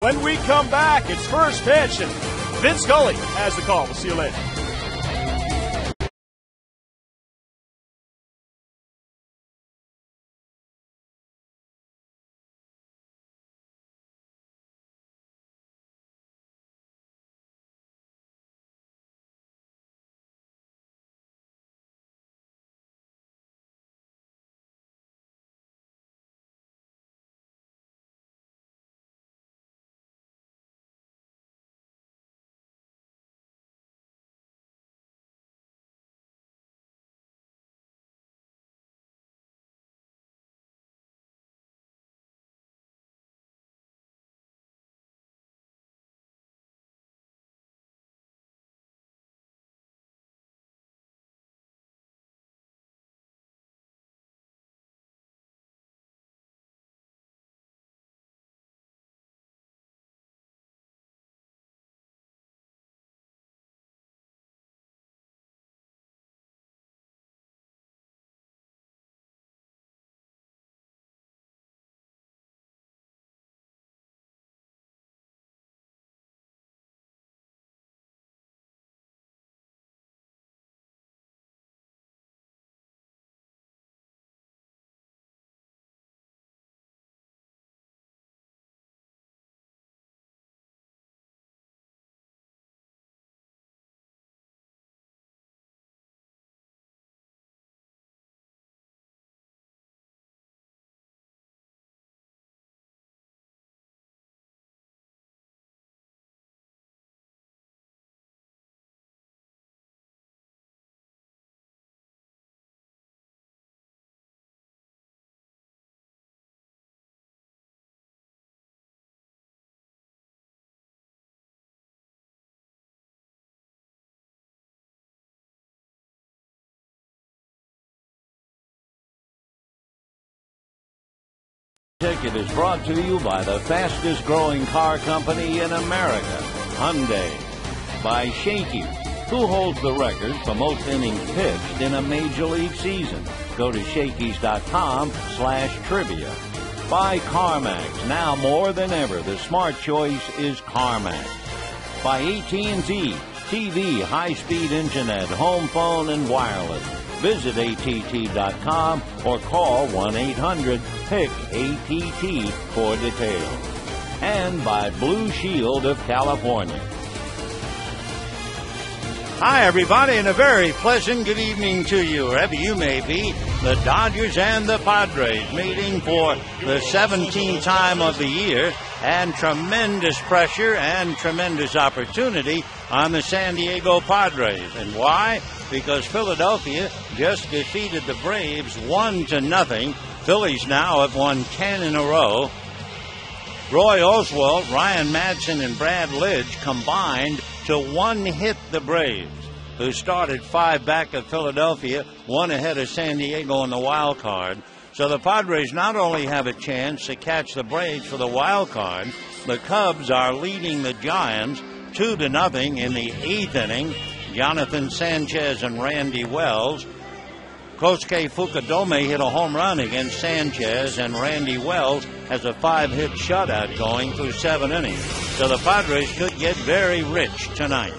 When we come back, it's first pitch, and Vince Scully has the call. We'll see you later. Ticket is brought to you by the fastest growing car company in America, Hyundai. By Shakey's, who holds the record for most innings pitched in a major league season. Go to Shakey's.com/trivia. By CarMax, now more than ever, the smart choice is CarMax. By AT&T, TV, high-speed internet, home phone, and wireless. Visit att.com or call 1-800-PIC-ATT for details. And by Blue Shield of California. Hi, everybody, and a very pleasant good evening to you, wherever you may be. The Dodgers and the Padres meeting for the 17th time of the year, and tremendous pressure and tremendous opportunity on the San Diego Padres. And why? Because Philadelphia just defeated the Braves 1-0. Phillies now have won 10 in a row. Roy Oswalt, Ryan Madson, and Brad Lidge combined to one-hit the Braves, who started 5 back of Philadelphia, 1 ahead of San Diego in the wild card. So the Padres not only have a chance to catch the Braves for the wild card, the Cubs are leading the Giants 2-0 in the 8th inning. Jonathan Sanchez and Randy Wells. Kosuke Fukudome hit a home run against Sanchez, and Randy Wells has a 5-hit shutout going through 7 innings. So the Padres could get very rich tonight.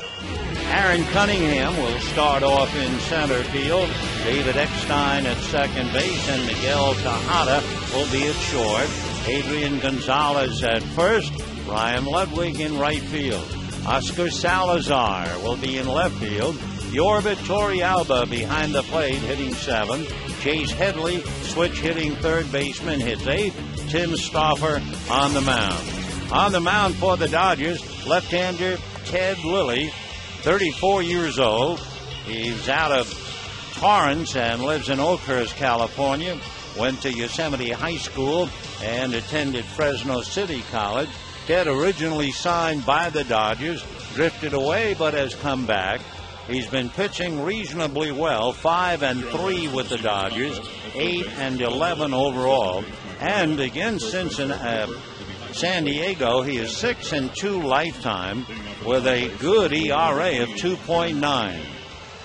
Aaron Cunningham will start off in center field. David Eckstein at second base, and Miguel Tejada will be at short. Adrian Gonzalez at first. Ryan Ludwig in right field. Oscar Salazar will be in left field. Yorba Torrealba behind the plate, hitting 7th. Chase Headley, switch hitting third baseman, hits 8th. Tim Stauffer on the mound. On the mound for the Dodgers, left-hander Ted Lilly, 34 years old. He's out of Torrance and lives in Oakhurst, California. Went to Yosemite High School and attended Fresno City College. Ted originally signed by the Dodgers, drifted away but has come back. He's been pitching reasonably well, 5-3 with the Dodgers, 8-11 overall. And against San Diego, he is 6-2 lifetime with a good ERA of 2.9.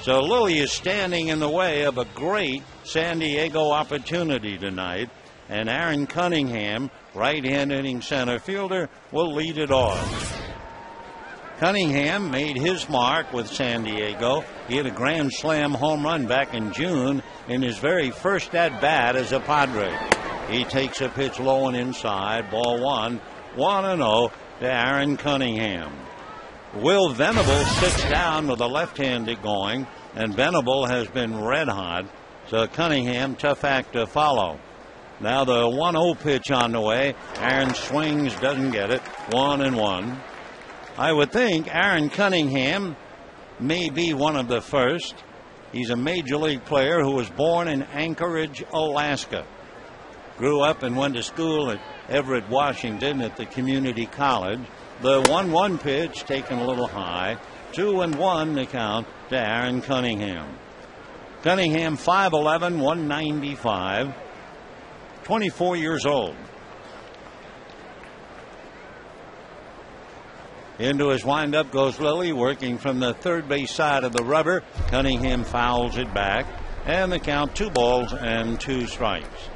So Lilly is standing in the way of a great San Diego opportunity tonight. And Aaron Cunningham, right-hand hitting center fielder, will lead it off. Cunningham made his mark with San Diego. He hit a grand slam home run back in June in his very first at-bat as a Padre. He takes a pitch low and inside, ball one, 1-0 to Aaron Cunningham. Will Venable sits down with a left-handed going, and Venable has been red hot, so Cunningham, tough act to follow. Now the 1-0 pitch on the way. Aaron swings, doesn't get it, 1-1. I would think Aaron Cunningham may be one of the first. He's a major league player who was born in Anchorage, Alaska. Grew up and went to school at Everett, Washington at the community college. The 1-1 pitch taken a little high. 2-1 the count to Aaron Cunningham. Cunningham 5'11", 195, 24 years old. Into his windup goes Lilly, working from the third base side of the rubber. Cunningham fouls it back, and the count 2-2 strikes.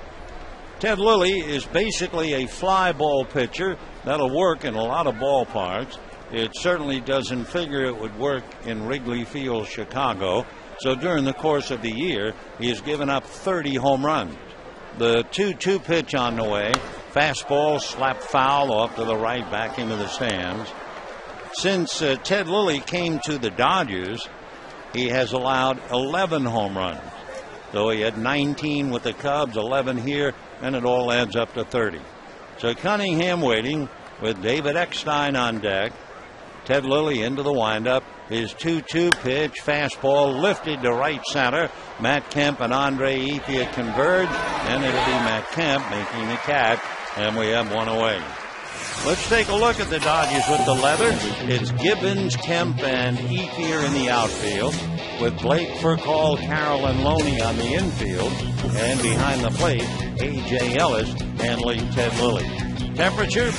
Ted Lilly is basically a fly ball pitcher that'll work in a lot of ballparks. It certainly doesn't figure it would work in Wrigley Field, Chicago. So during the course of the year, he has given up 30 home runs. The 2-2 pitch on the way. Fastball slapped foul off to the right, back into the stands. Since Ted Lilly came to the Dodgers, he has allowed 11 home runs. Though he had 19 with the Cubs, 11 here, and it all adds up to 30. So Cunningham waiting with David Eckstein on deck. Ted Lilly into the windup. His 2-2 pitch, fastball lifted to right center. Matt Kemp and Andre Ethier converge, and it'll be Matt Kemp making the catch, and we have one away. Let's take a look at the Dodgers with the leather. It's Gibbons, Kemp, and Ethier in the outfield, with Blake, Furcal, Carroll, and Loney on the infield, and behind the plate, A.J. Ellis handling Ted Lilly. Temperature,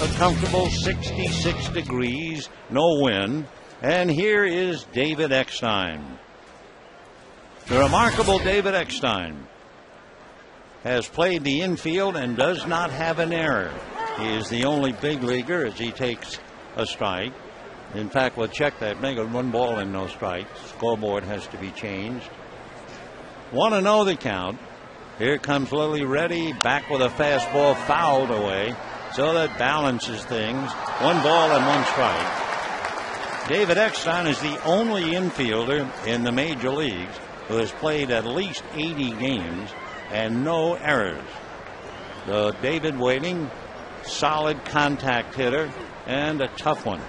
a comfortable 66 degrees, no wind. And here is David Eckstein. The remarkable David Eckstein has played the infield and does not have an error. He is the only big leaguer as he takes a strike. In fact, we'll check that. Make it 1 ball and no strikes. Scoreboard has to be changed. 1-0 the count. Here comes Lilly ready, back with a fastball fouled away. So that balances things. 1 ball and 1 strike. David Eckstein is the only infielder in the major leagues who has played at least 80 games and no errors. So David waiting, solid contact hitter, and a tough one.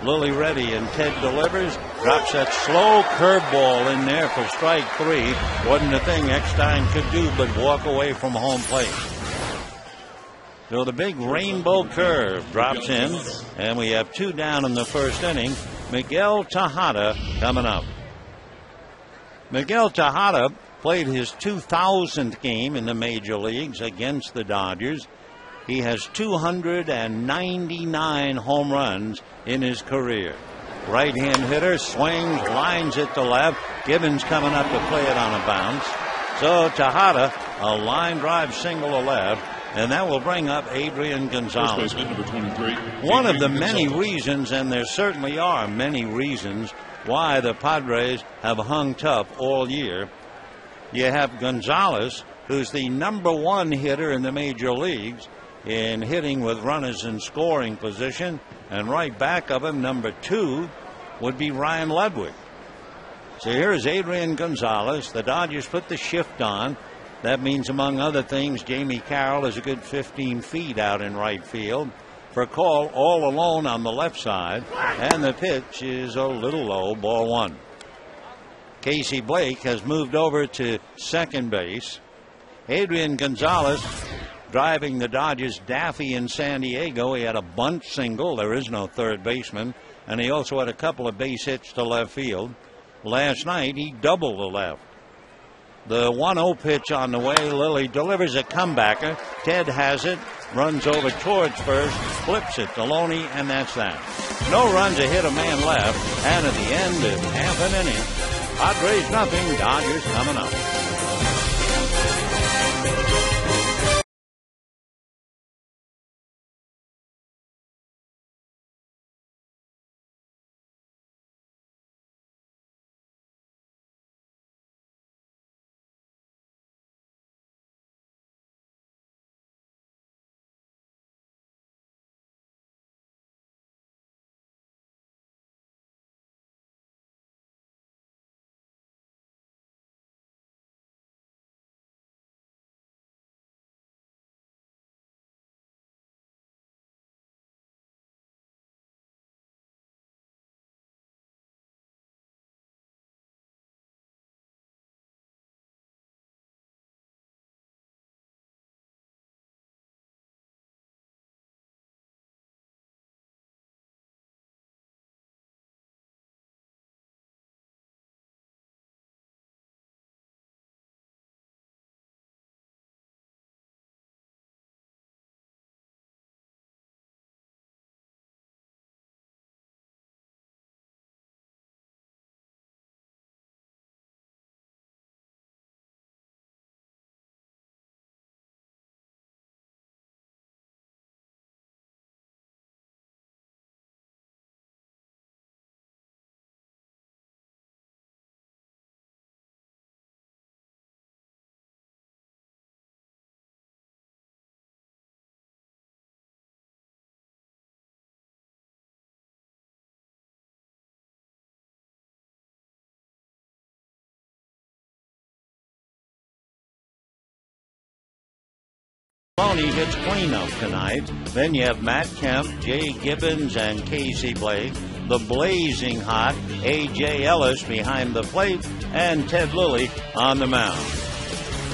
Lilly ready, and Ted delivers, drops that slow curveball in there for strike 3. Wasn't a thing Eckstein could do but walk away from home plate. So the big rainbow curve drops in, and we have 2 down in the first inning. Miguel Tejada coming up. Miguel Tejada played his 2000th game in the major leagues against the Dodgers. He has 299 home runs in his career. Right-hand hitter, swings, lines it to left. Gibbons coming up to play it on a bounce. So Tejada, a line drive single to left, and that will bring up Adrian Gonzalez. One of the many reasons, and there certainly are many reasons, why the Padres have hung tough all year. You have Gonzalez, who's the #1 hitter in the major leagues in hitting with runners in scoring position, and right back of him, #2, would be Ryan Ludwig. So here's Adrian Gonzalez. The Dodgers put the shift on. That means, among other things, Jamie Carroll is a good 15 feet out in right field. Furcal all alone on the left side, and the pitch is a little low, ball 1. Casey Blake has moved over to second base. Adrian Gonzalez driving the Dodgers daffy in San Diego. He had a bunt single. There is no third baseman. And he also had a couple of base hits to left field. Last night, he doubled the left. The 1-0 pitch on the way. Lilly delivers a comebacker. Ted has it. Runs over towards first. Flips it to Loney, and that's that. No runs, a hit, a man left. And at the end of half an inning, Padres nothing. Dodgers coming up. Loney hits cleanup tonight. Then you have Matt Kemp, Jay Gibbons, and Casey Blake. The blazing hot A.J. Ellis behind the plate, and Ted Lilly on the mound.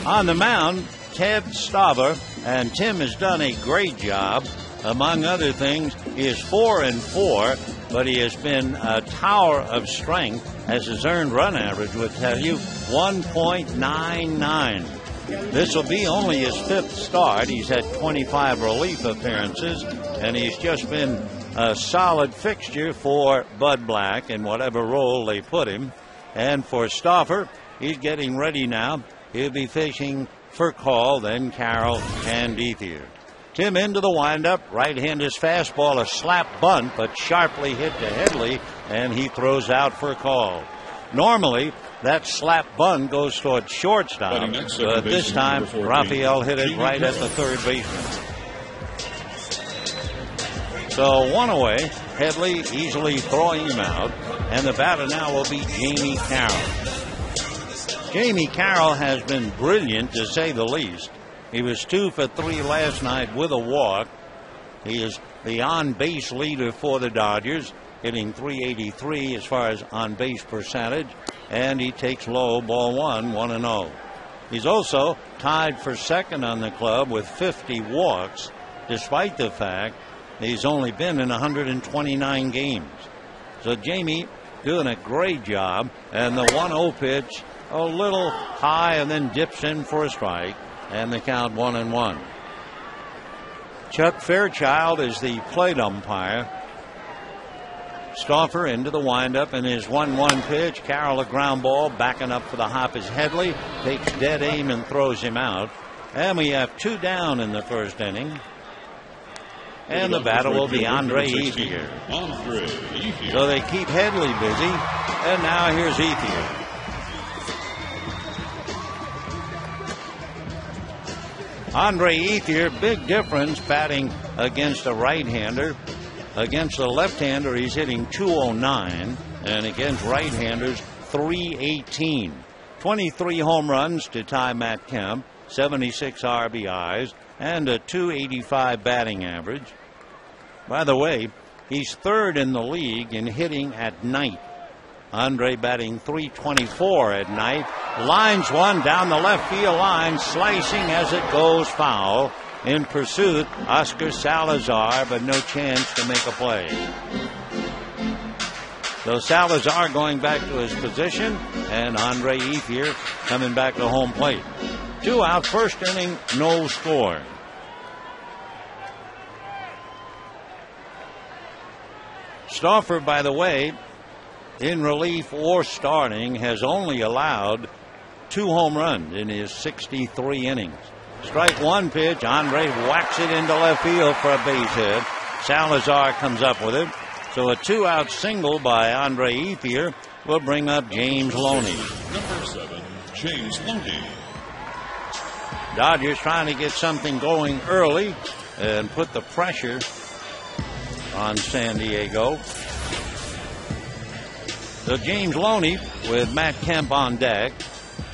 On the mound, Ted Stauffer, and Tim has done a great job. Among other things, he is 4-4, but he has been a tower of strength, as his earned run average would tell you, 1.99. This will be only his 5th start. He's had 25 relief appearances, and he's just been a solid fixture for Bud Black in whatever role they put him. And for Stauffer, he's getting ready now. He'll be fishing for Call, then Carroll and Ethier. Tim into the windup. Right-hander's fastball, a slap bunt, but sharply hit to Headley, and he throws out for Call. Normally, that slap bunt goes towards shortstop, but this time, Raphael hit it right at the third baseman. So one away, Headley easily throwing him out, and the batter now will be Jamie Carroll. Jamie Carroll has been brilliant, to say the least. He was 2 for 3 last night with a walk. He is the on-base leader for the Dodgers, hitting .383 as far as on-base percentage, and he takes low, ball 1-0. He's also tied for second on the club with 50 walks, despite the fact he's only been in 129 games. So Jamie doing a great job, and the 1-0 pitch a little high and then dips in for a strike, and the count 1-1. Chuck Fairchild is the plate umpire. Stauffer into the windup in his 1-1 pitch. Carroll a ground ball, backing up for the hop is Headley, takes dead aim and throws him out. And we have 2 down in the first inning. And the batter will be Andre Ethier. So they keep Headley busy, and now here's Ethier. Andre Ethier, big difference batting against a right-hander. Against a left-hander, he's hitting .209, and against right-handers, .318. 23 home runs to tie Matt Kemp, 76 RBIs, and a .285 batting average. By the way, he's 3rd in the league in hitting at night. Andre batting .324 at night. Lines one down the left field line, slicing as it goes foul. In pursuit, Oscar Salazar, but no chance to make a play. So Salazar going back to his position, and Andre Ethier coming back to home plate. 2 out, first inning, no score. Stauffer, by the way, in relief or starting, has only allowed 2 home runs in his 63 innings. Strike 1 pitch. Andre whacks it into left field for a base hit. Salazar comes up with it. So a 2-out single by Andre Ethier will bring up James Loney. Number 7, James Loney. Dodgers trying to get something going early and put the pressure on San Diego. So James Loney with Matt Kemp on deck.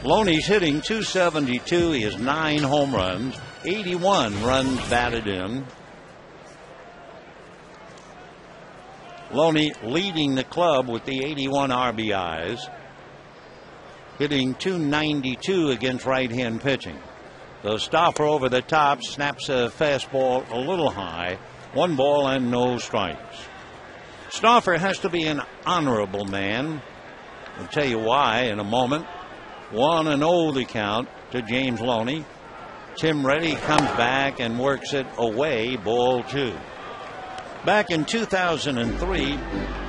Loney's hitting .272. He has 9 home runs, 81 runs batted in. Loney leading the club with the 81 RBIs, hitting .292 against right-hand pitching. So Stauffer over the top, snaps a fastball a little high. 1 ball and no strikes. Stauffer has to be an honorable man. I'll tell you why in a moment. 1-0 the count to James Loney. Tim Reddy comes back and works it away, ball 2. Back in 2003,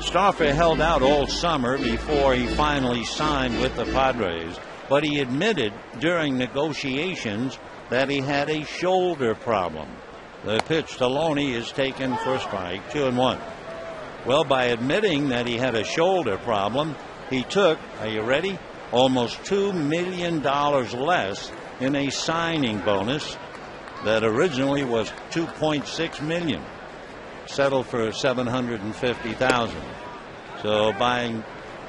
Stauffer held out all summer before he finally signed with the Padres, but he admitted during negotiations that he had a shoulder problem. The pitch to Loney is taken for strike, 2-1. Well, by admitting that he had a shoulder problem, he took, are you ready? Almost $2 million less in a signing bonus that originally was $2.6 million. Settled for $750,000. So by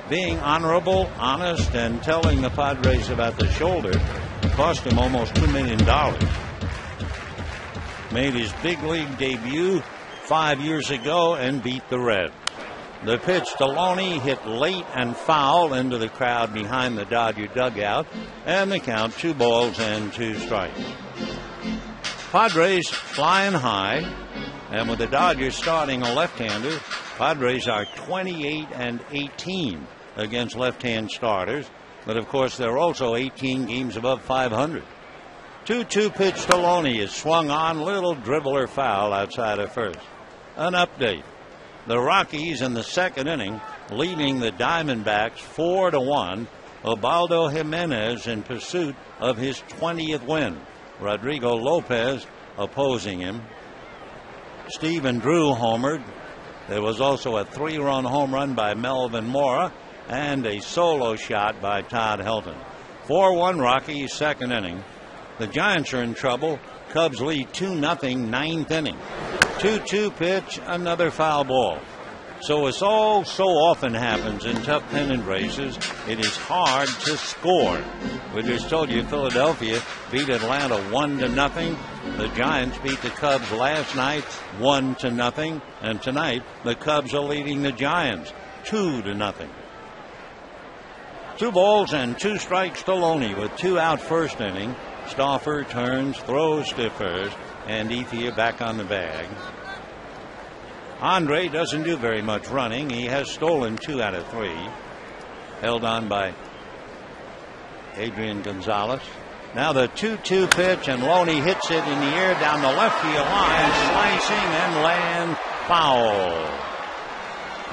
being honorable, honest, and telling the Padres about the shoulder, it cost him almost $2 million. made his big league debut 5 years ago and beat the Reds. The pitch to Loney hit late and foul into the crowd behind the Dodger dugout, and the count 2 balls and 2 strikes. Padres flying high, and with the Dodgers starting a left-hander, Padres are 28-18 against left-hand starters, but of course they're also 18 games above 500. 2-2 pitch to Loney is swung on, little dribbler foul outside of first. An update. The Rockies in the second inning leading the Diamondbacks 4-1. Ubaldo Jimenez in pursuit of his 20th win. Rodrigo Lopez opposing him. Stephen Drew homered. There was also a 3-run home run by Melvin Mora and a solo shot by Todd Helton. 4-1 Rockies, second inning. The Giants are in trouble. Cubs lead 2-0, ninth inning. 2-2 pitch, another foul ball. So as all so often happens in tough pennant races, it is hard to score. We just told you Philadelphia beat Atlanta 1-0. The Giants beat the Cubs last night 1-0. And tonight the Cubs are leading the Giants 2-0. 2 balls and 2 strikes to Loney with 2 out first inning. Stauffer turns, throws to first, and Ethier back on the bag. Andre doesn't do very much running. He has stolen 2 out of 3. Held on by Adrian Gonzalez. Now the 2-2 pitch, and Loney hits it in the air down the left field line, slicing and lands foul.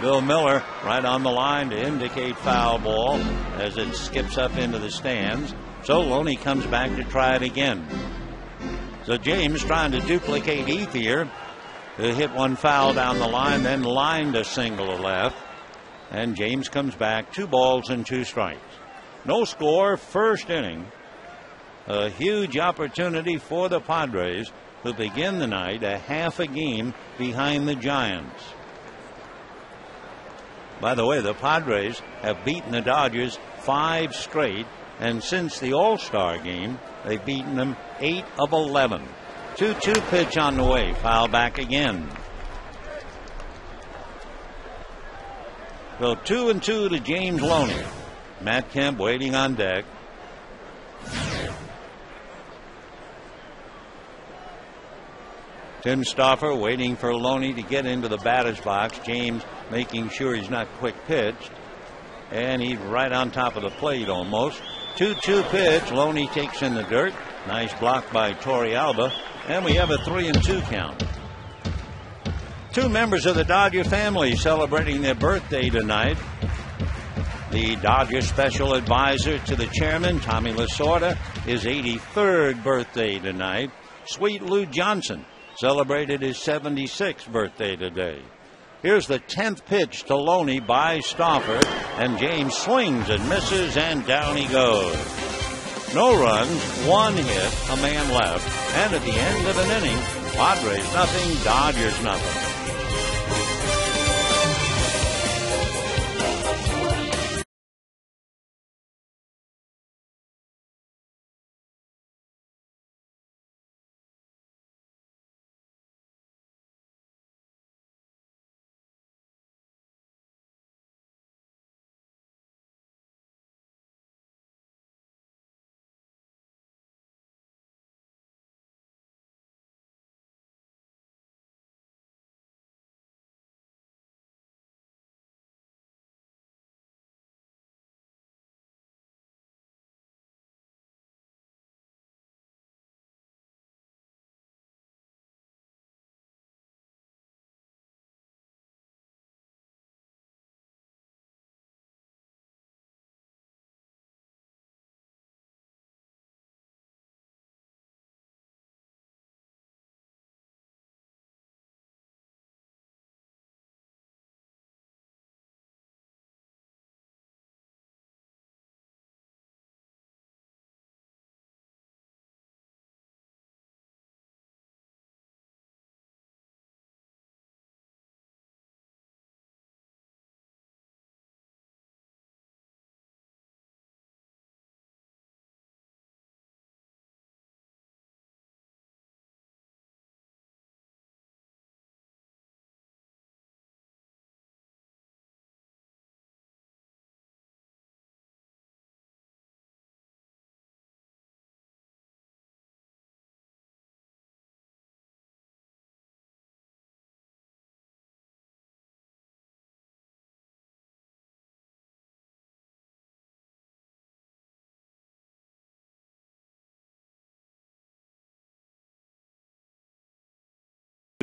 Bill Miller right on the line to indicate foul ball as it skips up into the stands. So Loney comes back to try it again. So James trying to duplicate Ethier, who hit one foul down the line, then lined a single to left. And James comes back, 2 balls and 2 strikes. No score, first inning. A huge opportunity for the Padres, who begin the night a half a game behind the Giants. By the way, the Padres have beaten the Dodgers 5 straight, and since the All-Star game, they've beaten them 8 of 11. 2-2 pitch on the way, foul back again. So 2-2 to James Loney. Matt Kemp waiting on deck. Tim Stauffer waiting for Loney to get into the batter's box. James making sure he's not quick pitched. And he's right on top of the plate almost. 2-2 pitch. Loney takes in the dirt. Nice block by Torrealba. And we have a 3-2 count. 2 members of the Dodger family celebrating their birthday tonight. The Dodger special advisor to the chairman, Tommy Lasorda, his 83rd birthday tonight. Sweet Lou Johnson celebrated his 76th birthday today. Here's the 10th pitch to Loney by Stauffer, and James swings and misses, and down he goes. No runs, 1 hit, a man left, and at the end of an inning, Padres nothing, Dodgers nothing.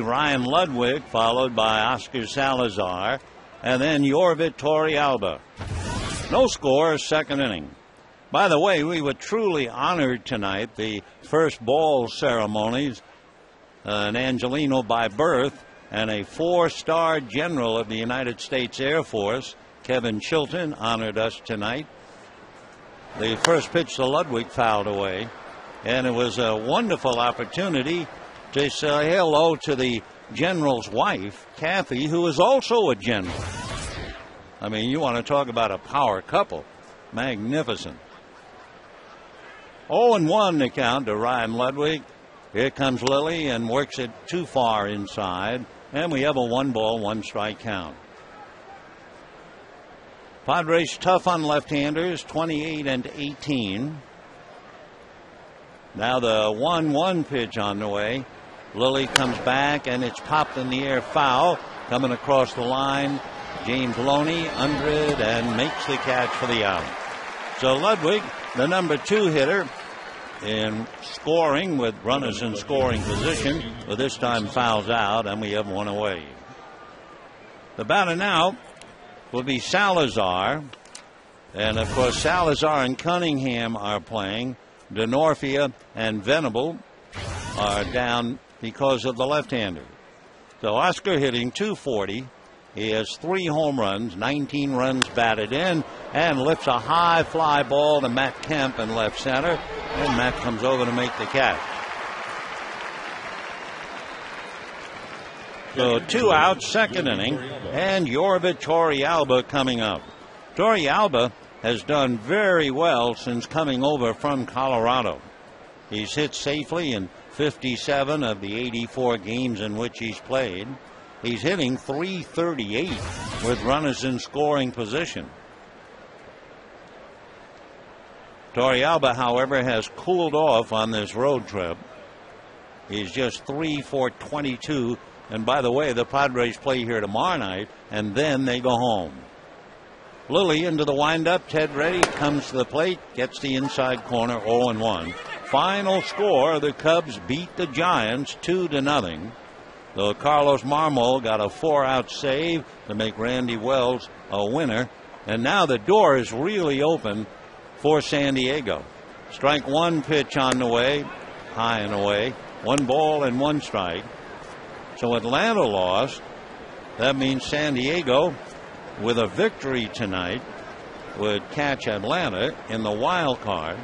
Ryan Ludwig, followed by Oscar Salazar, and then Yorvit Torrealba. No score, second inning. By the way, we were truly honored tonight. The first ball ceremonies, an Angelino by birth and a 4-star general of the United States Air Force, Kevin Chilton, honored us tonight. The first pitch to Ludwig fouled away, and it was a wonderful opportunity to say hello to the general's wife, Kathy, who is also a general. I mean, you want to talk about a power couple. Magnificent. 0-1 the count to Ryan Ludwig. Here comes Lilly and works it too far inside, and we have a 1-ball, 1-strike count. Padres tough on left-handers, 28-18. Now the 1-1 pitch on the way. Lilly comes back, and it's popped in the air foul. Coming across the line, James Loney under it and makes the catch for the out. So Ludwig, the number 2 hitter in scoring with runners in scoring position, but this time fouls out, and we have one away. The batter now will be Salazar, and of course Salazar and Cunningham are playing. DeNorfia and Venable are down because of the left-hander. So Oscar hitting .240. He has 3 home runs, 19 runs batted in, and lifts a high fly ball to Matt Kemp in left center, and Matt comes over to make the catch. So 2 outs, second inning, and Yorvit Torrealba coming up. Torrealba has done very well since coming over from Colorado. He's hit safely in 57 of the 84 games in which he's played. He's hitting .338 with runners in scoring position. Torrealba, however, has cooled off on this road trip. He's just 3 for 22. And by the way, the Padres play here tomorrow night, and then they go home. Lilly into the windup. Ted Reddy comes to the plate, gets the inside corner, 0-1. Final score, the Cubs beat the Giants 2-0. Though Carlos Marmol got a 4-out save to make Randy Wells a winner. And now the door is really open for San Diego. Strike 1 pitch on the way, high and away. 1 ball and 1 strike. So Atlanta lost. That means San Diego, with a victory tonight, would catch Atlanta in the wild card.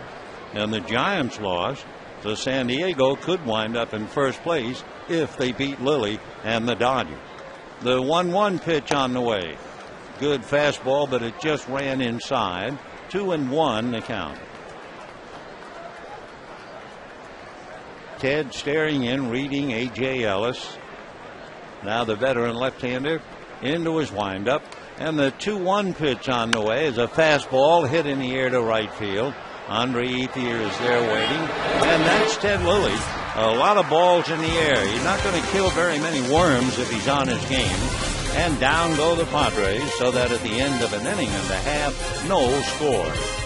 And the Giants lost, so San Diego could wind up in first place if they beat Lilly and the Dodgers. The 1-1 pitch on the way. Good fastball, but it just ran inside. 2-1 the count. Ted staring in, reading A.J. Ellis. Now the veteran left-hander into his windup. And the 2-1 pitch on the way is a fastball hit in the air to right field. Andre Ethier is there waiting. And that's Ted Lilly. A lot of balls in the air. He's not going to kill very many worms if he's on his game. And down go the Padres, so that at the end of an inning and a half, no score.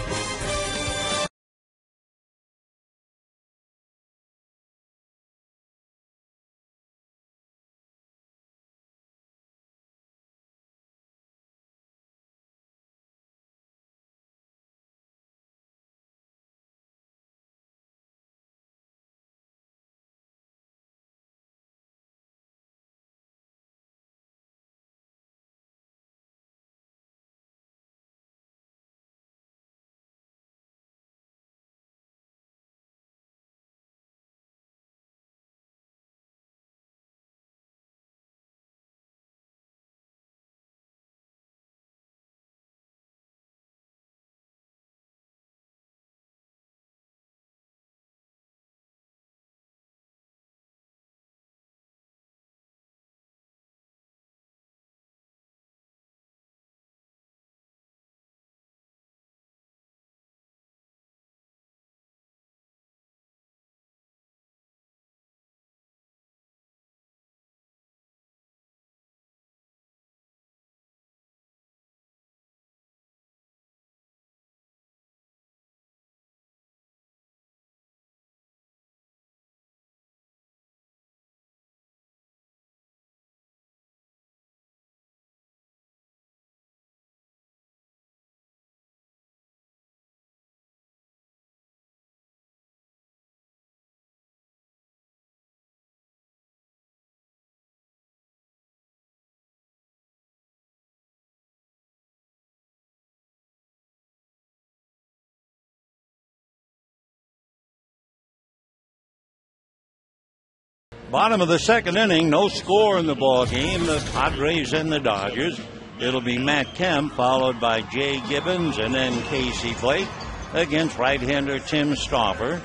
Bottom of the second inning, no score in the ball game. The Padres and the Dodgers. It'll be Matt Kemp followed by Jay Gibbons and then Casey Blake against right-hander Tim Stauffer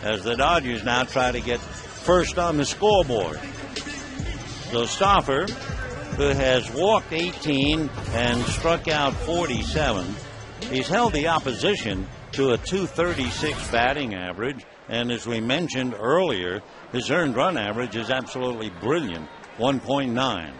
as the Dodgers now try to get first on the scoreboard. So Stauffer, who has walked 18 and struck out 47, he's held the opposition to a .236 batting average, and as we mentioned earlier, his earned run average is absolutely brilliant, 1.9.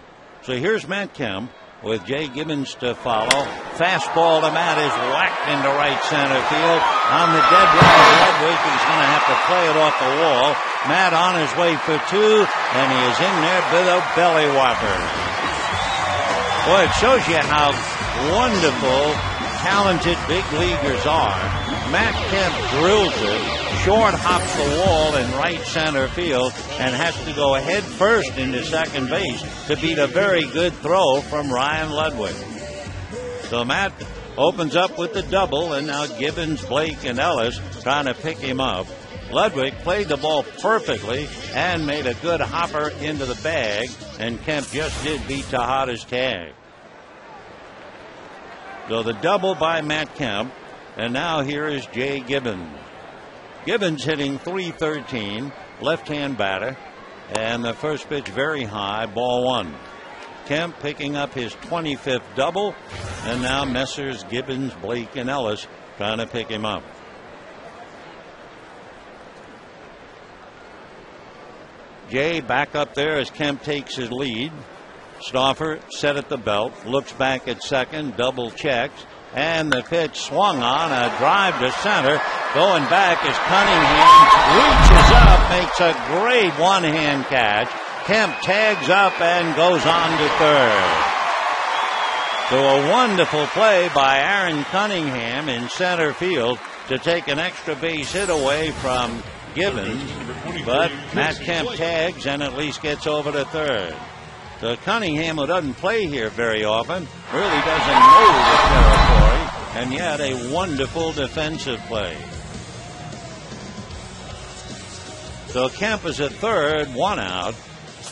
So here's Matt Kemp with Jay Gibbons to follow. Fastball to Matt is whacked into right center field. On the dead run of Ludwig, he's going to have to play it off the wall. Matt on his way for two, and he is in there with a belly whopper. Boy, it shows you how wonderful, talented big leaguers are. Matt Kemp drills it, short hops the wall in right center field, and has to go head first into second base to beat a very good throw from Ryan Ludwig. So Matt opens up with the double, and now Gibbons, Blake, and Ellis trying to pick him up. Ludwig played the ball perfectly and made a good hopper into the bag, and Kemp just did beat Tejada's tag. So the double by Matt Kemp, and now here is Jay Gibbons. Gibbons hitting .313, left-hand batter, and the first pitch very high, ball one. Kemp picking up his 25th double, and now Messrs. Gibbons, Blake, and Ellis trying to pick him up. Jay back up there as Kemp takes his lead. Stauffer set at the belt, looks back at second, double checks, and the pitch swung on, a drive to center. Going back is Cunningham, reaches up, makes a great one-hand catch. Kemp tags up and goes on to third. So a wonderful play by Aaron Cunningham in center field to take an extra base hit away from Gibbons, but Matt Kemp tags and at least gets over to third. So Cunningham, who doesn't play here very often, really doesn't know the territory, and yet a wonderful defensive play. So Kemp is at third, one out,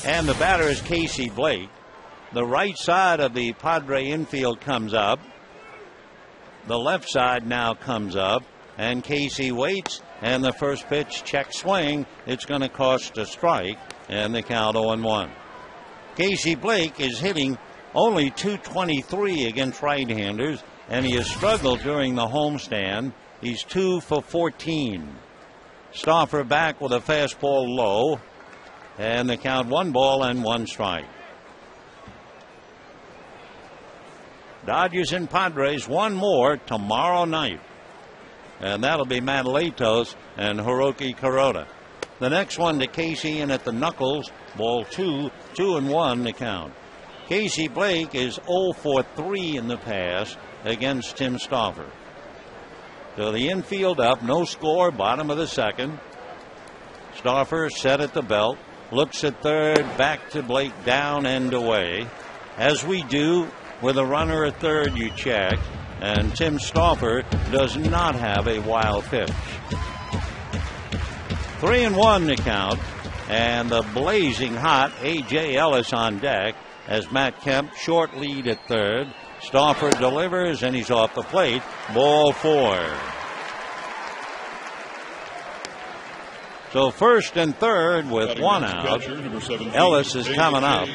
and the batter is Casey Blake. The right side of the Padre infield comes up. The left side now comes up, and Casey waits, and the first pitch check swing. It's going to cost a strike, and the count 0-1. Casey Blake is hitting only .223 against right-handers, and he has struggled during the homestand. He's 2 for 14. Stauffer back with a fastball low, and the count 1 ball and 1 strike. Dodgers and Padres, one more tomorrow night, and that'll be Matt Latos and Hiroki Kuroda. The next one to Casey, and at the knuckles, ball 2, 2-1 the count. Casey Blake is 0 for 3 in the past against Tim Stauffer. So the infield up, no score, bottom of the second. Stauffer set at the belt, looks at third, back to Blake, down and away. As we do with a runner at third, you check, and Tim Stauffer does not have a wild pitch. 3-1 to count, and the blazing hot A.J. Ellis on deck as Matt Kemp short lead at third. Stauffer delivers, and he's off the plate. Ball 4. So first and third with one out. Ellis is coming up.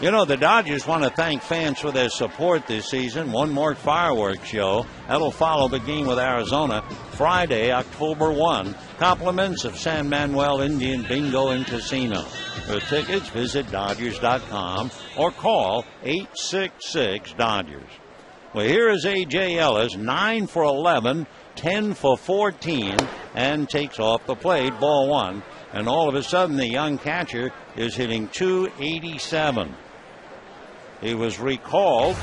You know, the Dodgers want to thank fans for their support this season. One more fireworks show. That'll follow the game with Arizona Friday, October 1. Compliments of San Manuel Indian Bingo and Casino. For tickets, visit Dodgers.com or call 866-DODGERS. Well, here is A.J. Ellis, 9 for 11, 10 for 14, and takes off the plate, ball 1. And all of a sudden, the young catcher is hitting .287. He was recalled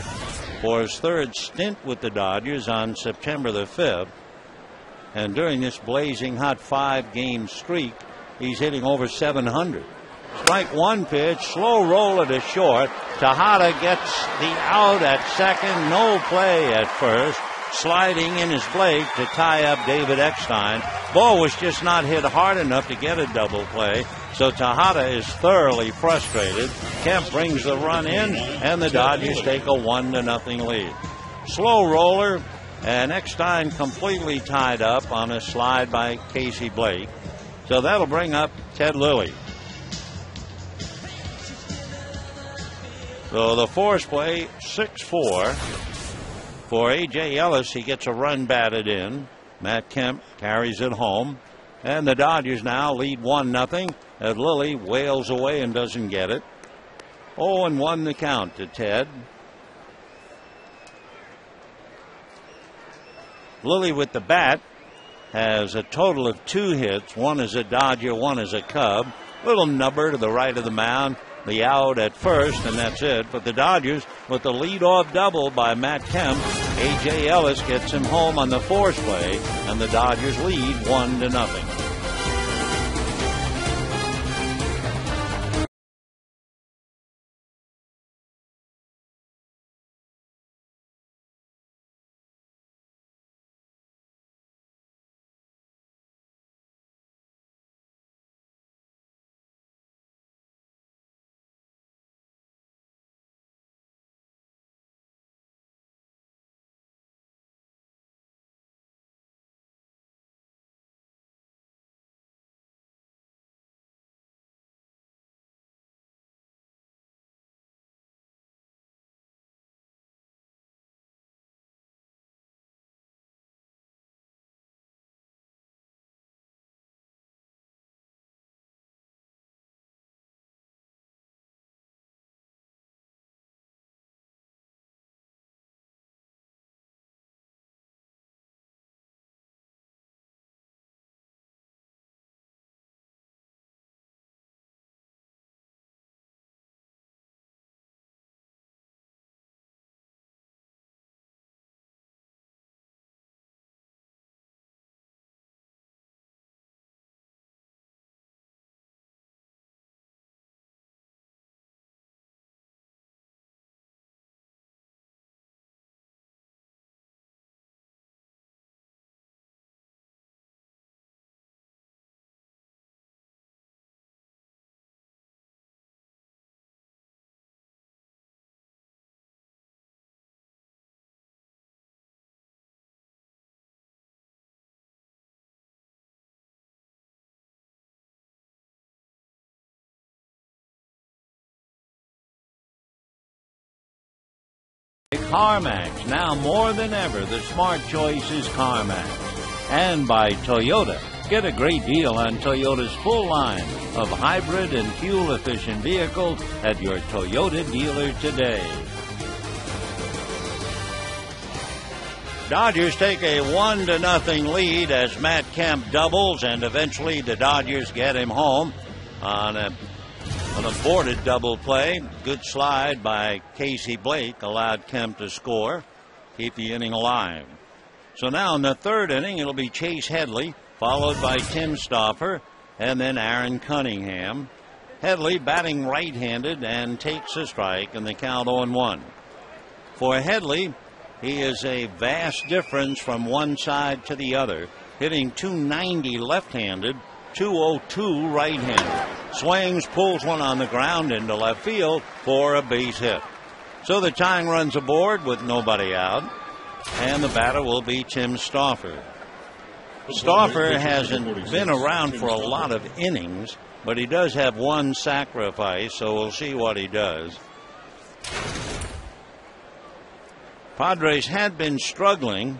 for his third stint with the Dodgers on September the 5th. And during this blazing hot 5-game streak, he's hitting over .700. Strike one pitch, slow roller to short. Tejada gets the out at second, no play at first. Sliding in is Blake to tie up David Eckstein. Ball was just not hit hard enough to get a double play, so Tejada is thoroughly frustrated. Kemp brings the run in, and the Dodgers take a 1-0 lead. Slow roller, and Eckstein completely tied up on a slide by Casey Blake. So that'll bring up Ted Lilly. So the force play, 6-4. For A.J. Ellis, he gets a run batted in. Matt Kemp carries it home. And the Dodgers now lead 1-0 as Lilly wails away and doesn't get it. 0-1 the count to Ted. Lilly with the bat has a total of 2 hits. One is a Dodger, one is a Cub. Little nubber to the right of the mound. The out at first, and that's it. But the Dodgers, with the leadoff double by Matt Kemp, A.J. Ellis gets him home on the force play, and the Dodgers lead 1-0. CarMax, now more than ever, the smart choice is CarMax. And by Toyota. Get a great deal on Toyota's full line of hybrid and fuel-efficient vehicles at your Toyota dealer today. Dodgers take a 1-0 lead as Matt Kemp doubles, and eventually the Dodgers get him home on an aborted double play. Good slide by Casey Blake allowed Kemp to score, keep the inning alive. So now in the third inning, it'll be Chase Headley, followed by Tim Stauffer, and then Aaron Cunningham. Headley batting right-handed and takes a strike, and the count 0-1. For Headley, he is a vast difference from one side to the other, hitting .290 left-handed, .202 right-handed. Swings, pulls one on the ground into left field for a base hit. So the tying runs aboard with nobody out, and the batter will be Tim Stauffer. Stauffer hasn't been around for a lot of innings, but he does have one sacrifice, so we'll see what he does. Padres had been struggling.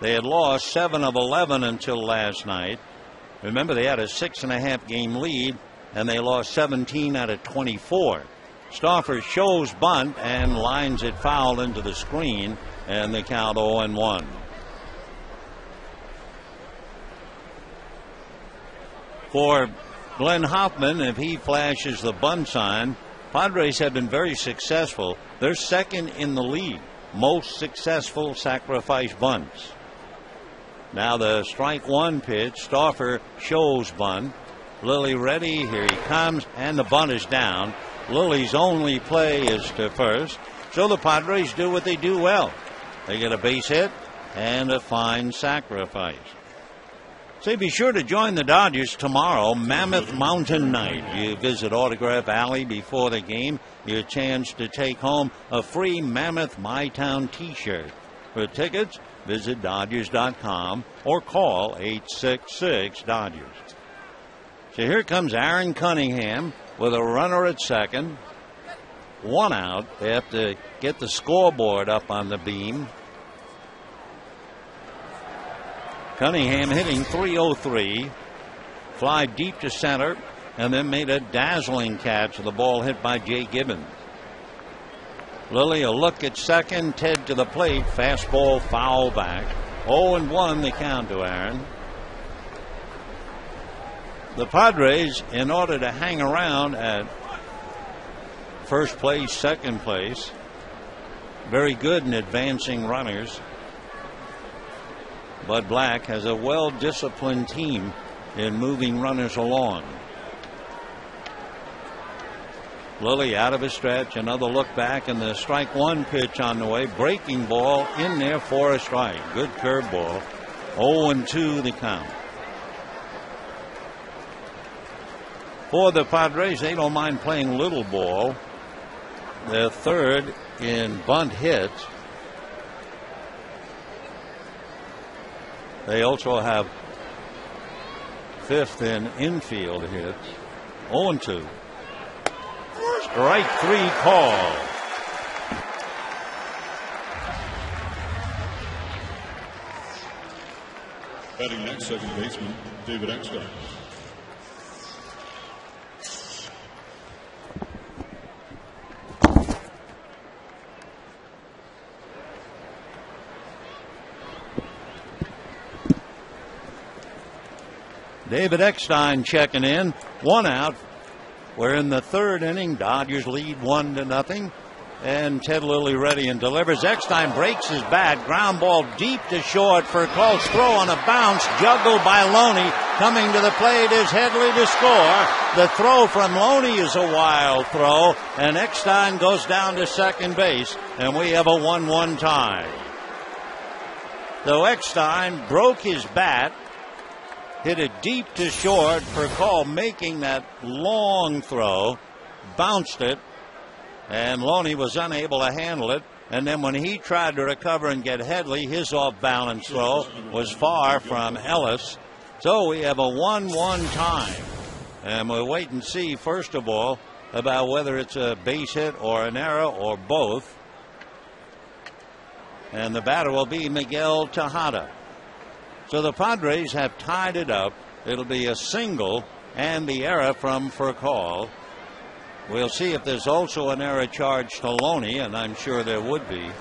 They had lost 7 of 11 until last night. Remember, they had a 6.5 game lead, and they lost 17 out of 24. Stauffer shows bunt and lines it foul into the screen, and the count 0-1. For Glenn Hoffman, if he flashes the bunt sign, Padres have been very successful. They're second in the league, most successful sacrifice bunts. Now the strike one pitch. Stauffer shows bunt. Lilly ready. Here he comes, and the bunt is down. Lilly's only play is to first. So the Padres do what they do well. They get a base hit, and a fine sacrifice. Say, be sure to join the Dodgers tomorrow, Mammoth Mountain Night. You visit Autograph Alley before the game, your chance to take home a free Mammoth My Town t-shirt. For tickets, visit Dodgers.com or call 866-DODGERS. So here comes Aaron Cunningham with a runner at second. One out. They have to get the scoreboard up on the beam. Cunningham hitting .303. Fly deep to center, and then made a dazzling catch. The ball hit by Jay Gibbons. Lilly a look at second. Ted to the plate. Fastball foul back. 0-1 the count to Aaron. The Padres, in order to hang around at first place, second place, very good in advancing runners. Bud Black has a well-disciplined team in moving runners along. Lilly out of a stretch, another look back, and the strike one pitch on the way. Breaking ball in there for a strike. Good curveball. 0-2 the count. For the Padres, they don't mind playing little ball. They're third in bunt hits. They also have fifth in infield hits. 0-2. Strike three call. Batting next, second baseman David Eckstein. David Eckstein checking in. One out. We're in the third inning. Dodgers lead 1-0. And Ted Lilly ready and delivers. Eckstein breaks his bat. Ground ball deep to short for a close throw on a bounce. Juggled by Loney. Coming to the plate is Headley to score. The throw from Loney is a wild throw. And Eckstein goes down to second base. And we have a 1-1 tie. So Eckstein broke his bat. Hit it deep to short for Cole, making that long throw, bounced it, and Loney was unable to handle it. And then when he tried to recover and get Headley, his off-balance throw was far from Ellis. So we have a 1-1 tie. And we'll wait and see, first of all, about whether it's a base hit or an error or both. And the batter will be Miguel Tejada. So the Padres have tied it up. It'll be a single and the error from Furcal. We'll see if there's also an error charged to Loney, and I'm sure there would be.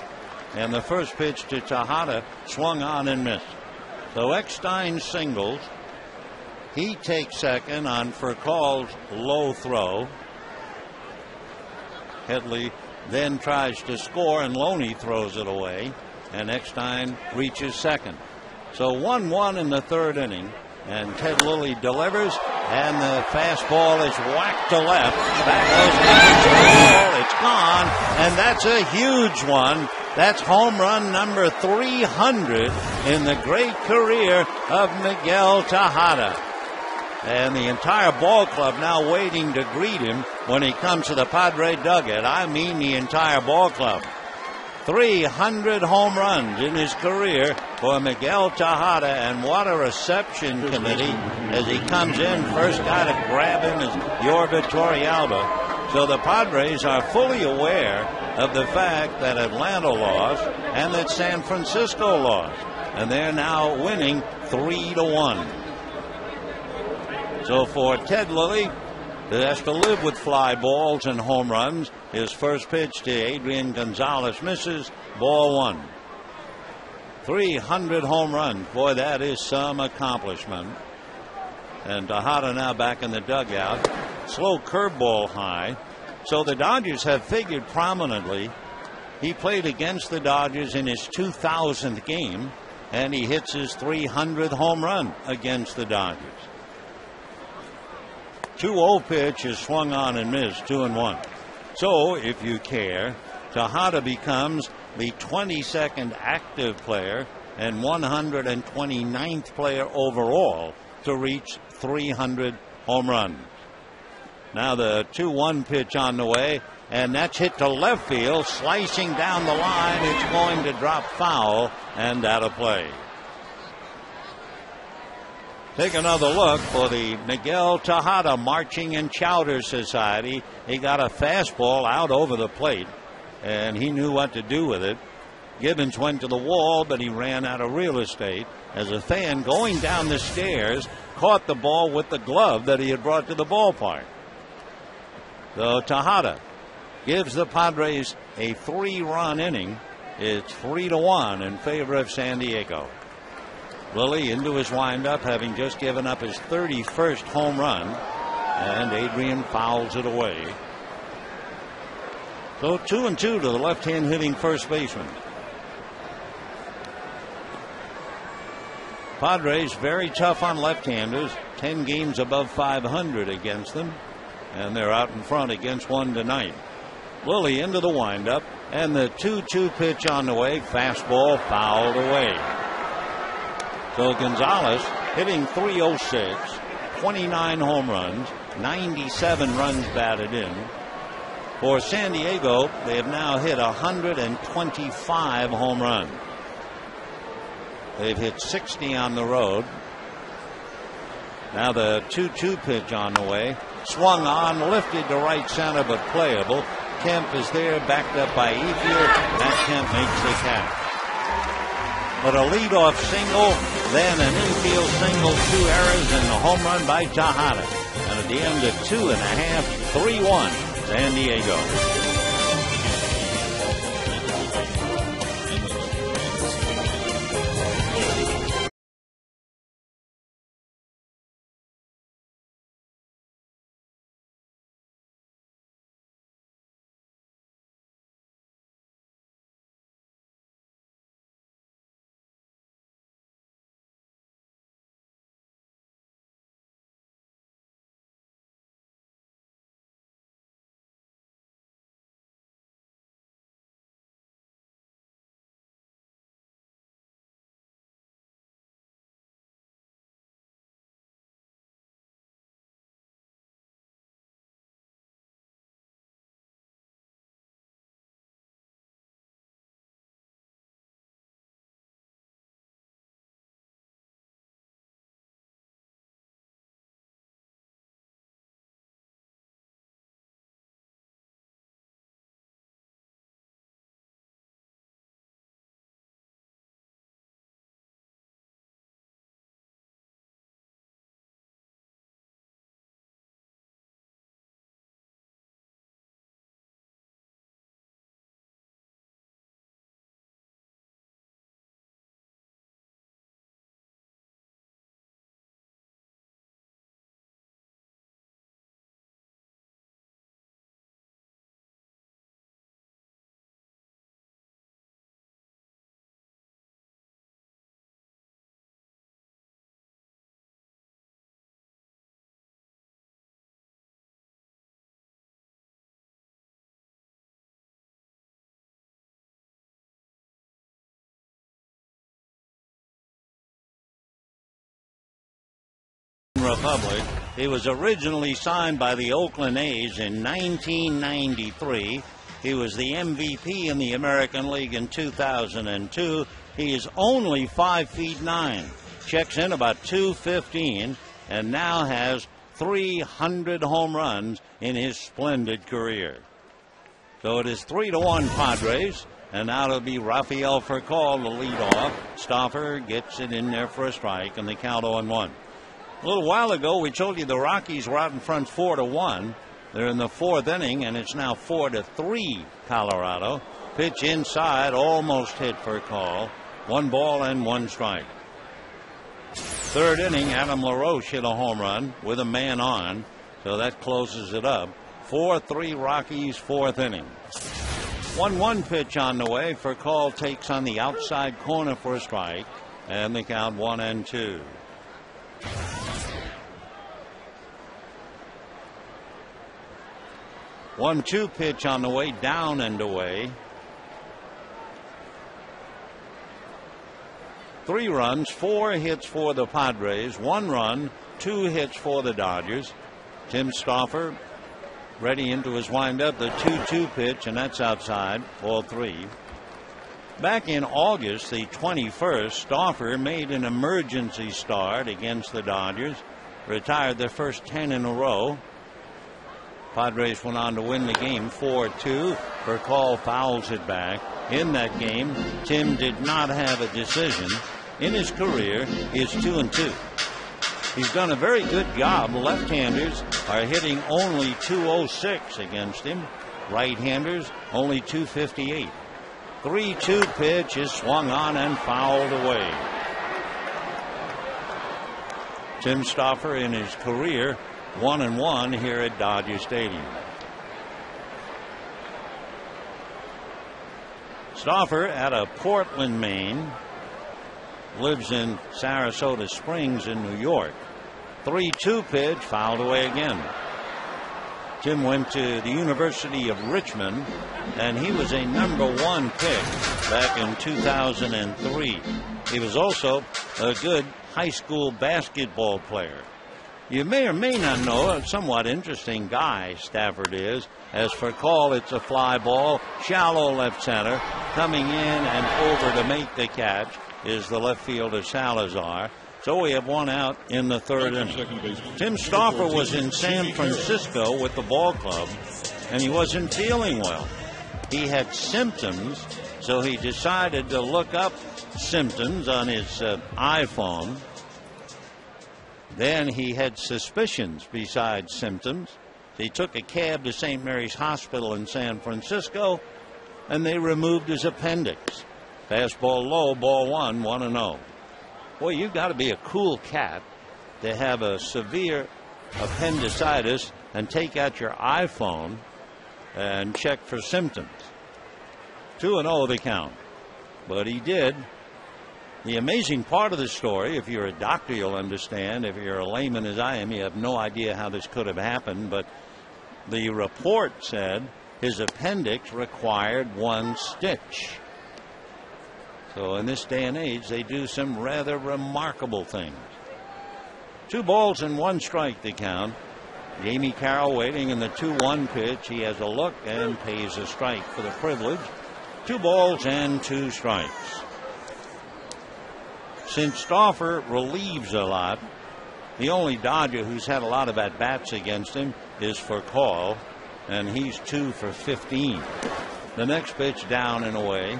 And the first pitch to Tejada swung on and missed. So Eckstein singles. He takes second on Furcal's low throw. Headley then tries to score, and Loney throws it away. And Eckstein reaches second. So 1-1 in the third inning, and Ted Lilly delivers, and the fastball is whacked to left. Back goes the it's gone, and that's a huge one. That's home run number 300 in the great career of Miguel Tejada. And the entire ball club now waiting to greet him when he comes to the Padre dugout. I mean the entire ball club. 300 home runs in his career for Miguel Tejada, and what a reception committee as he comes in. First guy to grab him is Yorba Torrealba. So the Padres are fully aware of the fact that Atlanta lost and that San Francisco lost, and they're now winning 3-1. So for Ted Lilly, who has to live with fly balls and home runs, his first pitch to Adrian Gonzalez misses, ball one. 300 home runs. Boy, that is some accomplishment. And Tejada now back in the dugout. Slow curveball high. So the Dodgers have figured prominently. He played against the Dodgers in his 2000th game, and he hits his 300th home run against the Dodgers. 2-0 pitch is swung on and missed, 2-1. So, if you care, Tejada becomes the 22nd active player and 129th player overall to reach 300 home runs. Now the 2-1 pitch on the way, and that's hit to left field, slicing down the line. It's going to drop foul and out of play. Take another look for the Miguel Tejada Marching and Chowder Society. He got a fastball out over the plate, and he knew what to do with it. Gibbons went to the wall, but he ran out of real estate as a fan going down the stairs caught the ball with the glove that he had brought to the ballpark. So Tejada gives the Padres a 3-run inning. It's 3-1 in favor of San Diego. Lilly into his windup, having just given up his 31st home run, and Adrian fouls it away. So 2-2 to the left-hand hitting first baseman. Padres very tough on left-handers, 10 games above 500 against them, and they're out in front against one tonight. Lilly into the windup, and the 2-2 pitch on the way, fastball fouled away. So Gonzalez hitting .306, 29 home runs, 97 runs batted in. For San Diego, they have now hit 125 home runs. They've hit 60 on the road. Now the 2-2 pitch on the way. Swung on, lifted to right center, but playable. Kemp is there, backed up by Ethier. Matt Kemp makes the catch. But a leadoff single, then an infield single, 2 errors, and a home run by Tejada. And at the end of 2.5, 3-1, San Diego. Republic. He was originally signed by the Oakland A's in 1993. He was the MVP in the American League in 2002. He is only 5'9", checks in about 215, and now has 300 home runs in his splendid career. So it is 3-1 Padres, and now it'll be Rafael Furcal to lead off. Stauffer gets it in there for a strike, and they count 0-1. A little while ago, we told you the Rockies were out in front 4-1. They're in the 4th inning, and it's now 4-3 Colorado. Pitch inside, almost hit for a call. 1 ball and 1 strike. 3rd inning, Adam LaRoche hit a home run with a man on, so that closes it up. 4-3 Rockies, 4th inning. 1-1 pitch on the way. Furcal takes on the outside corner for a strike, and they count 1-2. 1-2 pitch on the way, down and away. 3 runs, 4 hits for the Padres, 1 run, 2 hits for the Dodgers. Tim Stauffer ready into his windup, the 2-2 pitch, and that's outside, ball 3. Back in August the 21st, Stauffer made an emergency start against the Dodgers, retired their first 10 in a row. Padres went on to win the game 4-2. Furcal fouls it back. In that game, Tim did not have a decision. In his career, he is 2-2. He's done a very good job. Left-handers are hitting only .206 against him. Right-handers only .258. 3-2 pitch is swung on and fouled away. Tim Stauffer in his career 1-1 here at Dodger Stadium. Stauffer out of Portland, Maine, lives in Sarasota Springs in New York. 3-2 pitch fouled away again. Tim went to the University of Richmond, and he was a #1 pick back in 2003. He was also a good high school basketball player. You may or may not know a somewhat interesting guy Stafford is. As for call, it's a fly ball, shallow left center. Coming in and over to make the catch is the left fielder Salazar. So we have 1 out in the 3rd inning. Tim Stauffer was in San Francisco with the ball club, and he wasn't feeling well. He had symptoms, so he decided to look up symptoms on his iPhone. Then he had suspicions besides symptoms. He took a cab to St. Mary's Hospital in San Francisco, and they removed his appendix. Fastball low, ball 1, 1-0. Boy, you've got to be a cool cat to have a severe appendicitis and take out your iPhone and check for symptoms. 2-0 the count. But he did. The amazing part of the story, if you're a doctor, you'll understand. If you're a layman as I am, you have no idea how this could have happened. But the report said his appendix required 1 stitch. So in this day and age, they do some rather remarkable things. 2 balls and 1 strike the count. Jamie Carroll waiting in the 2-1 pitch. He has a look and pays a strike for the privilege. 2 balls and 2 strikes. Since Stauffer relieves a lot, the only Dodger who's had a lot of at-bats against him is Furcal, and he's 2 for 15. The next pitch down and away.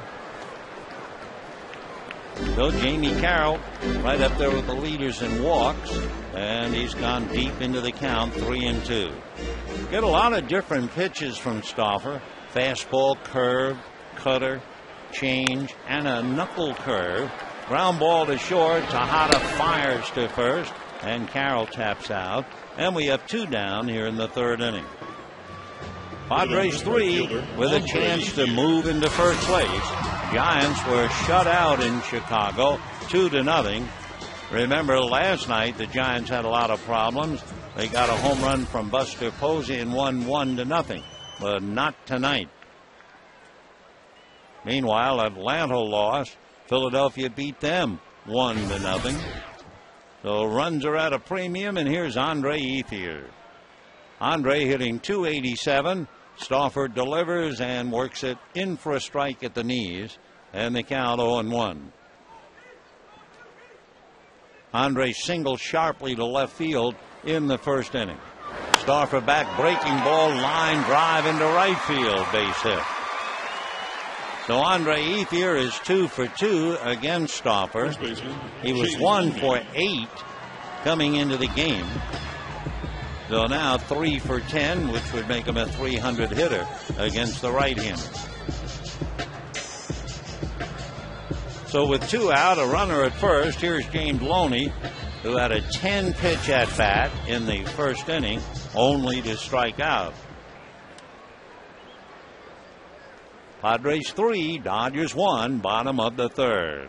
So Jamie Carroll right up there with the leaders in walks, and he's gone deep into the count, 3-2. Get a lot of different pitches from Stauffer. Fastball, curve, cutter, change, and a knuckle curve. Ground ball to short. Tejada fires to first, and Carroll taps out. And we have 2 down here in the 3rd inning. Padres 3 with a chance to move into first place. Giants were shut out in Chicago 2-0. Remember last night the Giants had a lot of problems. They got a home run from Buster Posey and won 1-0, but not tonight. Meanwhile, Atlanta lost. Philadelphia beat them 1-0. So runs are at a premium, and here's Andre Ethier. Andre hitting .287. Stauffer delivers and works it in for a strike at the knees, and the count 0-1. Andre singles sharply to left field in the 1st inning. Stauffer back, breaking ball, line drive into right field, base hit. So Andre Ethier is 2 for 2 against Stauffer. He was 1 for 8 coming into the game. So now 3 for 10, which would make him a .300 hitter against the right-hander. So with 2 out, a runner at first, here's James Loney, who had a 10-pitch at-bat in the 1st inning, only to strike out. Padres 3, Dodgers 1, bottom of the 3rd.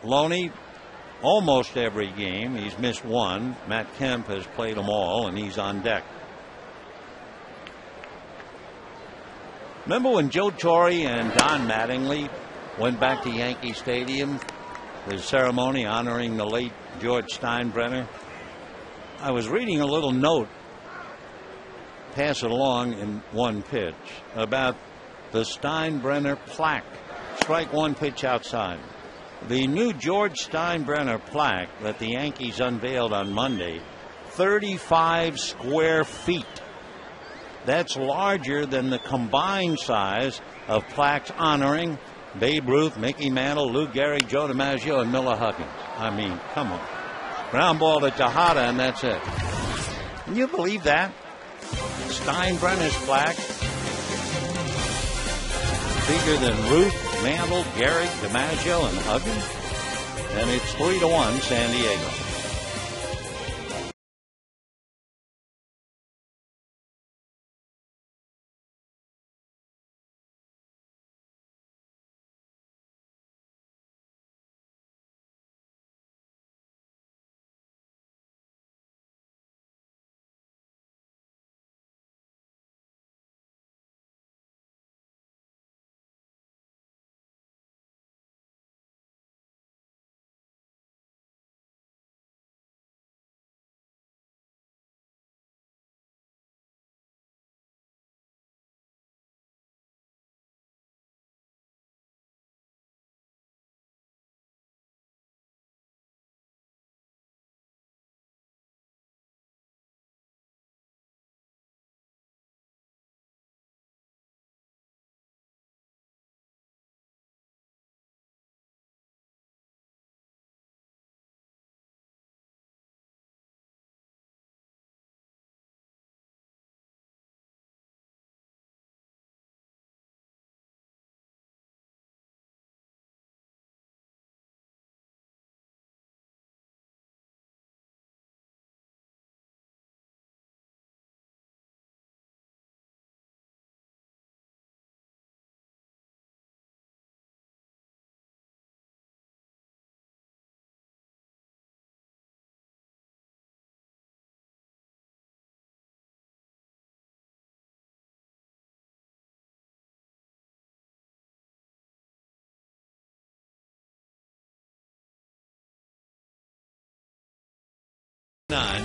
Loney, almost every game. He's missed 1. Matt Kemp has played them all, and he's on deck. Remember when Joe Torre and Don Mattingly went back to Yankee Stadium, the ceremony honoring the late George Steinbrenner. I was reading a little note, pass it along in one pitch, about the Steinbrenner plaque. Strike one, pitch outside. The new George Steinbrenner plaque that the Yankees unveiled on Monday, 35 square feet. That's larger than the combined size of plaques honoring Babe Ruth, Mickey Mantle, Lou Gehrig, Joe DiMaggio, and Miller Huggins. I mean, come on. Ground ball to Tejada, and that's it. Can you believe that? Steinbrenner's plaque, bigger than Ruth, Mantle, Gehrig, DiMaggio, and Huggins. And it's 3-1 San Diego.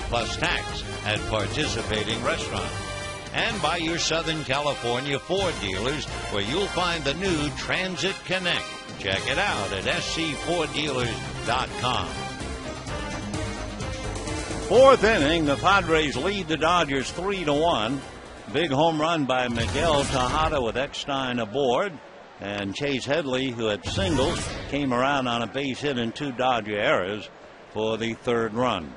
Plus tax at participating restaurants. And by your Southern California Ford dealers, where you'll find the new Transit Connect. Check it out at scforddealers.com. Fourth inning, the Padres lead the Dodgers 3-1. Big home run by Miguel Tejada with Eckstein aboard. And Chase Headley, who had singles, came around on a base hit and 2 Dodger errors for the third run.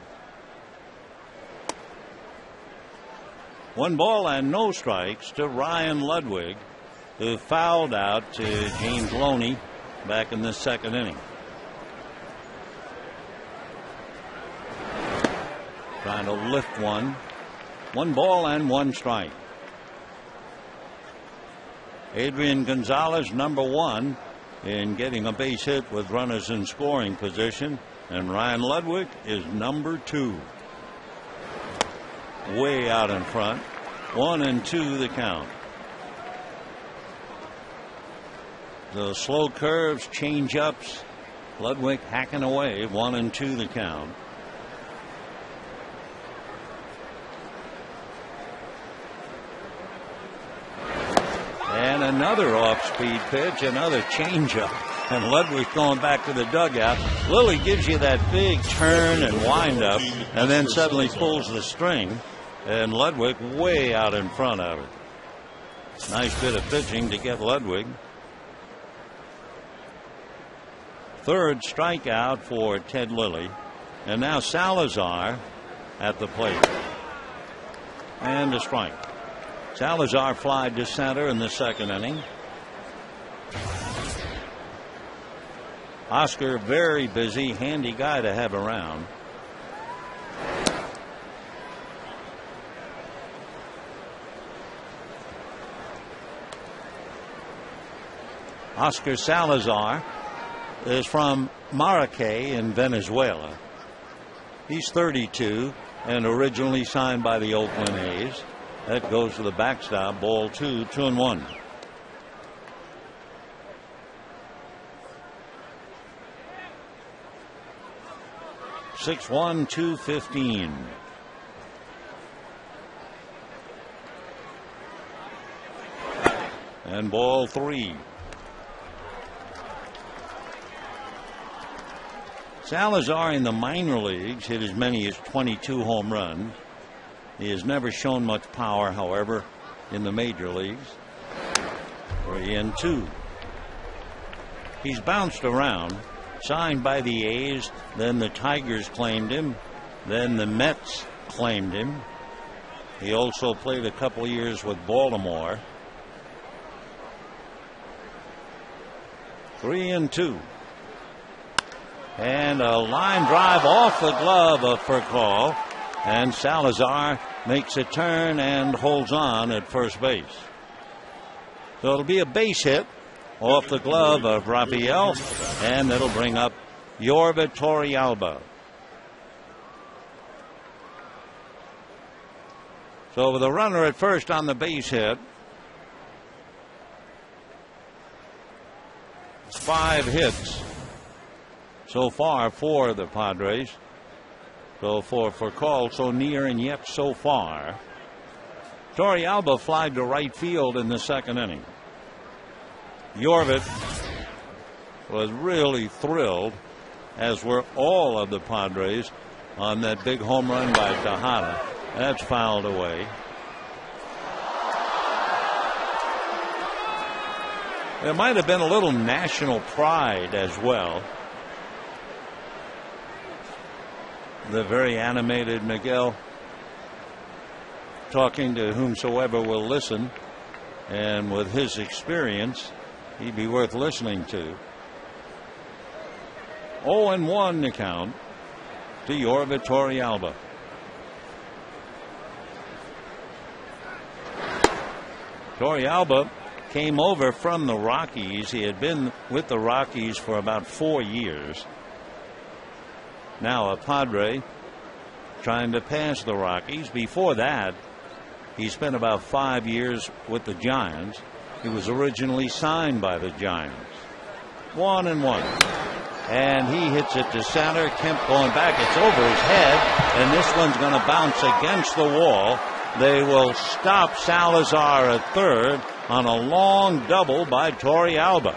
1 ball and no strikes to Ryan Ludwig, who fouled out to James Loney back in the second inning. Trying to lift one. 1 ball and 1 strike. Adrian Gonzalez, number 1 in getting a base hit with runners in scoring position, and Ryan Ludwig is number 2. Way out in front. 1-2 the count. The slow curves, change ups. Ludwig hacking away. 1-2 the count. And another off-speed pitch, another changeup. And Ludwig going back to the dugout. Lilly gives you that big turn and wind up, and then suddenly pulls the string. And Ludwig way out in front of it. Nice bit of pitching to get Ludwig. Third strikeout for Ted Lilly. And now Salazar at the plate. And a strike. Salazar flied to center in the second inning. Oscar very busy, handy guy to have around. Oscar Salazar is from Maracay in Venezuela. He's 32 and originally signed by the Oakland A's. That goes to the backstop. Ball 2, 2-1. 6-1, 215. And ball 3. Salazar in the minor leagues hit as many as 22 home runs. He has never shown much power, however, in the major leagues. 3-2. He's bounced around, signed by the A's, then the Tigers claimed him, then the Mets claimed him. He also played a couple years with Baltimore. 3-2. And a line drive off the glove of Furcal, and Salazar makes a turn and holds on at first base. So it'll be a base hit off the glove of Rafael, and it'll bring up Yorba Torrealba. So with a runner at first on the base hit, 5 hits so far for the Padres. So for Furcal, so near and yet so far. Torrealba flied to right field in the second inning. Yorvit was really thrilled, as were all of the Padres, on that big home run by Tejada. That's fouled away. There might have been a little national pride as well. The very animated Miguel talking to whomsoever will listen, and with his experience, he'd be worth listening to. 0-1 the count to Yorba Torrealba. Torrealba came over from the Rockies. He had been with the Rockies for about 4 years. Now a Padre, trying to pass the Rockies. Before that, he spent about 5 years with the Giants. He was originally signed by the Giants. 1-1. And he hits it to center. Kemp going back. It's over his head. And this one's going to bounce against the wall. They will stop Salazar at third on a long double by Torrealba.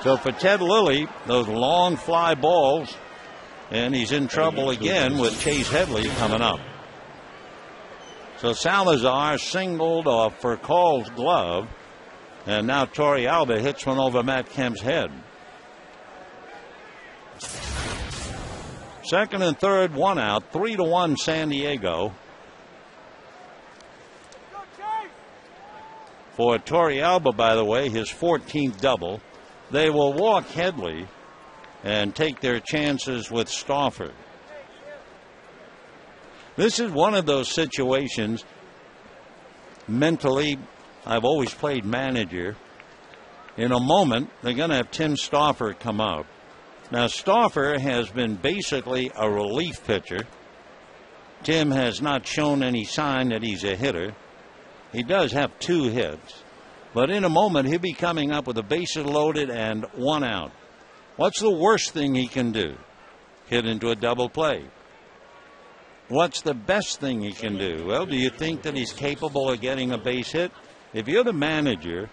So for Ted Lilly, those long fly balls, and he's in trouble again with Chase Headley coming up. So Salazar singled off Furcal's glove, and now Torrealba hits one over Matt Kemp's head. Second and third, 1 out, 3-1 San Diego. For Torrealba, by the way, his 14th double. They will walk Headley and take their chances with Stauffer. This is one of those situations. Mentally, I've always played manager. In a moment, they're going to have Tim Stauffer come out. Now, Stauffer has been basically a relief pitcher. Tim has not shown any sign that he's a hitter. He does have 2 hits. But in a moment, he'll be coming up with a bases loaded and 1 out. What's the worst thing he can do? Hit into a double play. What's the best thing he can do? Well, do you think that he's capable of getting a base hit? If you're the manager,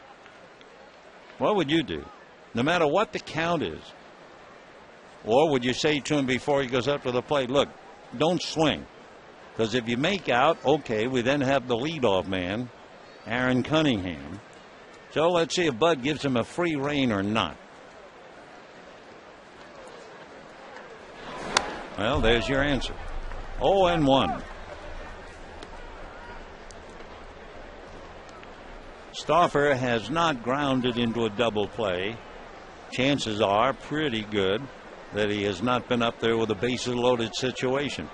what would you do? No matter what the count is. Or would you say to him before he goes up to the plate, look, don't swing. Because if you make out, okay, we then have the leadoff man, Aaron Cunningham. So let's see if Bud gives him a free rein or not. Well, there's your answer. 0-1. Stauffer has not grounded into a double play. Chances are pretty good that he has not been up there with a bases loaded situation.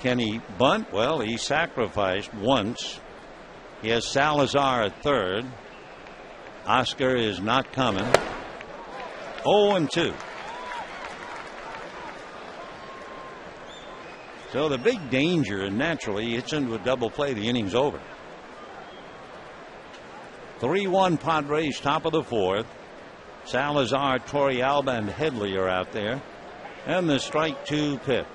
Can he bunt? Well, he sacrificed once. He has Salazar at third. Oscar is not coming. 0-2. So the big danger, and naturally it's into a double play, the inning's over. 3-1 Padres, top of the fourth. Salazar, Torrealba, and Headley are out there. And the strike 2 pitch.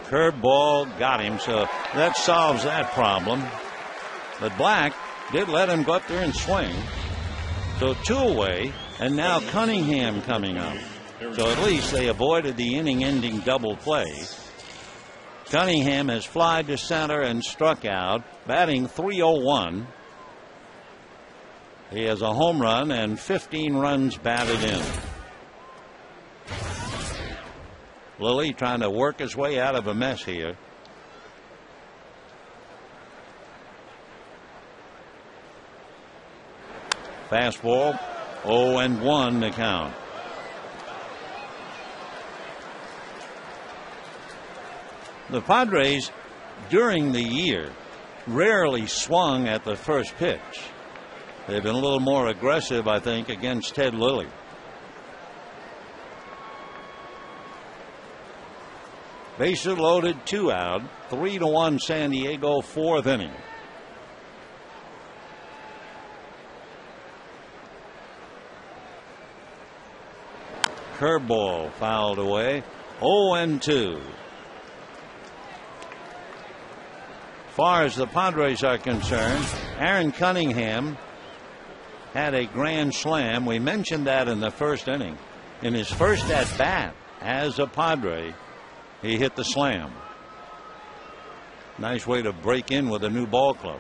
Curveball got him, so that solves that problem. But Black did let him go up there and swing. So 2 away, and now Cunningham coming up. So at least they avoided the inning-ending double play. Cunningham has flied to center and struck out, batting .301. He has a home run and 15 runs batted in. Lilly trying to work his way out of a mess here. Fastball, 0-1 to count. The Padres during the year rarely swung at the first pitch. They've been a little more aggressive, I think, against Ted Lilly. Bases loaded, 2 out, 3-1 San Diego, 4th inning. Curveball fouled away, 0-2. As far as the Padres are concerned, Aaron Cunningham had a grand slam. We mentioned that in the first inning. In his first at bat as a Padre, he hit the slam. Nice way to break in with a new ball club.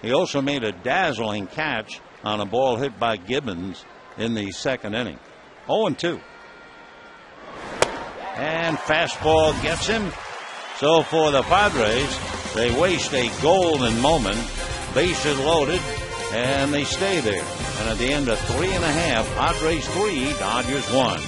He also made a dazzling catch on a ball hit by Gibbons in the 2nd inning. 0-2. And fastball gets him. So for the Padres, they waste a golden moment. Bases loaded, and they stay there. And at the end of 3.5, Padres 3, Dodgers 1.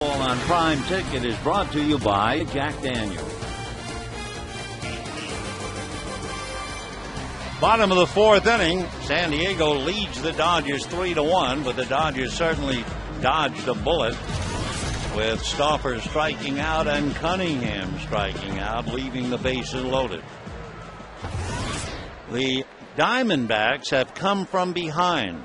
On Prime Ticket is brought to you by Jack Daniels. Bottom of the 4th inning, San Diego leads the Dodgers 3-1, but the Dodgers certainly dodged a bullet with Stauffer striking out and Cunningham striking out, leaving the bases loaded. The Diamondbacks have come from behind.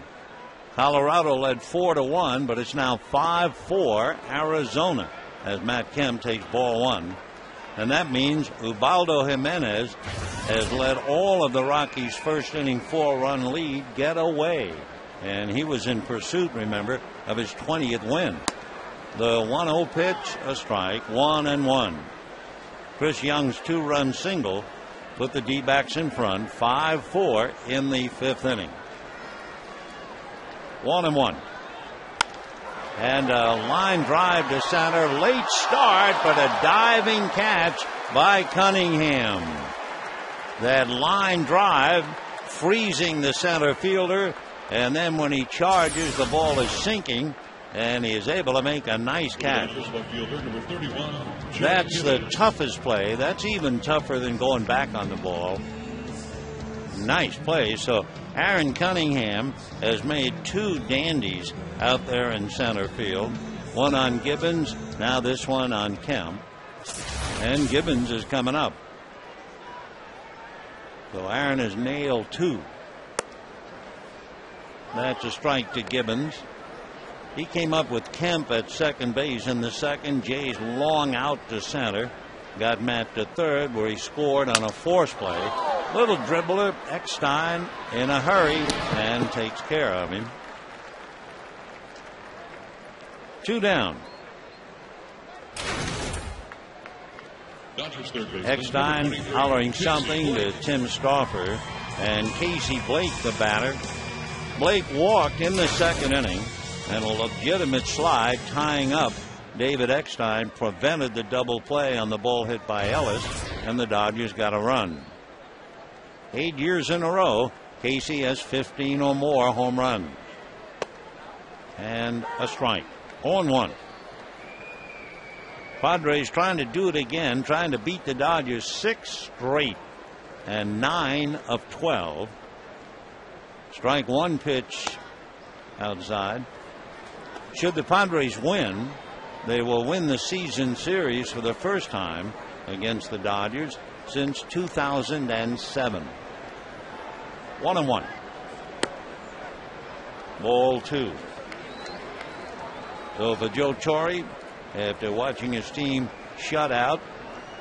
Colorado led 4-1, but it's now 5-4 Arizona as Matt Kemp takes ball 1. And that means Ubaldo Jimenez has led all of the Rockies' first inning 4-run lead get away. And he was in pursuit, remember, of his 20th win. The 1-0 pitch, a strike, 1-1. Chris Young's 2-run single put the D-backs in front, 5-4 in the 5th inning. 1-1. And a line drive to center. Late start, but a diving catch by Cunningham. That line drive freezing the center fielder. And then when he charges, the ball is sinking. And he is able to make a nice catch. That's the toughest play. That's even tougher than going back on the ball. Nice play. So Aaron Cunningham has made 2 dandies out there in center field. One on Gibbons, now this one on Kemp. And Gibbons is coming up. So Aaron has nailed 2. That's a strike to Gibbons. He came up with Kemp at second base in the second. Jay's long out to center. Got Matt to third, where he scored on a force play. Little dribbler, Eckstein in a hurry and takes care of him. 2 down. Eckstein hollering something to Tim Stauffer, and Casey Blake, the batter. Blake walked in the second inning, and a legitimate slide tying up David Eckstein prevented the double play on the ball hit by Ellis, and the Dodgers got a run. 8 years in a row, Casey has 15 or more home runs. And a strike. 0-1. Padres trying to do it again, trying to beat the Dodgers 6 straight and 9 of 12. Strike 1 pitch outside. Should the Padres win, they will win the season series for the first time against the Dodgers since 2007. 1-1. Ball 2. So for Joe Torre, after watching his team shut out,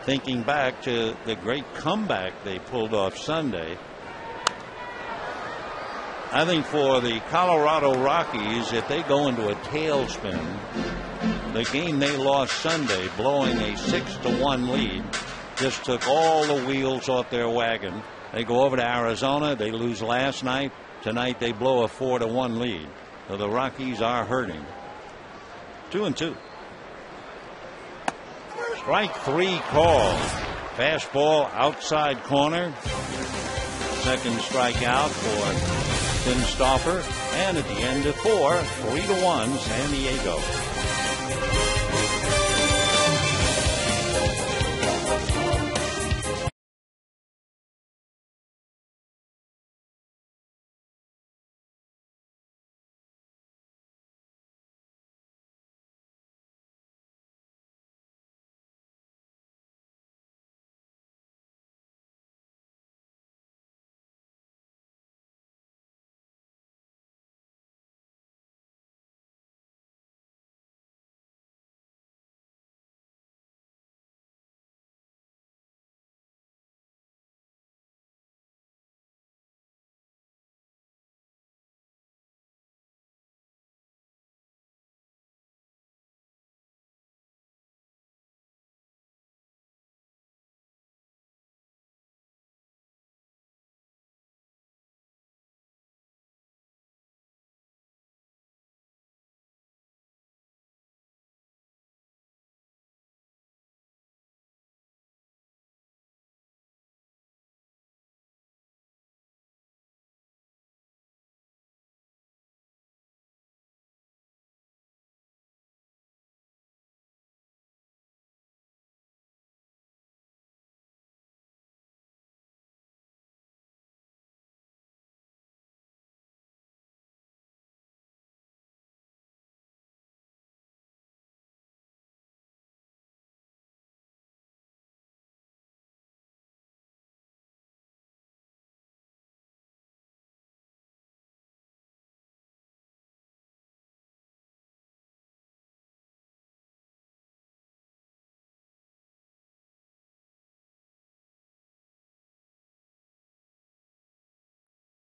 thinking back to the great comeback they pulled off Sunday, I think for the Colorado Rockies, if they go into a tailspin, the game they lost Sunday, blowing a 6-1 lead, just took all the wheels off their wagon. They go over to Arizona. They lose last night. Tonight they blow a 4-1 lead. So the Rockies are hurting. 2-2. Strike 3 call. Fastball outside corner. Second strikeout for Tim Stauffer. And at the end of 4, 3-1 San Diego.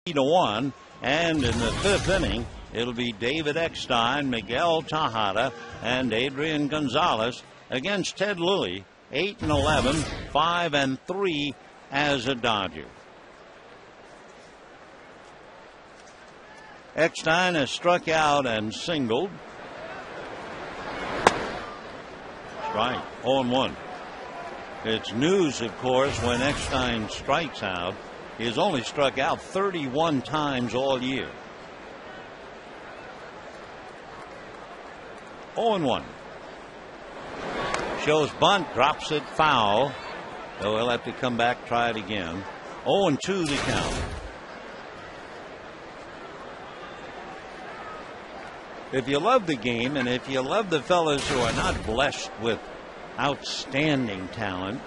To 1, and in the 5th inning, it'll be David Eckstein, Miguel Tejada, and Adrian Gonzalez against Ted Lilly. 8-11, 5-3 as a Dodger. Eckstein has struck out and singled. Strike, 0-1. It's news, of course, when Eckstein strikes out. He has only struck out 31 times all year. 0-1. Shows bunt, drops it foul. So he'll have to come back, try it again. 0-2 the count. If you love the game, and if you love the fellas who are not blessed with outstanding talent,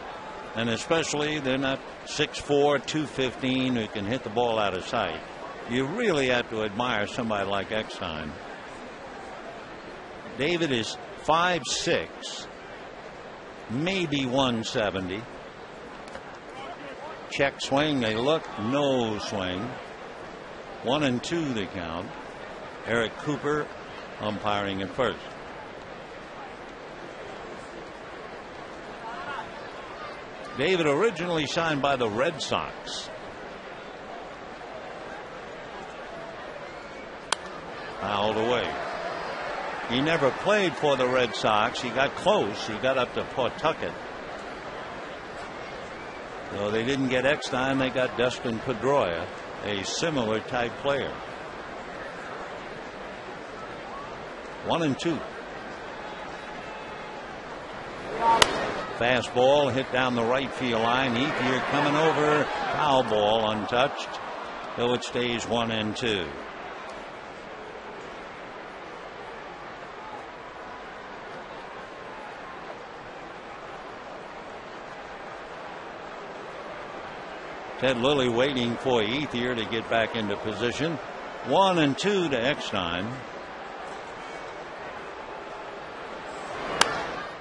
and especially they're not 6'4", 215 who can hit the ball out of sight, you really have to admire somebody like Eckstein. David is 5'6", maybe 170. Check swing, they look, no swing. 1-2 the count. Eric Cooper umpiring at first. David originally signed by the Red Sox. Fouled away. He never played for the Red Sox. He got close. He got up to Pawtucket. So they didn't get Eckstein. They got Dustin Pedroia, a similar type player. 1-2. Fastball hit down the right field line. Ethier coming over. Foul ball, untouched. So it stays 1-2. Ted Lilly waiting for Ethier to get back into position. 1-2 to Eckstein.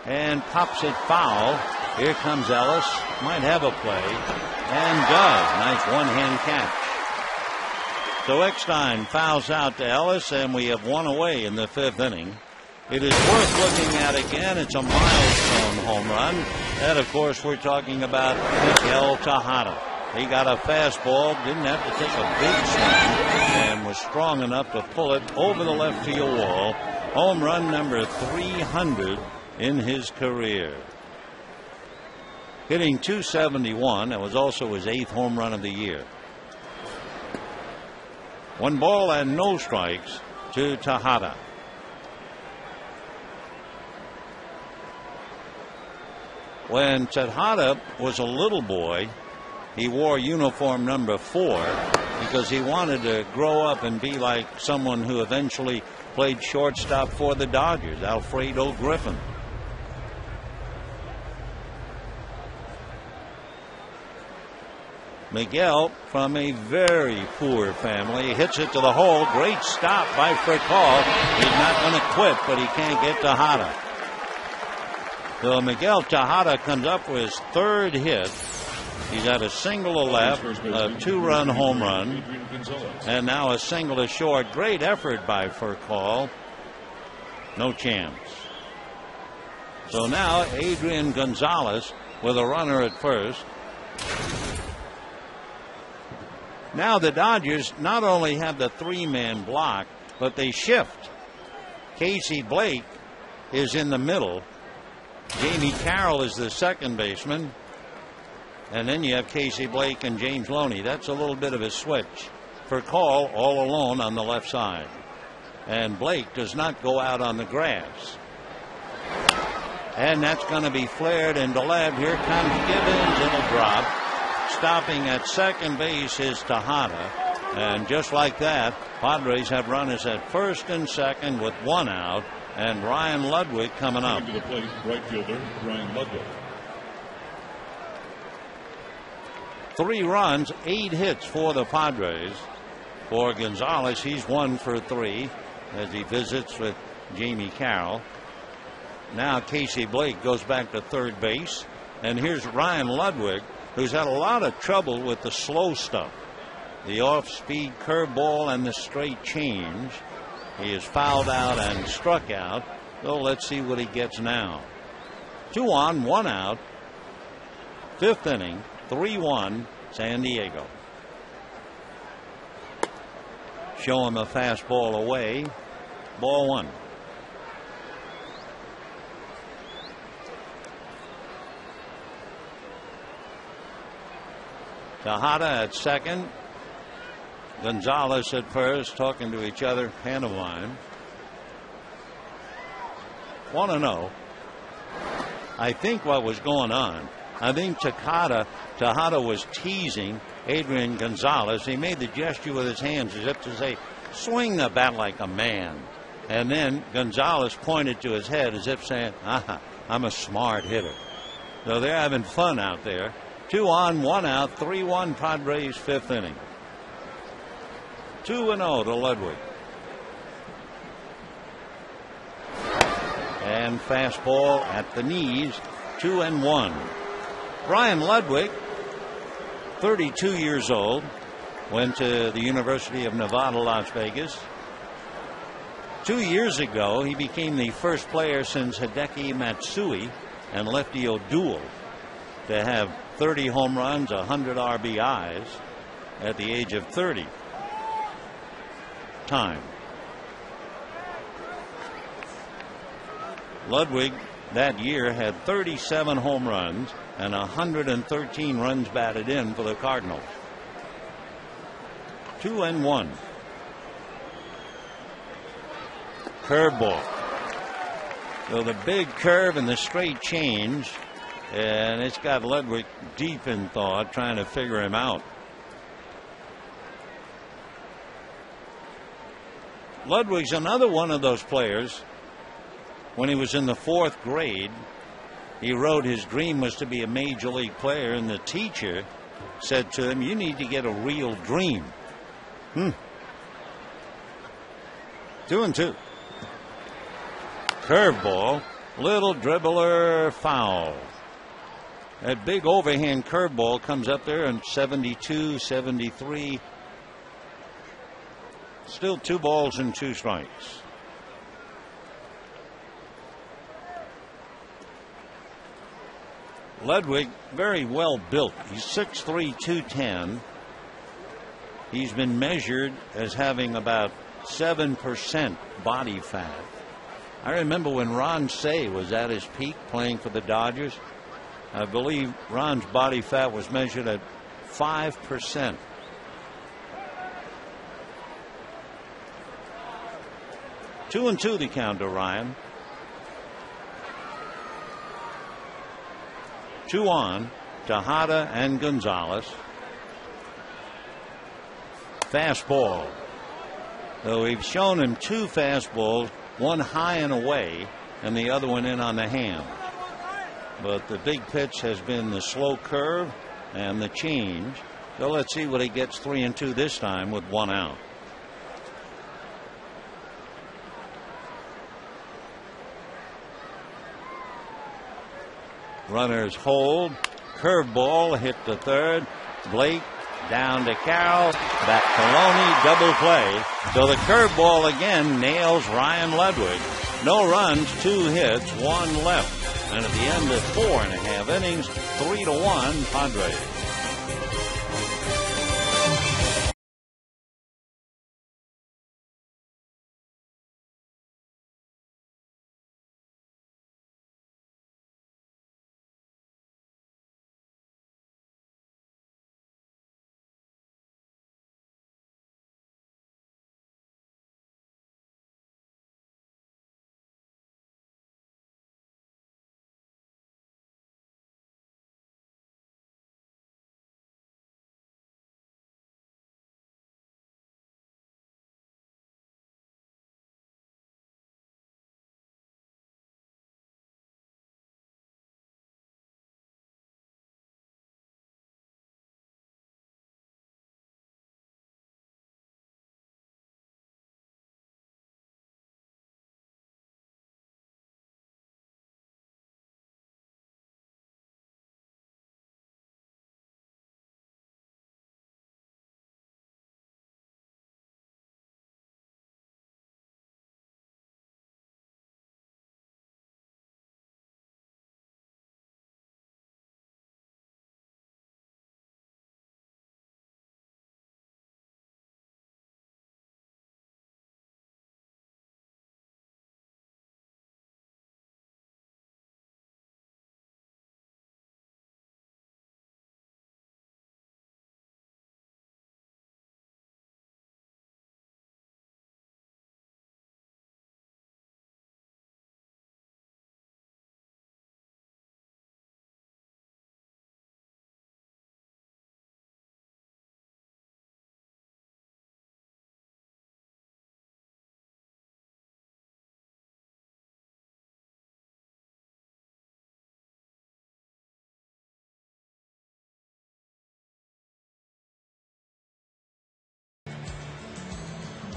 And pops it foul. Here comes Ellis. Might have a play. And does. Nice one-hand catch. So Eckstein fouls out to Ellis, and we have one away in the 5th inning. It is worth looking at again. It's a milestone home run. And, of course, we're talking about Miguel Tejada. He got a fastball, didn't have to take a big swing, and was strong enough to pull it over the left field wall. Home run number 300 in his career. Hitting .271. That was also his 8th home run of the year. 1 ball and no strikes to Tejada. When Tejada was a little boy, he wore uniform number 4 because he wanted to grow up and be like someone who eventually played shortstop for the Dodgers, Alfredo Griffin. Miguel, from a very poor family, hits it to the hole. Great stop by Fricall. He's not going to quit, but he can't get Tejada. So Miguel Tejada comes up for his 3rd hit. He's had a single to left, a 2-run home run, and now a single to short. Great effort by Fricall. No chance. So now Adrian Gonzalez with a runner at first. Now the Dodgers not only have the 3-man block, but they shift. Casey Blake is in the middle. Jamie Carroll is the second baseman. And then you have Casey Blake and James Loney. That's a little bit of a switch. Fricall all alone on the left side. And Blake does not go out on the grass. And that's going to be flared into left. Here comes Gibbons. It'll drop. Stopping at second base is Tejada. And just like that, Padres have runners at first and second with 1 out. And Ryan Ludwig coming up. To the plate, right fielder Ryan Ludwig. 3 runs, 8 hits for the Padres. For Gonzalez, he's 1 for 3 as he visits with Jamie Carroll. Now Casey Blake goes back to third base. And here's Ryan Ludwig, who's had a lot of trouble with the slow stuff. The off-speed curveball and the straight change. He is fouled out and struck out. So let's see what he gets now. 2 on, 1 out. 5th inning, 3-1 San Diego. show him a fastball away. Ball one. Tejada at second. Gonzalez at first, talking to each other, hand of line. 1-0. I think what was going on, I think Tejada was teasing Adrian Gonzalez. He made the gesture with his hands as if to say, swing the bat like a man. And then Gonzalez pointed to his head as if saying, I'm a smart hitter. So they're having fun out there. 2 on, 1 out, 3-1 Padres, 5th inning. 2-0 to Ludwig. And fastball at the knees, 2-1. Brian Ludwig, 32 years old, went to the University of Nevada, Las Vegas. 2 years ago, he became the first player since Hideki Matsui and Lefty O'Doul to have 30 home runs, 100 RBIs at the age of 30. Time. Ludwig that year had 37 home runs and 113 runs batted in for the Cardinals. 2-1. Curveball. So the big curve and the straight change, and it's got Ludwig deep in thought, trying to figure him out. Ludwig's another one of those players. When he was in the 4th grade, he wrote his dream was to be a major league player, and the teacher said to him, you need to get a real dream. 2-2. Curveball, little dribbler, foul. That big overhand curveball comes up there in 72, 73. Still 2 balls and 2 strikes. Ludwig, very well built. He's 6'3", 210. He's been measured as having about 7% body fat. I remember when Ron Cey was at his peak playing for the Dodgers. I believe Ron's body fat was measured at 5%. Two and two the count to Ryan. 2 on, Tejada and Gonzalez. Fastball. So we've shown him 2 fastballs, one high and away, and the other one in on the hand. But the big pitch has been the slow curve and the change. So let's see what he gets 3-2 this time with 1 out. Runners hold. Curveball hit to third. Blake down to Carroll. That Coloni double play. So the curveball again nails Ryan Ludwig. No runs, 2 hits, 1 left. And at the end of 4.5 innings, 3-1 Padres.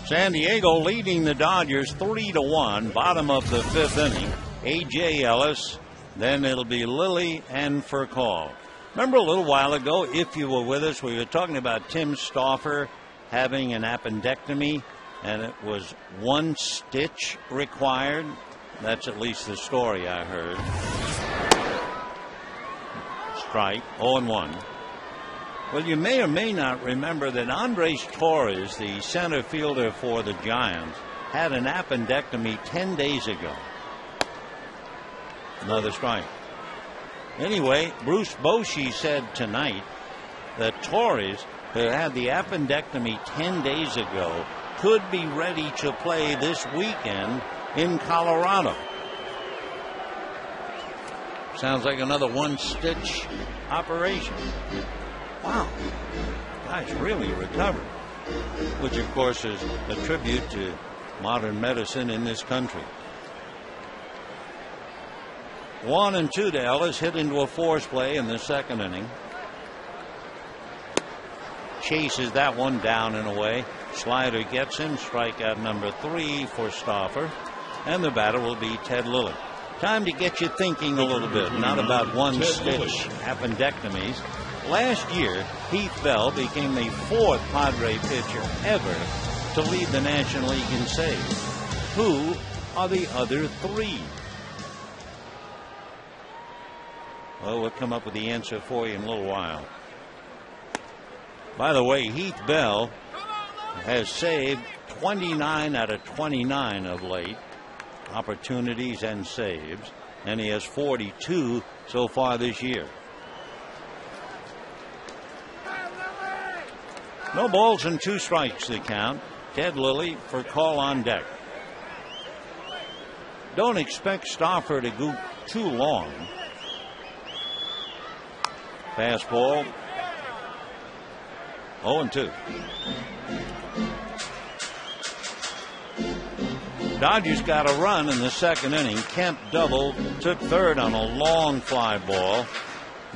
San Diego leading the Dodgers 3-1, bottom of the 5th inning. A.J. Ellis, then it'll be Lilly and Furcal. Remember a little while ago, if you were with us, we were talking about Tim Stauffer having an appendectomy, and it was 1 stitch required. That's at least the story I heard. Strike, 0-1. Well, you may or may not remember that Andres Torres, the center fielder for the Giants, had an appendectomy 10 days ago. Another strike. Anyway, Bruce Bochy said tonight that Torres, who had the appendectomy 10 days ago, could be ready to play this weekend in Colorado. Sounds like another 1-stitch operation. Wow. Guy's really recovered. Which, of course, is a tribute to modern medicine in this country. 1-2 to Ellis, hit into a force play in the 2nd inning. Chases that one down and away. Slider gets him. Strikeout number 3 for Stauffer. And the batter will be Ted Lilly. Time to get you thinking a little bit, not about 1-stitch appendectomies. Last year, Heath Bell became the 4th Padre pitcher ever to lead the National League in saves. Who are the other 3? Well, we'll come up with the answer for you in a little while. By the way, Heath Bell has saved 29 out of 29 of late, opportunities and saves, and he has 42 so far this year. No balls and 2 strikes the count. Ted Lilly for call on deck. Don't expect Stauffer to go too long. Fastball. 0-2. Dodgers got a run in the 2nd inning. Kemp doubled, took 3rd on a long fly ball.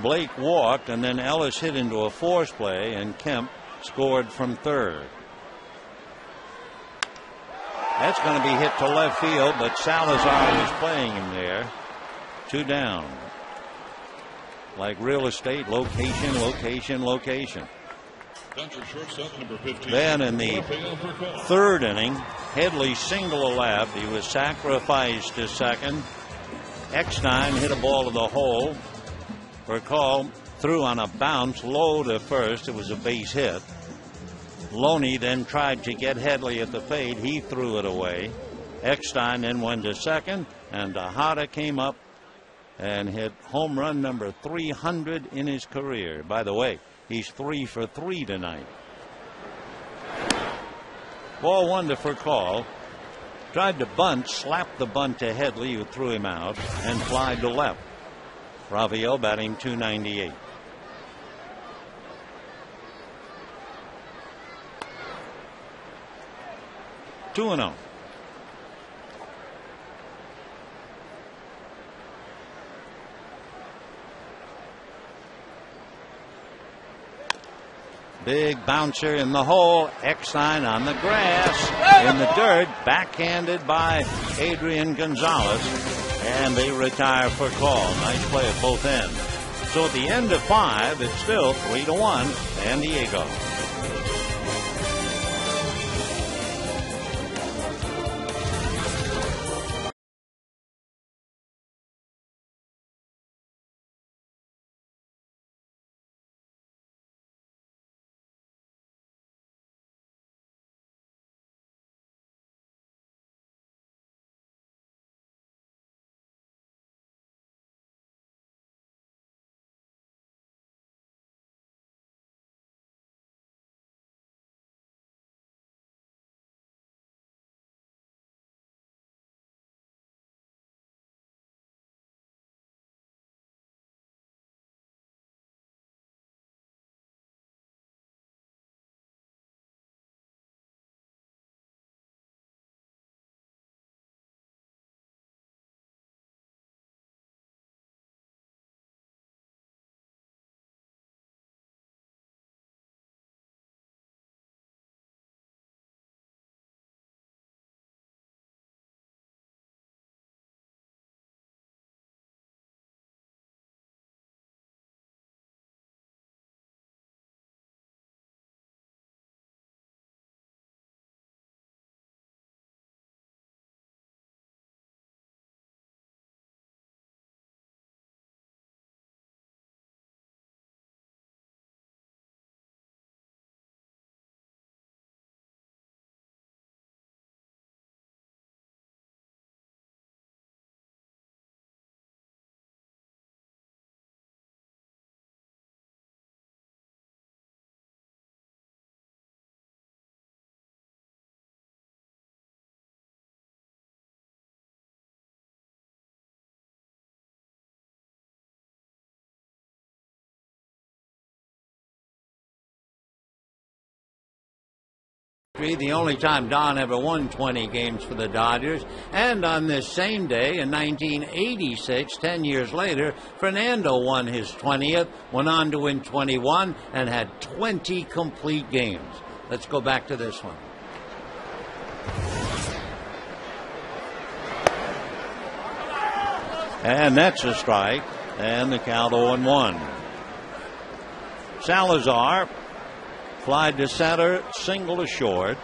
Blake walked, and then Ellis hit into a force play, and Kemp scored from 3rd. That's going to be hit to left field, but Salazar was playing him there. 2 down. Like real estate, location, location, location. Then in the 3rd inning, Headley single left. He was sacrificed to second. Eckstein hit a ball to the hole. Furcal threw on a bounce low to first. It was a base hit. Loney then tried to get Headley at the fade. He threw it away. Eckstein then went to second, and Tejada came up and hit home run number 300 in his career. By the way, he's 3 for 3 tonight. Ball 1 to Furcal. Tried to bunt, slapped the bunt to Headley, who threw him out, and flied to left. Rafael batting .298. Two and 0. Big bouncer in the hole. Eckstein on the grass, in the dirt, backhanded by Adrian Gonzalez, and they retire Furcal. Nice play at both ends. So at the end of 5, it's still 3-1 San Diego. The only time Don ever won 20 games for the Dodgers. And on this same day in 1986, 10 years later, Fernando won his 20th, went on to win 21, and had 20 complete games. Let's go back to this one. And that's a strike, and the count 0-1. Salazar flied to center, single to short.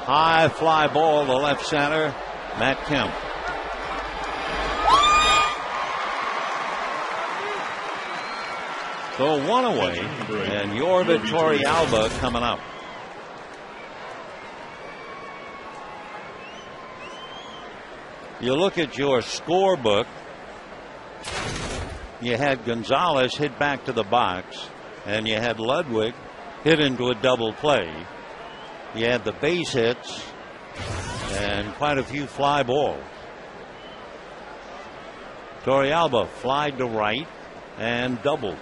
High fly ball to left center, Matt Kemp. So one away, and Yorba Torrealba coming up. You look at your scorebook, you had Gonzalez hit back to the box, and you had Ludwig hit into a double play. You had the base hits and quite a few fly balls. Torrealba flied to right and doubled.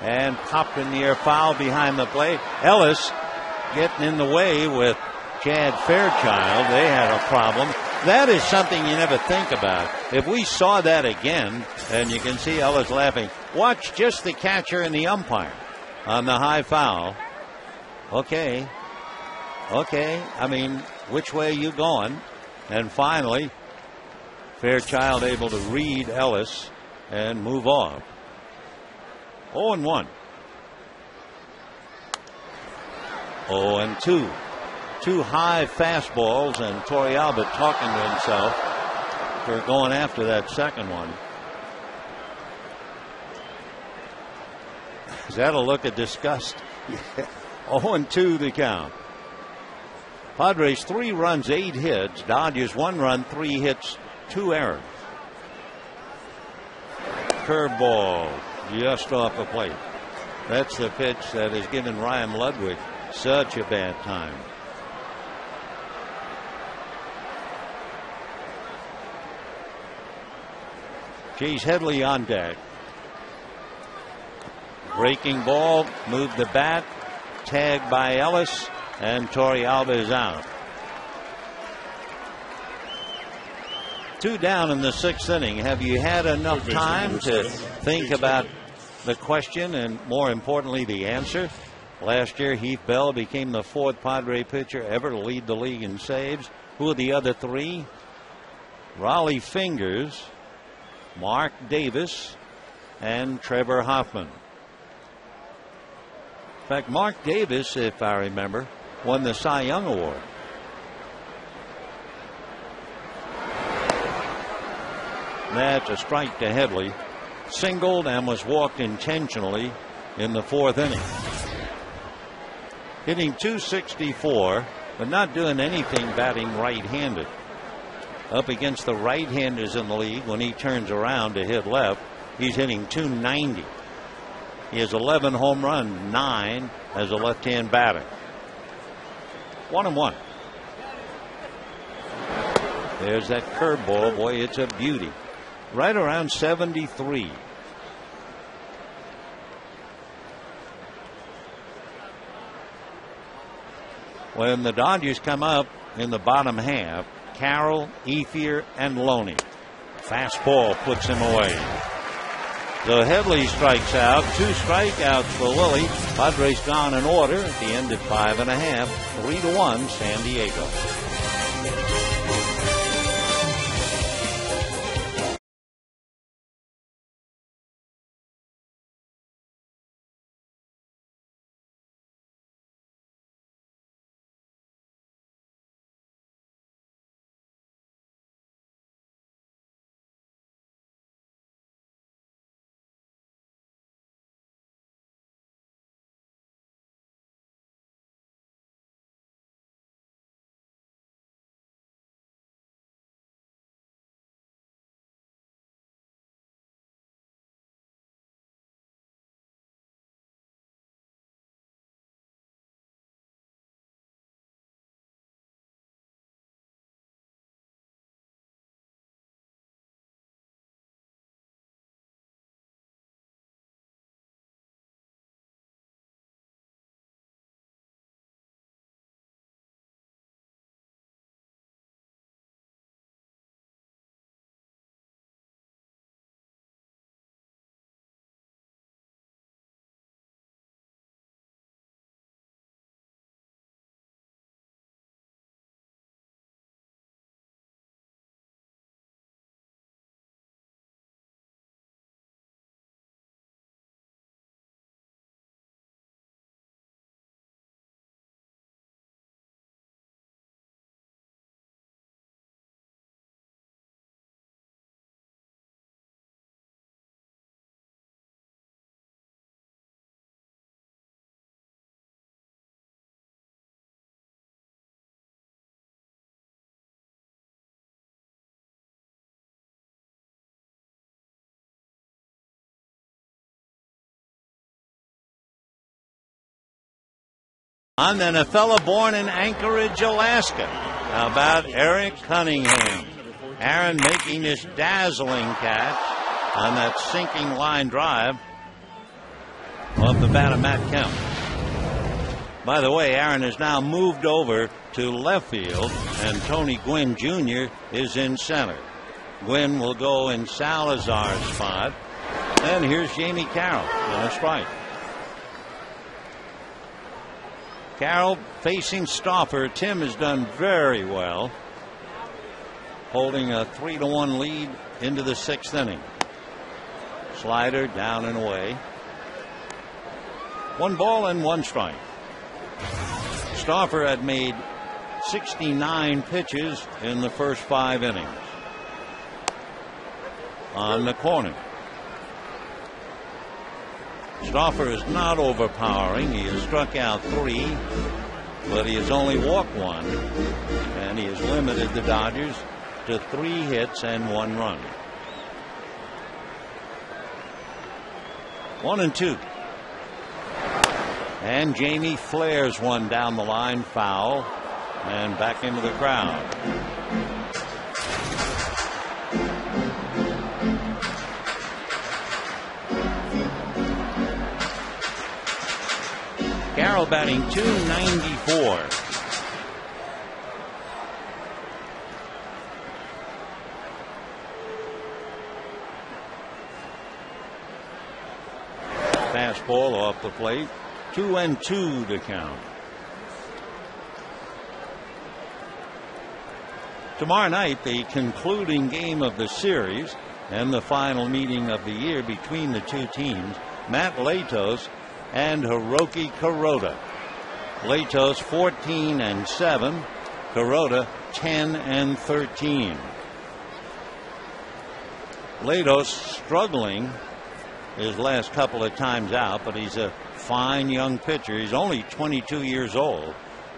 And popped in the air, foul behind the plate. Ellis getting in the way with Chad Fairchild. They had a problem. That is something you never think about. If we saw that again, and you can see Ellis laughing, watch just the catcher and the umpire on the high foul. Okay. I mean, which way are you going? And finally, Fairchild able to read Ellis and move off. 0-1. 0-2. Two high fastballs, and Torrealba talking to himself for going after that second one. Is that a look of disgust? 0-2 the count. Padres 3 runs, 8 hits. Dodgers 1 run, 3 hits, 2 errors. Curveball just off the plate. That's the pitch that has given Ryan Ludwig such a bad time. Chase Headley on deck. Breaking ball, moved the bat, tagged by Ellis, and Torrealba is out. 2 down in the 6th inning. Have you had enough time to think about the question and, more importantly, the answer? Last year, Heath Bell became the 4th Padre pitcher ever to lead the league in saves. Who are the other 3? Raleigh Fingers, Mark Davis, and Trevor Hoffman. In fact, Mark Davis, if I remember, won the Cy Young Award. That's a strike to Headley. Singled and was walked intentionally in the 4th inning. Hitting .264, but not doing anything batting right-handed. Up against the right-handers in the league, when he turns around to hit left, he's hitting .290. He has 11 home runs, 9 as a left-hand batter. 1-1. There's that curveball. Boy, it's a beauty. Right around 73. When the Dodgers come up in the bottom half, Carroll, Ethier, and Loney. Fastball puts him away. So Headley strikes out. 2 strikeouts for Lilly. Padres gone in order at the end of 5.5. 3-1 San Diego. And then a fella born in Anchorage, Alaska. How about Eric Cunningham? Aaron making this dazzling catch on that sinking line drive off the bat of Matt Kemp. By the way, Aaron has now moved over to left field, and Tony Gwynn Jr. is in center. Gwynn will go in Salazar's spot. And here's Jamie Carroll on a strike. Carroll facing Stauffer. Tim has done very well, holding a 3-1 lead into the 6th inning. Slider down and away. 1 ball and 1 strike. Stauffer had made 69 pitches in the first 5 innings. On the corner. Stauffer is not overpowering. He has struck out 3, but he has only walked 1, and he has limited the Dodgers to 3 hits and 1 run. 1-2. And Jamie flares one down the line, foul, and back into the crowd. Carroll batting .294. Fastball off the plate. 2-2 to count. Tomorrow night, the concluding game of the series and the final meeting of the year between the two teams, Matt Latos and Hiroki Kuroda. Latos 14-7, Kuroda 10-13. Latos struggling his last couple of times out, but he's a fine young pitcher. He's only 22 years old,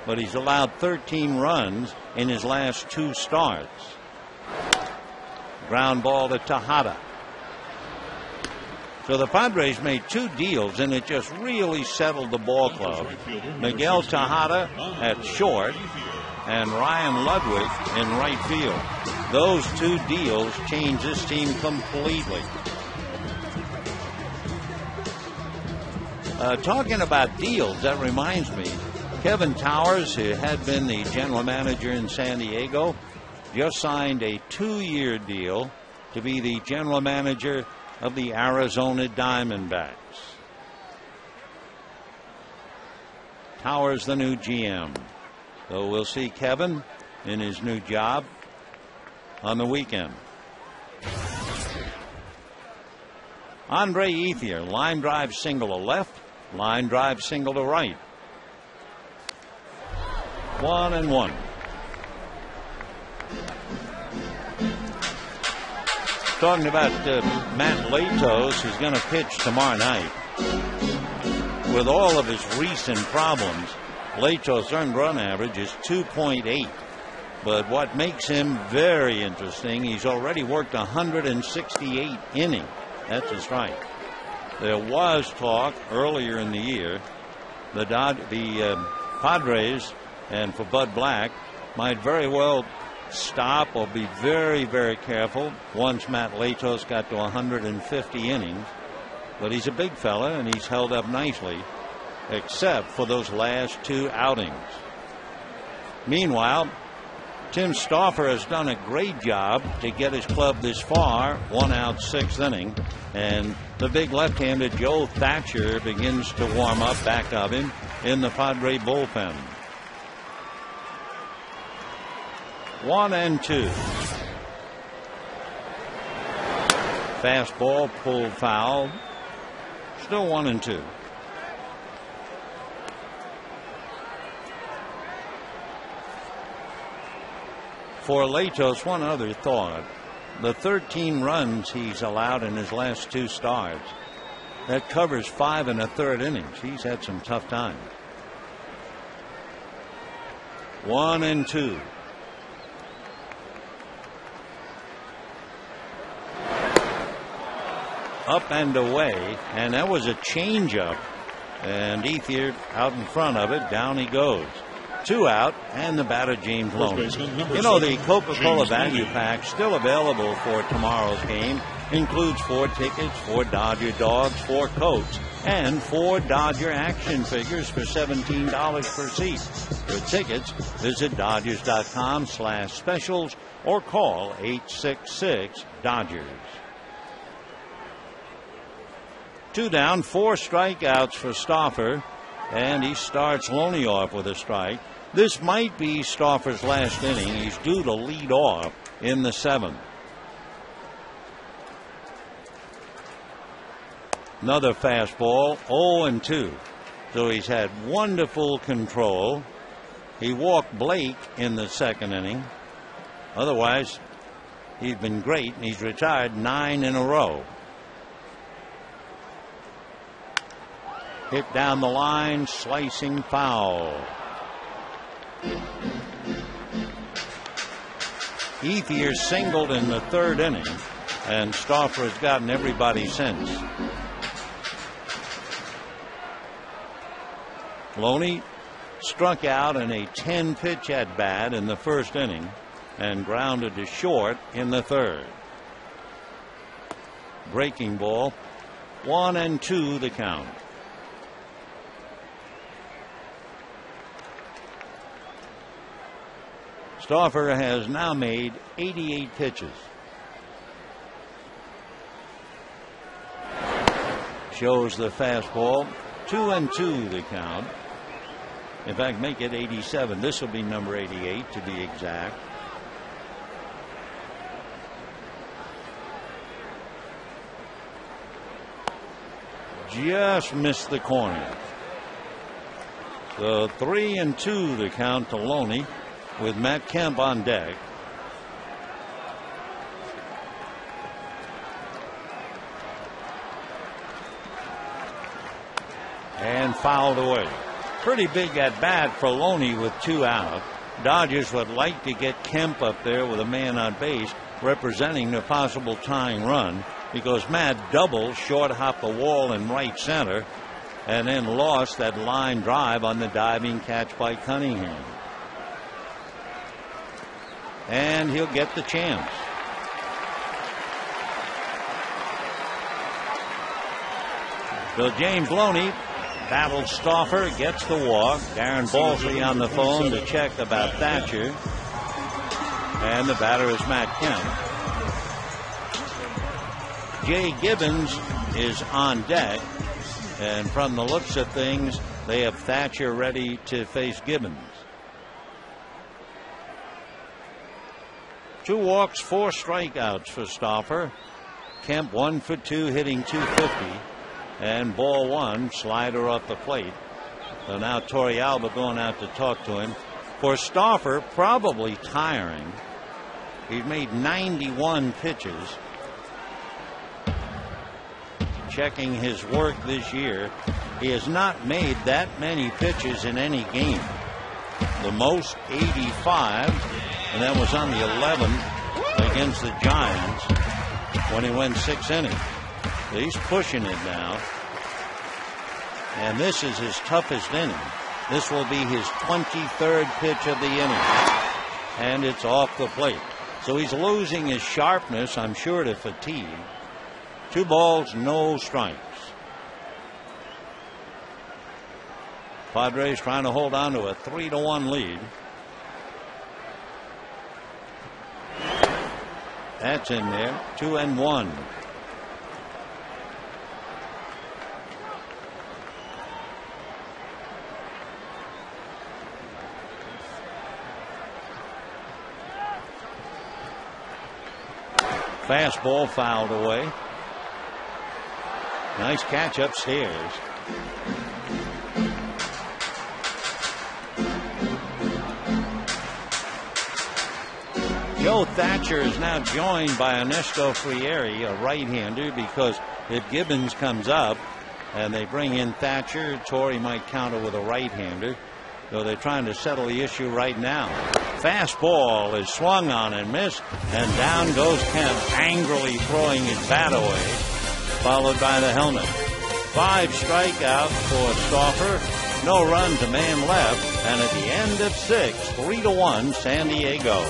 but he's allowed 13 runs in his last 2 starts. Ground ball to Tejada. So the Padres made 2 deals, and it just really settled the ball club. Miguel Tejada at short and Ryan Ludwig in right field. Those 2 deals changed this team completely. Talking about deals, that reminds me, Kevin Towers, who had been the general manager in San Diego, just signed a 2-year deal to be the general manager of the Arizona Diamondbacks. Towers the new GM. So we'll see Kevin in his new job on the weekend. Andre Ethier, line drive single to left, line drive single to right. 1-1. Talking about Matt Latos, who's going to pitch tomorrow night. With all of his recent problems, Latos' earned run average is 2.8. But what makes him very interesting, he's already worked 168 innings. That's his strike. There was talk earlier in the year the Padres, and for Bud Black, might very well stop or be very, very careful once Matt Latos got to 150 innings. But he's a big fella, and he's held up nicely, except for those last 2 outings. Meanwhile, Tim Stauffer has done a great job to get his club this far, 1 out, 6th inning, and the big left-handed Joe Thatcher begins to warm up back of him in the Padre bullpen. 1-2. Fastball pulled foul. Still 1-2. For Latos, one other thought. The 13 runs he's allowed in his last 2 starts, that covers 5 1/3 innings. He's had some tough times. 1-2. Up and away, and that was a changeup And Heath out in front of it. Down he goes. 2 out, and the batter, James Loney. You know, the Coca-Cola Value Pack still available for tomorrow's game. Includes 4 tickets, 4 Dodger dogs, 4 coats, and 4 Dodger action figures for $17 per seat. For tickets, visit Dodgers.com/specials or call 866-DODGERS. 2 down, 4 strikeouts for Stauffer, and he starts Loney off with a strike. This might be Stauffer's last inning. He's due to lead off in the 7th. Another fastball, 0-2. So he's had wonderful control. He walked Blake in the 2nd inning. Otherwise, he's been great, and he's retired 9 in a row. Hit down the line, slicing foul. Heath singled in the 3rd inning, and Stauffer has gotten everybody since. Loney struck out in a 10-pitch at bat in the 1st inning and grounded to short in the 3rd. Breaking ball, 1-2 the count. Stauffer has now made 88 pitches. Shows the fastball, 2-2 the count. In fact, make it 87. This will be number 88 to be exact. Just missed the corner. So 3-2 the count to Loney, with Matt Kemp on deck. And fouled away. Pretty big at bat for Loney with 2 out. Dodgers would like to get Kemp up there with a man on base, representing the possible tying run, because Matt doubled, short hopped the wall in right center, and then lost that line drive on the diving catch by Cunningham. And he'll get the chance. So James Loney battles Stauffer, gets the walk. Darren Balsley on the phone to check about Thatcher. And the batter is Matt Kemp. Jay Gibbons is on deck. And from the looks of things, they have Thatcher ready to face Gibbons. 2 walks, 4 strikeouts for Stauffer. Kemp 1 for 2, hitting .250. And ball 1, slider off the plate. So now Torrealba going out to talk to him. For Stauffer, probably tiring. He's made 91 pitches. Checking his work this year, he has not made that many pitches in any game. The most, 85, and that was on the 11th against the Giants when he went 6 innings. So he's pushing it now. And this is his toughest inning. This will be his 23rd pitch of the inning. And it's off the plate. So he's losing his sharpness, I'm sure, to fatigue. 2 balls, no strikes. Padres trying to hold on to a 3-1 lead. That's in there. 2-1. Fastball fouled away. Nice catch upstairs. Joe Thatcher is now joined by Ernesto Frieri, a right-hander, because if Gibbons comes up and they bring in Thatcher, Torrey might counter with a right-hander. So they're trying to settle the issue right now. Fastball is swung on and missed, and down goes Kemp, angrily throwing his bat away, followed by the helmet. 5 strikeouts for Stauffer. No runs, a man left. And at the end of 6, 3-1 San Diego.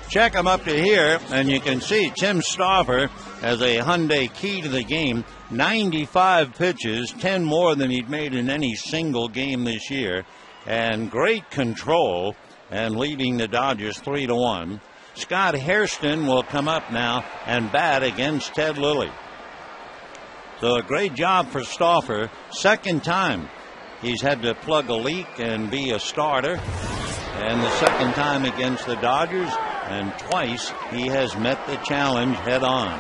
Check him up to here, and you can see Tim Stauffer has a Hyundai key to the game. 95 pitches, 10 more than he'd made in any single game this year, and great control, and leading the Dodgers 3-1. Scott Hairston will come up now and bat against Ted Lilly. So a great job for Stauffer. Second time he's had to plug a leak and be a starter, and the second time against the Dodgers, and twice he has met the challenge head on.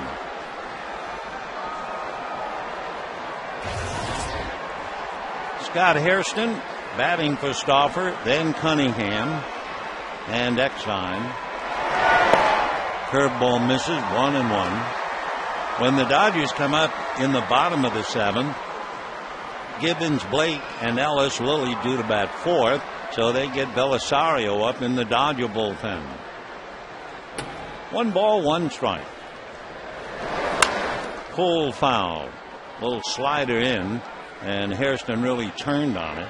Scott Hairston batting for Stauffer, then Cunningham and Exine. Curveball misses, 1-1. When the Dodgers come up in the bottom of the 7th, Gibbons, Blake, and Ellis Lilly due to bat 4th, so they get Belisario up in the Dodger bullpen. 1 ball, 1 strike. Pull foul. Little slider in, and Hairston really turned on it.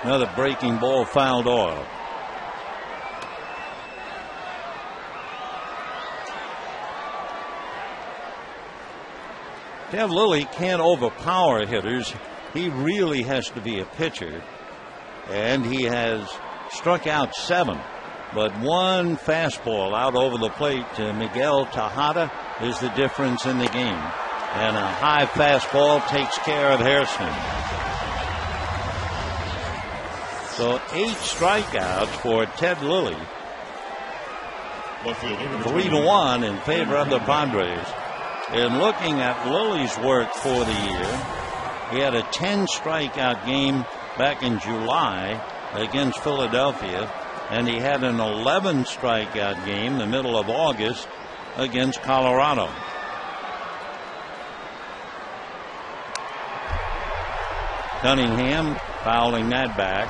Another breaking ball fouled off. Ted Lilly can't overpower hitters. He really has to be a pitcher. And he has struck out 7. But 1 fastball out over the plate to Miguel Tejada is the difference in the game. And a high fastball takes care of Hairston. So 8 strikeouts for Ted Lilly. 3-1 in favor of the Padres. And looking at Lilly's work for the year, he had a 10 strikeout game back in July against Philadelphia, and he had an 11 strikeout game the middle of August against Colorado. Cunningham fouling that back.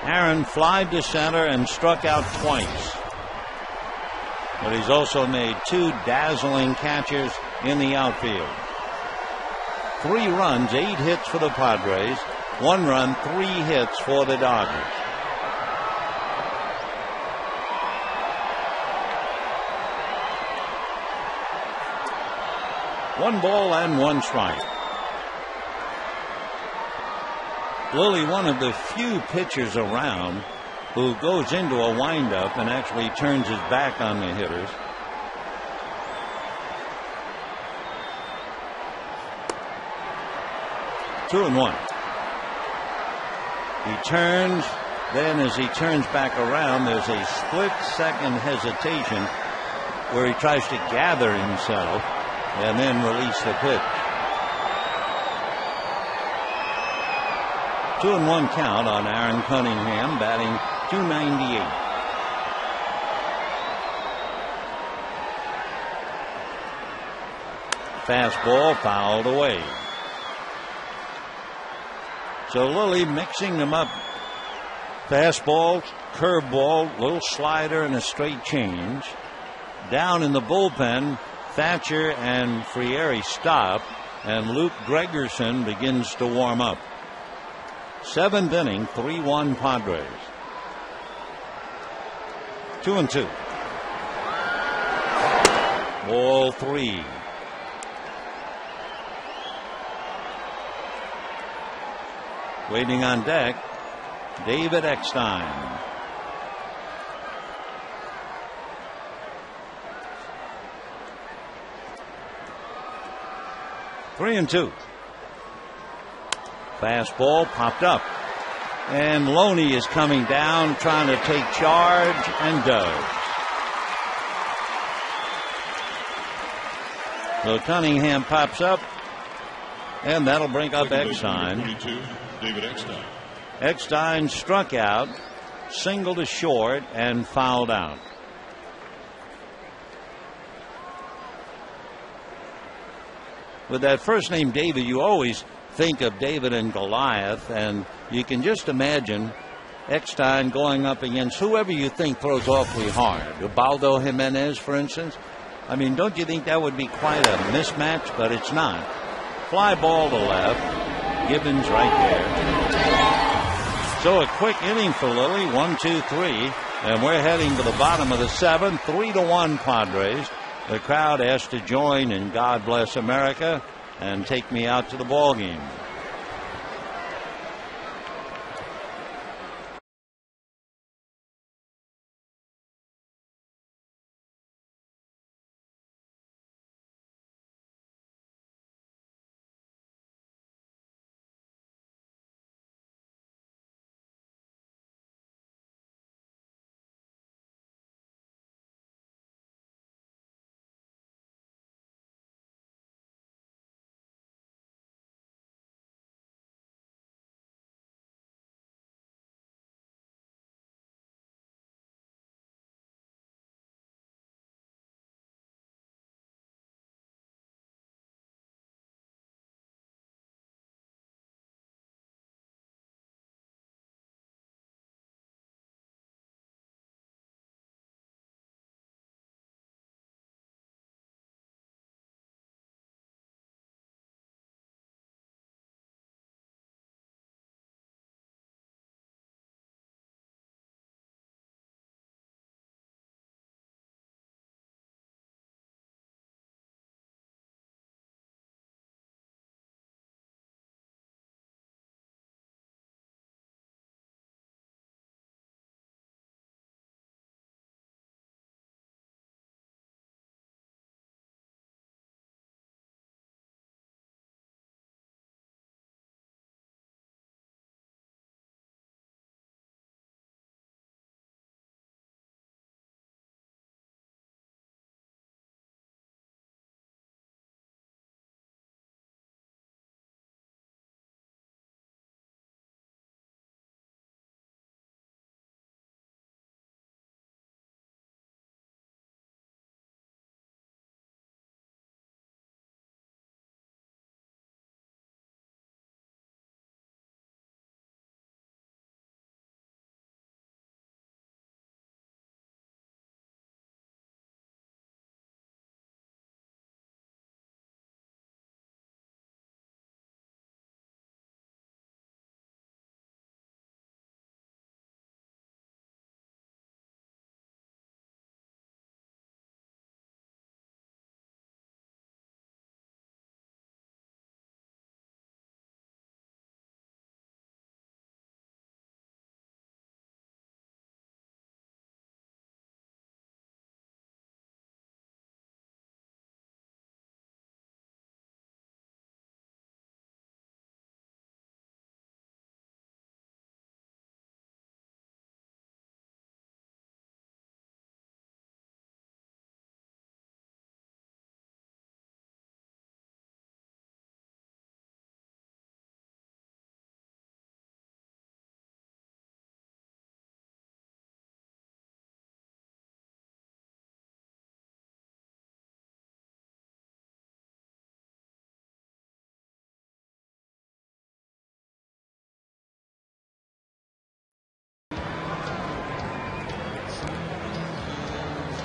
Aaron flied to center and struck out twice. But he's also made 2 dazzling catches in the outfield. 3 runs, 8 hits for the Padres. 1 run, 3 hits for the Dodgers. 1 ball and 1 strike. Lilly, one of the few pitchers around who goes into a windup and actually turns his back on the hitters. Two and one. He turns, then as he turns back around, there's a split-second hesitation where he tries to gather himself and then release the pitch. 2-1 count on Aaron Cunningham, batting .298. Fastball fouled away. So Lilly mixing them up. Fastball, curveball, little slider, and a straight change. Down in the bullpen, Thatcher and Frieri stop, and Luke Gregerson begins to warm up. 7th inning, 3-1 Padres. 2-2. Ball 3. Waiting on deck, David Eckstein. Three and two. Fastball popped up. And Loney is coming down, trying to take charge, and does. So Cunningham pops up, and that'll bring up Eckstein. 22, David Eckstein. Eckstein struck out, singled to short, and fouled out. With that first name David, you always think of David and Goliath, and you can just imagine Eckstein going up against whoever you think throws awfully hard. Ubaldo Jimenez, for instance. I mean, don't you think that would be quite a mismatch? But it's not. Fly ball to left. Gibbons right there. So a quick inning for Lilly. 1, 2, 3. And we're heading to the bottom of the 7th. 3-1 Padres. The crowd asked to join in God Bless America and take me out to the ball game.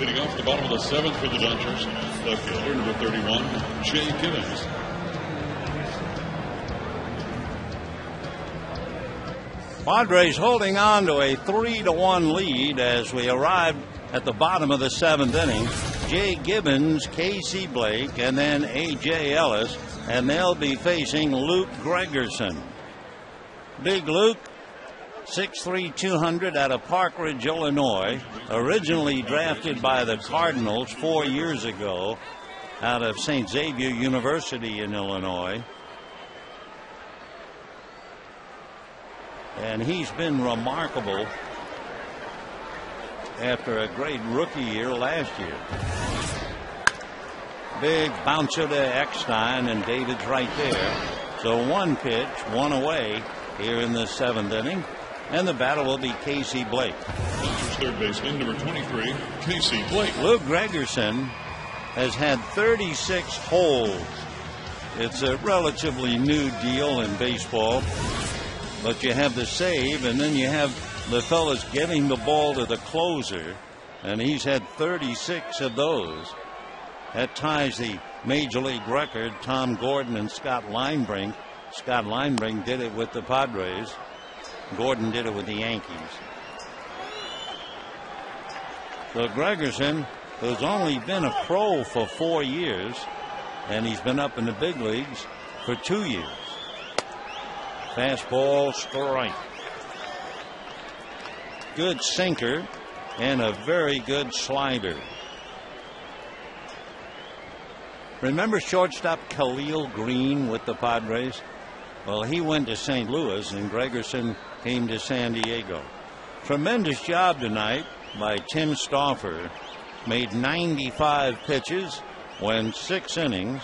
Hitting off the bottom of the seventh for the Dodgers, left fielder number 31, Jay Gibbons. Padres holding on to a 3-1 lead as we arrive at the bottom of the seventh inning. Jay Gibbons, Casey Blake, and then A.J. Ellis, and they'll be facing Luke Gregerson. Big Luke, 6'3", 200 out of Park Ridge, Illinois, originally drafted by the Cardinals 4 years ago out of St. Xavier University in Illinois. And he's been remarkable after a great rookie year last year. Big bouncer to Eckstein, and David's right there. So one pitch, one away here in the seventh inning. And the batter will be Casey Blake. Dodgers third baseman, number 23, Casey Blake. Luke Gregerson has had 36 holds. It's a relatively new deal in baseball. But you have the save, and then you have the fellas getting the ball to the closer, and he's had 36 of those. That ties the Major League record. Tom Gordon and Scott Linebrink. Scott Linebrink did it with the Padres. Gordon did it with the Yankees. So Gregerson, who's only been a pro for 4 years, and he's been up in the big leagues for 2 years. Fastball, strike. Good sinker and a very good slider. Remember shortstop Khalil Green with the Padres? Well, he went to St. Louis, and Gregerson came to San Diego. Tremendous job tonight by Tim Stauffer. Made 95 pitches, went 6 innings,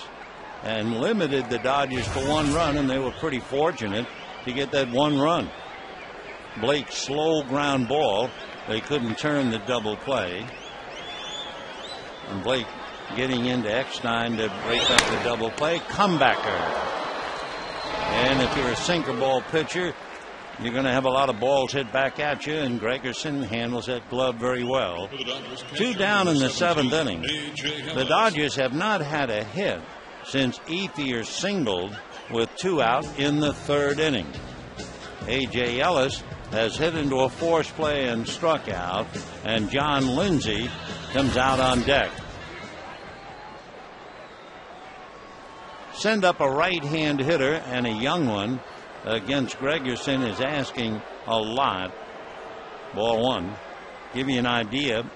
and limited the Dodgers to 1 run, and they were pretty fortunate to get that 1 run. Blake's slow ground ball, they couldn't turn the double play. And Blake getting into Eckstein to break up the double play. Comebacker. And if you're a sinker ball pitcher, you're going to have a lot of balls hit back at you, and Gregerson handles that glove very well. 2 down in the seventh inning. The Dodgers have not had a hit since Ethier singled with 2 out in the third inning. A.J. Ellis has hit into a force play and struck out, and John Lindsay comes out on deck. Send up a right-hand hitter, and a young one against Gregerson is asking a lot. Ball 1. Give you an idea.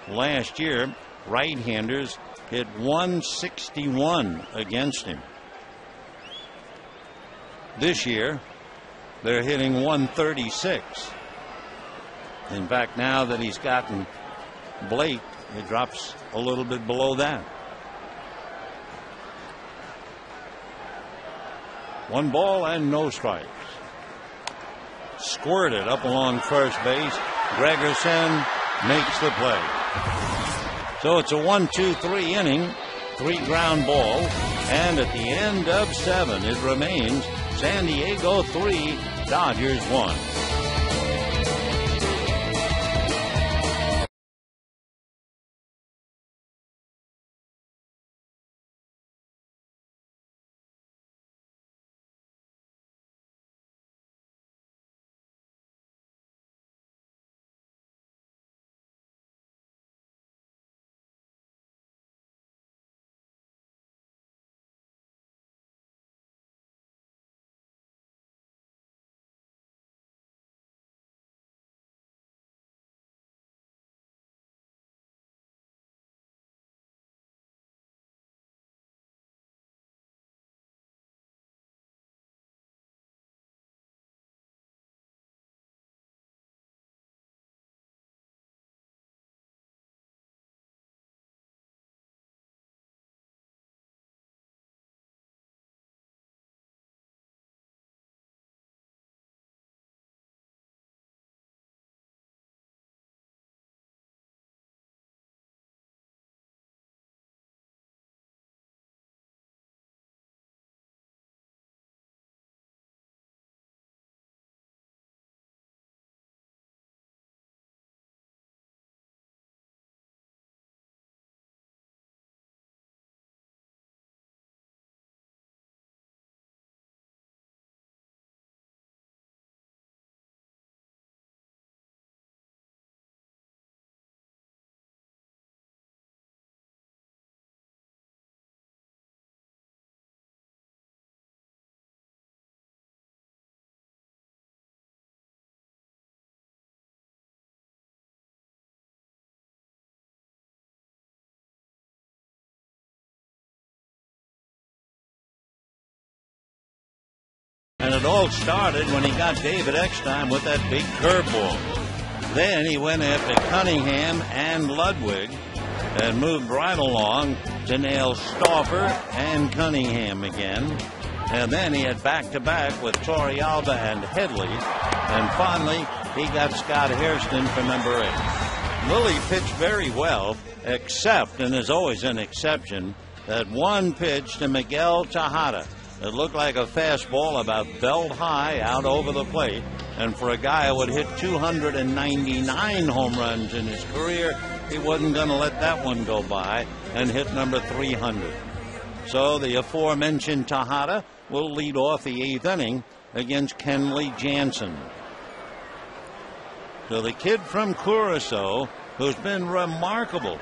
Last year, right-handers hit 161 against him. This year, they're hitting 136. In fact, now that he's gotten Blake, it drops a little bit below that. 1 ball and no strikes. Squirted up along first base. Gregerson makes the play. So it's a 1-2-3 inning, 3 ground balls, and at the end of 7, it remains San Diego 3, Dodgers 1. it all started when he got David Eckstein with that big curveball. Then he went after Cunningham and Ludwig and moved right along to nail Stauffer and Cunningham again. And then he had back-to-back with Torrealba and Headley. And finally, he got Scott Hairston for number 8. Lilly pitched very well, except, and there's always an exception, that one pitch to Miguel Tejada. It looked like a fastball about belt high out over the plate. And for a guy who had hit 299 home runs in his career, he wasn't going to let that one go by and hit number 300. So the aforementioned Tejada will lead off the 8th inning against Kenley Jansen. So the kid from Curacao, who's been remarkable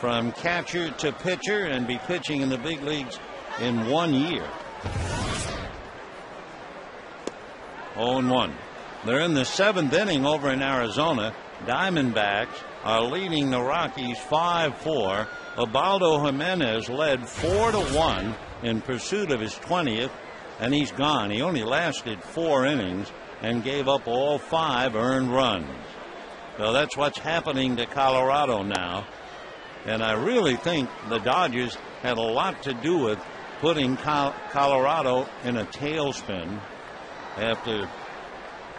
from catcher to pitcher and be pitching in the big leagues in 1 year. 0-1. They're in the 7th inning over in Arizona. Diamondbacks are leading the Rockies 5-4. Ubaldo Jimenez led 4-1 in pursuit of his 20th, and he's gone. He only lasted 4 innings and gave up all 5 earned runs. So that's what's happening to Colorado now. And I really think the Dodgers had a lot to do with putting Colorado in a tailspin after,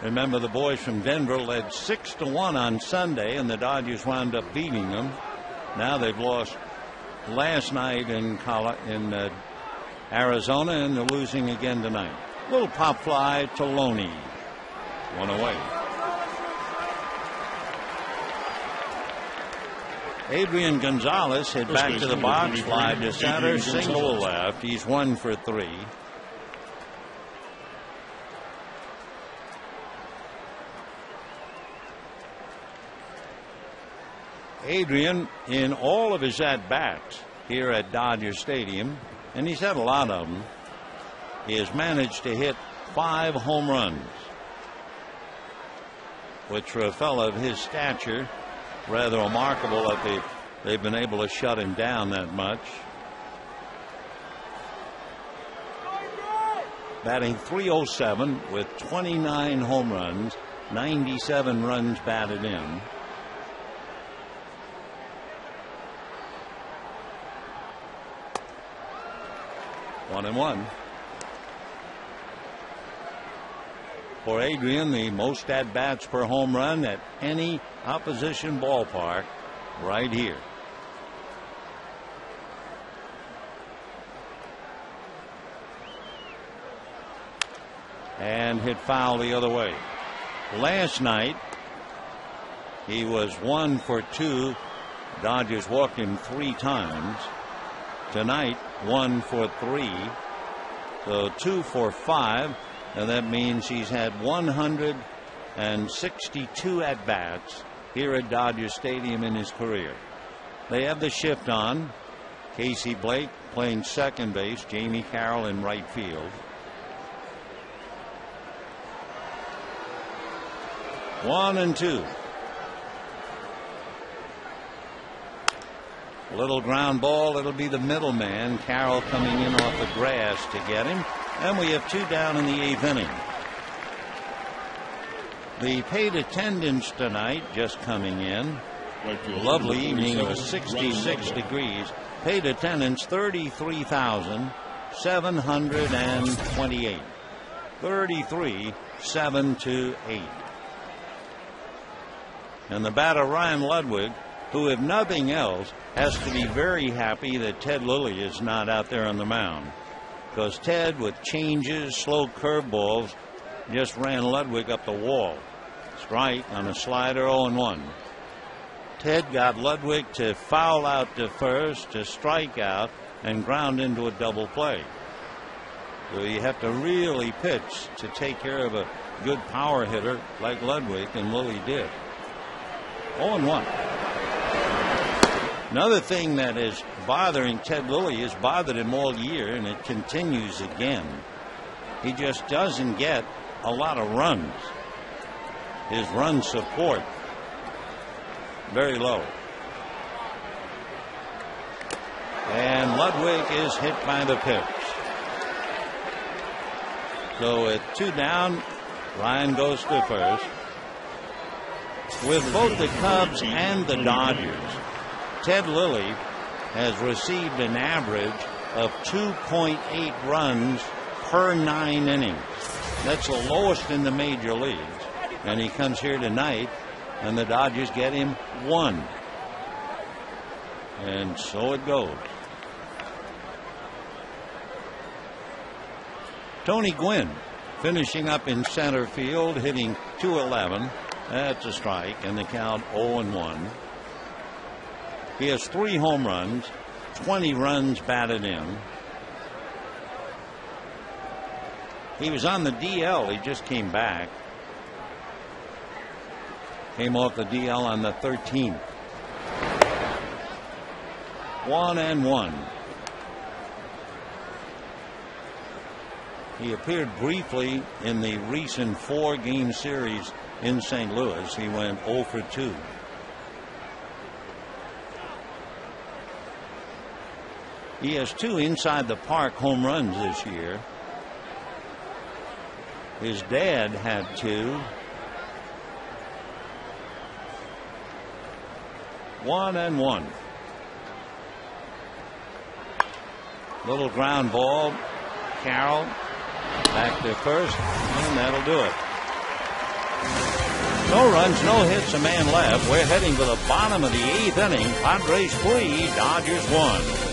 remember, the boys from Denver led 6-1 on Sunday, and the Dodgers wound up beating them. Now they've lost last night in Arizona, and they're losing again tonight. Little pop fly to Loney. 1 away. Adrian Gonzalez hit back to the box, fly to center, single left. He's 1 for 3. Adrian, in all of his at-bats here at Dodger Stadium, and he's had a lot of them, he has managed to hit 5 home runs, which for a fellow of his stature, rather remarkable that they've been able to shut him down that much. Batting .307 with 29 home runs, 97 runs batted in. One and one. For Adrian, the most at-bats per home run at any opposition ballpark right here. And hit foul the other way. Last night, he was 1 for 2. Dodgers walked him 3 times. Tonight, 1 for 3. So 2 for 5. And that means he's had 162 at-bats here at Dodger Stadium in his career. They have the shift on. Casey Blake playing second base, Jamie Carroll in right field. 1-2. Little ground ball. It'll be the middleman, Carroll, coming in off the grass to get him. And we have 2 down in the 8th inning. The paid attendance tonight just coming in. Lovely evening of 66 degrees. Paid attendance 33,728. 33,728. And the batter Ryan Ludwig, who, if nothing else, has to be very happy that Ted Lilly is not out there on the mound. Because Ted, with changes, slow curveballs, just ran Ludwig up the wall. Strike on a slider, 0-1. Ted got Ludwig to foul out to first, to strike out, and ground into a double play. So you have to really pitch to take care of a good power hitter like Ludwig, and Lilly did. 0-1. Another thing that is bothering Ted Lilly has bothered him all year, and it continues again. He just doesn't get a lot of runs. His run support very low. And Ludwig is hit by the pitch. So at 2 down, Ryan goes to first. With both the Cubs and the Dodgers, Ted Lilly has received an average of 2.8 runs per 9 innings. That's the lowest in the major leagues. And he comes here tonight, and the Dodgers get him 1. And so it goes. Tony Gwynn finishing up in center field, hitting .211. That's a strike, and the count 0-1. He has 3 home runs, 20 runs batted in. He was on the DL. He just came back. Came off the DL on the 13th. 1-1. He appeared briefly in the recent 4-game series in St. Louis. He went 0 for 2. He has 2 inside the park home runs this year. His dad had 2. 1-1. Little ground ball. Carroll back to first, and that'll do it. No runs, no hits, a man left. We're heading to the bottom of the 8th inning. Padres 3, Dodgers 1.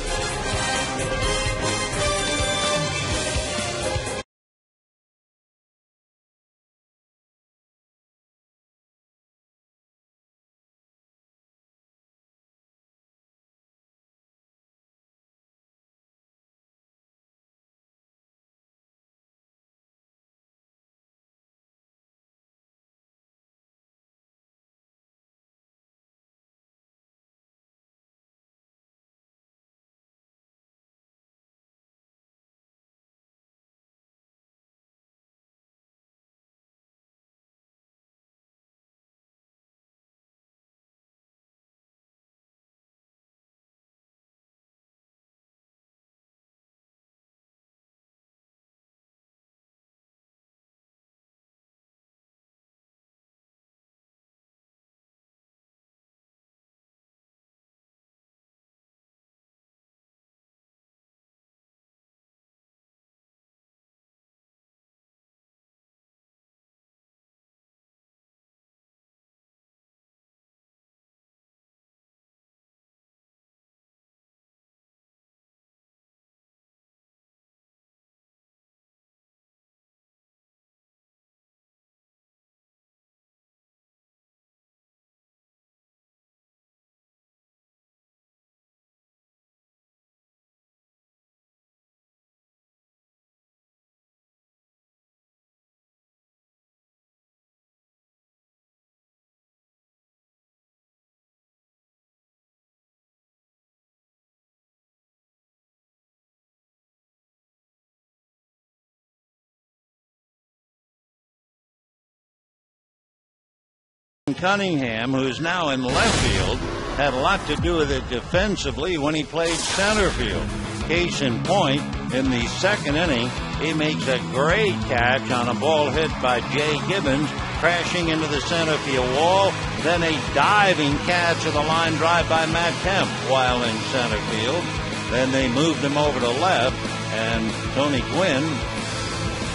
Cunningham, who's now in left field, had a lot to do with it defensively when he played center field. Case in point, in the 2nd inning, he makes a great catch on a ball hit by Jay Gibbons, crashing into the center field wall. Then a diving catch of the line drive by Matt Kemp while in center field. Then they moved him over to left, and Tony Gwynn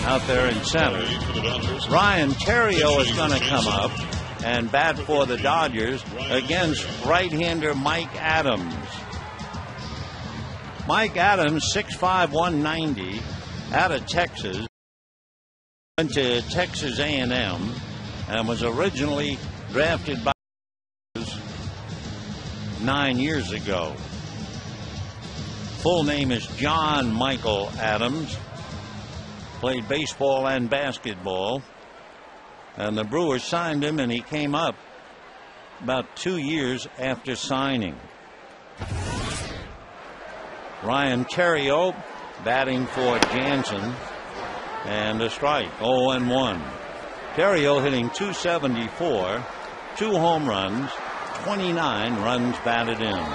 out there in center. Ryan Theriot is going to come up and bat for the Dodgers against right-hander Mike Adams. Mike Adams, 6'5", 190, out of Texas. Went to Texas A&M and was originally drafted by 9 years ago. Full name is John Michael Adams. Played baseball and basketball. And the Brewers signed him, and he came up about 2 years after signing. Ryan Theriot batting for Jansen, and a strike, 0-1. Theriot hitting .274, 2 home runs, 29 runs batted in.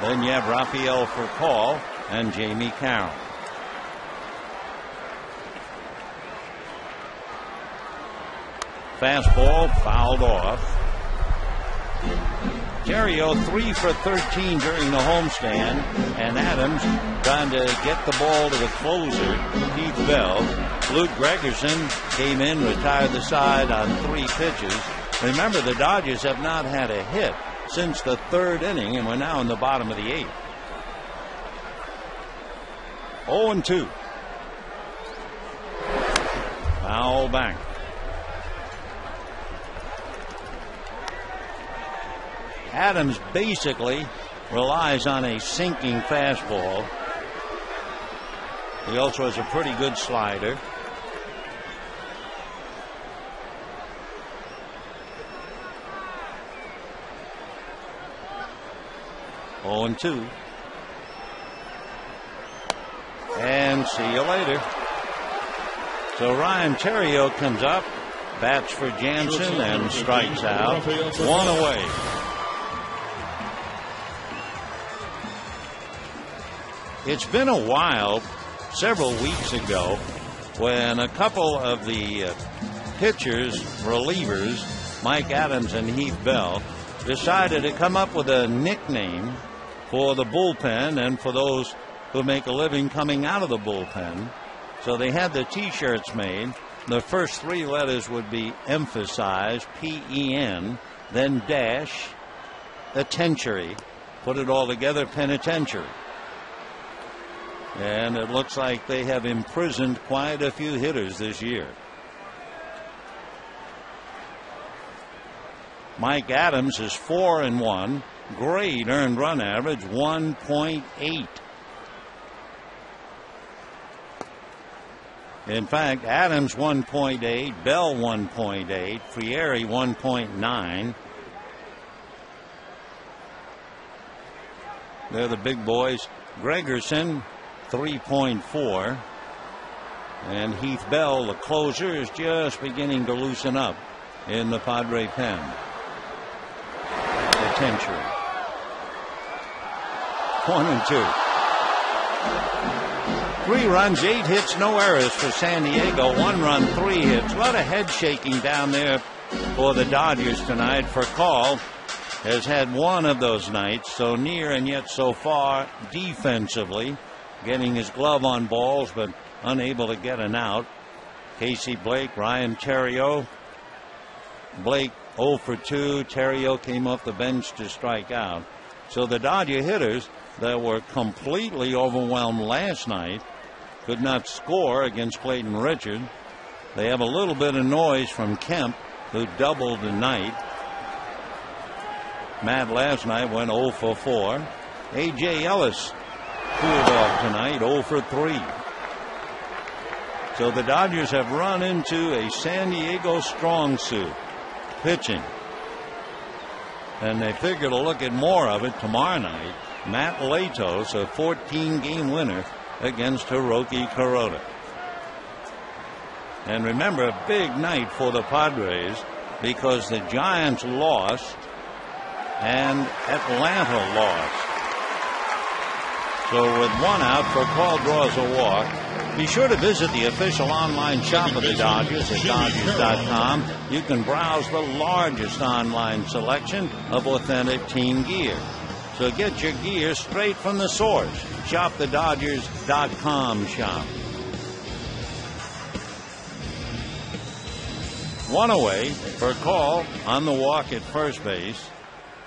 Then you have Rafael Furcal and Jamie Carroll. Fastball fouled off. Terrio 3 for 13 during the homestand, and Adams trying to get the ball to the closer, Heath Bell. Luke Gregerson came in, retired the side on 3 pitches. Remember, the Dodgers have not had a hit since the 3rd inning, and we're now in the bottom of the 8th. 0-2. Foul back. Adams basically relies on a sinking fastball. He also has a pretty good slider. Oh, and 2. And see you later. So Ryan Terrio comes up, bats for Jansen, and strikes out. 1 away. It's been a while, several weeks ago, when a couple of the pitchers, relievers, Mike Adams and Heath Bell, decided to come up with a nickname for the bullpen and for those who make a living coming out of the bullpen. So they had the T-shirts made. The first 3 letters would be emphasized, P-E-N, then dash, penitentiary. Put it all together, penitentiary. And it looks like they have imprisoned quite a few hitters this year. Mike Adams is 4-1. Great earned run average, 1.8. In fact, Adams 1.8, Bell 1.8, Frieri 1.9. They're the big boys. Gregerson 3.4, and Heath Bell, the closer, is just beginning to loosen up in the Padre pen. Attention. 1-2. 3 runs, 8 hits, no errors for San Diego. 1 run, 3 hits. A lot of head shaking down there for the Dodgers tonight. Furcal has had one of those nights, so near and yet so far defensively. Getting his glove on balls, but unable to get an out. Casey Blake, Ryan Terrio. Blake 0 for 2. Terrio came off the bench to strike out. So the Dodger hitters that were completely overwhelmed last night could not score against Clayton Richard. They have a little bit of noise from Kemp, who doubled tonight. Matt last night went 0 for 4. A.J. Ellis cooled off tonight, 0 for 3. So the Dodgers have run into a San Diego strong suit, pitching. And they figure to look at more of it tomorrow night. Matt Latos, a 14-game winner against Hiroki Kuroda. And remember, a big night for the Padres because the Giants lost and Atlanta lost. So with 1 out, Furcal draws a walk. Be sure to visit the official online shop of the Dodgers at Dodgers.com. You can browse the largest online selection of authentic team gear. So get your gear straight from the source. Shop the Dodgers.com shop. 1 away. Furcal on the walk at first base.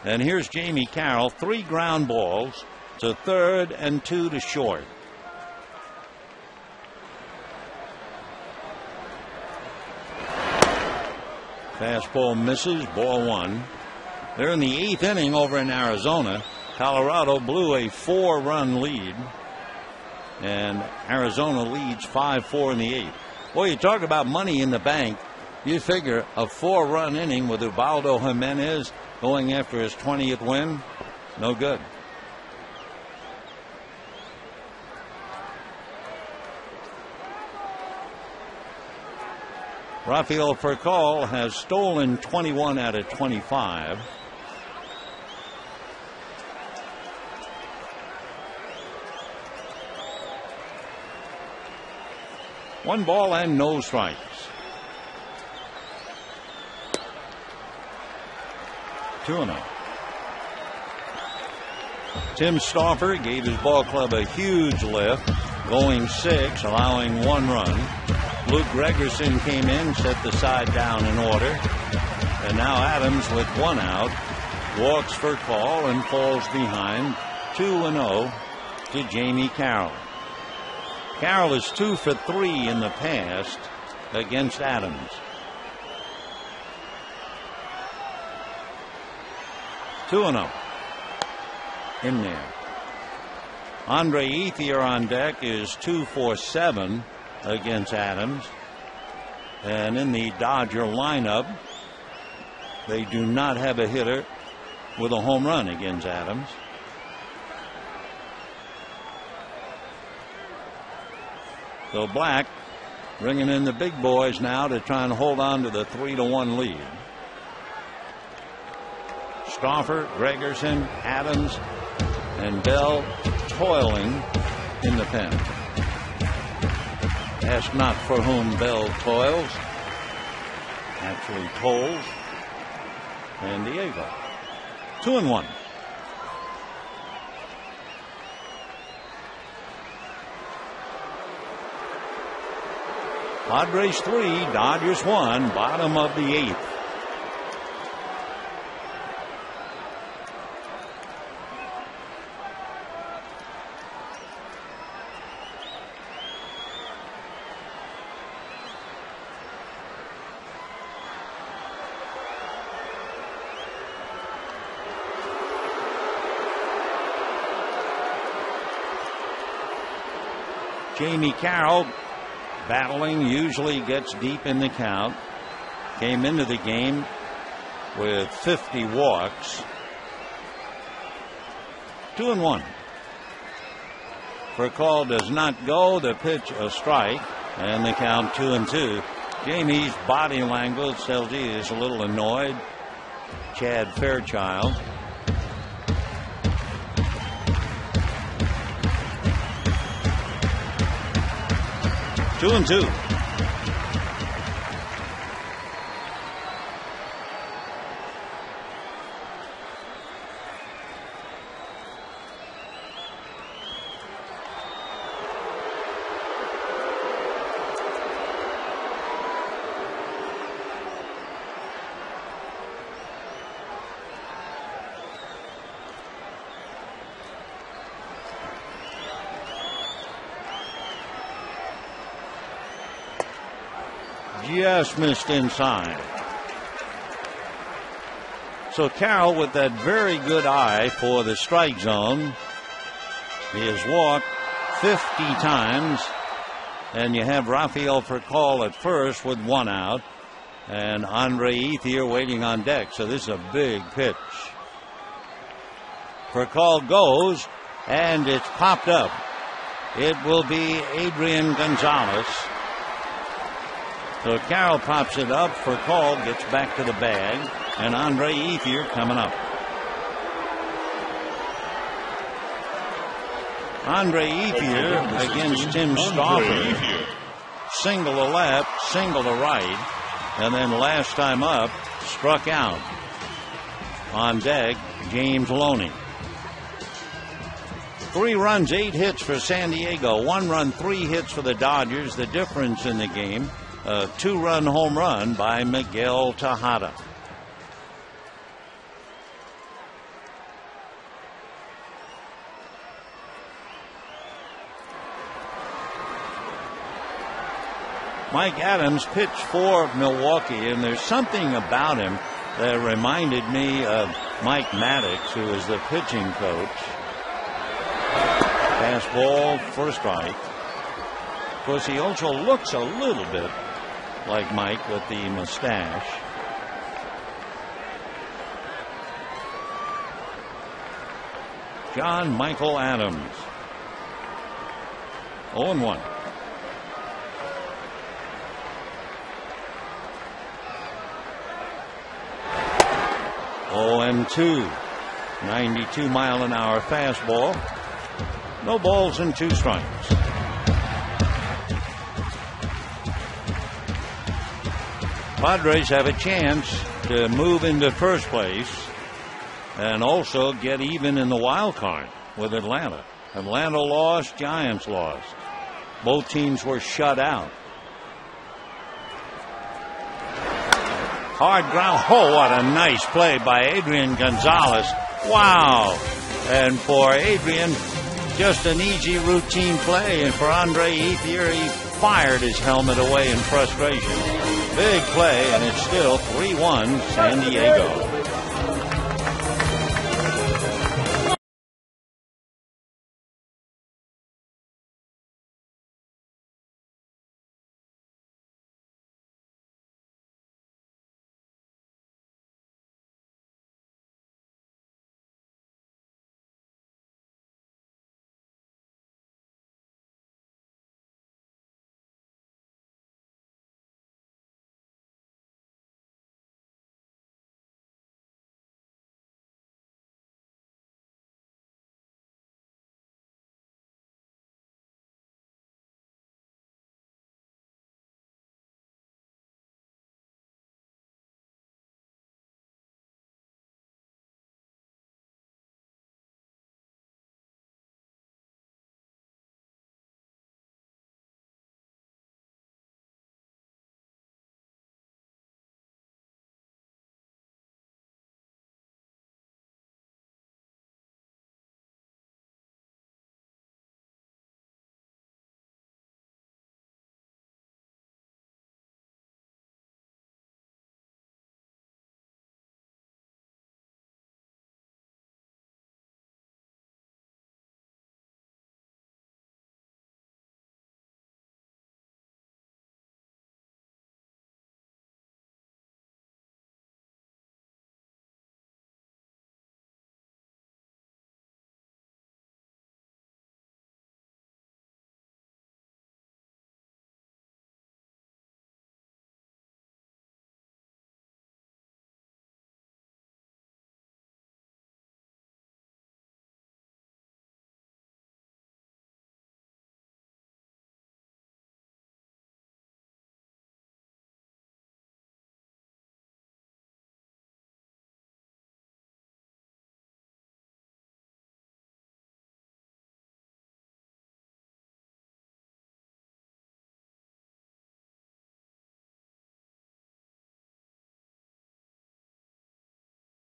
And here's Jamie Carroll. 3 ground balls to third and 2 to short. Fastball misses, ball 1. They're in the 8th inning over in Arizona. Colorado blew a 4-run lead, and Arizona leads 5-4 in the 8th. Boy, you talk about money in the bank. You figure a 4-run inning with Ubaldo Jimenez going after his 20th win, no good. Rafael Furcal has stolen 21 out of 25. One ball and no strikes. 2-0. Tim Stauffer gave his ball club a huge lift, going 6, allowing 1 run. Luke Gregerson came in, set the side down in order. And now Adams with 1 out, walks for call and falls behind 2-0 to Jamie Carroll. Carroll is 2 for 3 in the past against Adams. 2-0. In there. Andre Ethier on deck is 2 for 7 against Adams. And in the Dodger lineup, they do not have a hitter with a home run against Adams. So Black bringing in the big boys now to try and hold on to the 3-1 lead. Stauffer, Gregerson, Adams, and Bell toiling in the pen. Ask not for whom Bell toils, actually tolls. And Diego. 2-1. Padres 3, Dodgers 1, bottom of the 8th. Jamie Carroll battling, usually gets deep in the count. Came into the game with 50 walks. 2-1. For a call does not go. The pitch a strike, and the count 2-2. Jamie's body language tells you he's a little annoyed. Chad Fairchild. Two and two. Just missed inside. So Carroll with that very good eye for the strike zone. He has walked 50 times, and you have Rafael Furcal at first with 1 out, and Andre Ethier waiting on deck. So this is a big pitch. Furcal goes, and it's popped up. It will be Adrian Gonzalez. So Carroll pops it up. Furcal gets back to the bag, and Andre Ethier coming up. Andre Ethier against Tim Stauffer. Single to left, single to right, and then last time up, struck out. On deck, James Loney. 3 runs, 8 hits for San Diego. 1 run, 3 hits for the Dodgers. The difference in the game, a 2-run home run by Miguel Tejada. Mike Adams pitched for Milwaukee, and there's something about him that reminded me of Mike Maddox, who is the pitching coach. Fastball for a strike. Of course, he also looks a little bit like Mike with the mustache. John Michael Adams. 0-1. And 2. 92-mile-an-hour fastball. No balls and 2 strikes. Padres have a chance to move into first place and also get even in the wild card with Atlanta. Atlanta lost, Giants lost. Both teams were shut out. Hard ground. Oh, what a nice play by Adrian Gonzalez. Wow. And for Adrian, just an easy routine play. And for Andre Ethier, he fired his helmet away in frustration. Big play, and it's still 3-1 San Diego.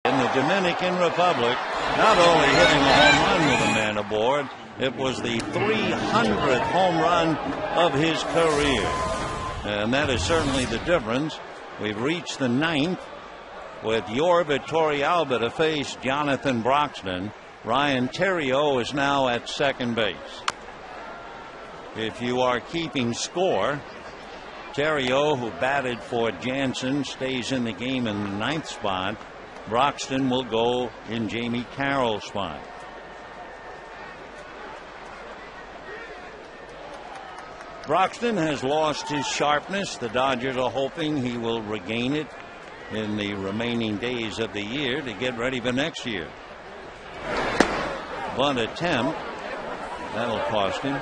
In the Dominican Republic, not only hitting a home run with a man aboard, it was the 300th home run of his career. And that is certainly the difference. We've reached the 9th with Yorvit Torrealba to face Jonathan Broxton. Ryan Theriot is now at second base. If you are keeping score, Theriot, who batted for Jansen, stays in the game in the 9th spot. Broxton will go in Jamie Carroll's spot. Broxton has lost his sharpness. The Dodgers are hoping he will regain it in the remaining days of the year to get ready for next year. Bunt attempt. That'll cost him.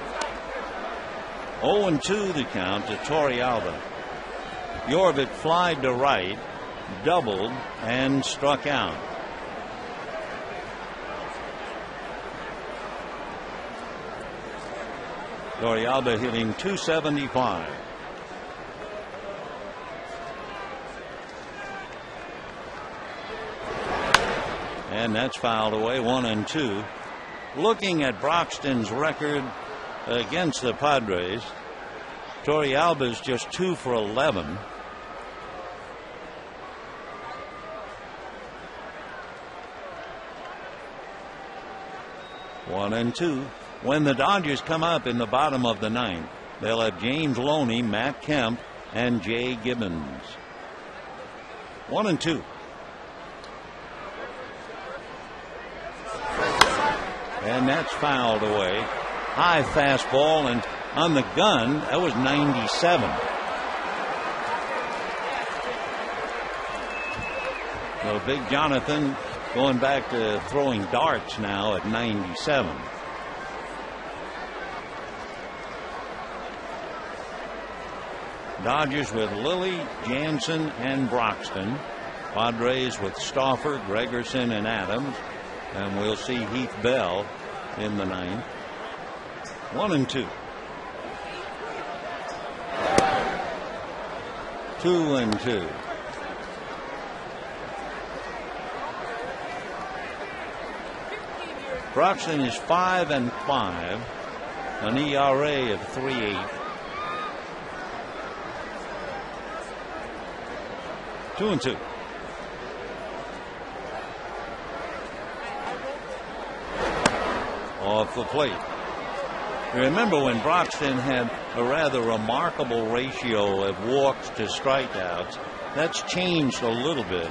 0-2 the count to Torrealba. Yorvit flied to right, doubled, and struck out. Torrealba hitting .275. And that's fouled away. 1-2. Looking at Broxton's record against the Padres, Torrealba's just 2 for 11. One and two. When the Dodgers come up in the bottom of the 9th, they'll have James Loney, Matt Kemp, and Jay Gibbons. 1-2. And that's fouled away. High fastball, and on the gun, that was 97. So Big Jonathan going back to throwing darts now at 97. Dodgers with Lilly, Jansen, and Broxton. Padres with Stauffer, Gregerson, and Adams. And we'll see Heath Bell in the ninth. 1-2. 2-2. Broxton is 5-5, an ERA of 3.8. 2-2. Off the plate. Remember when Broxton had a rather remarkable ratio of walks to strikeouts. That's changed a little bit.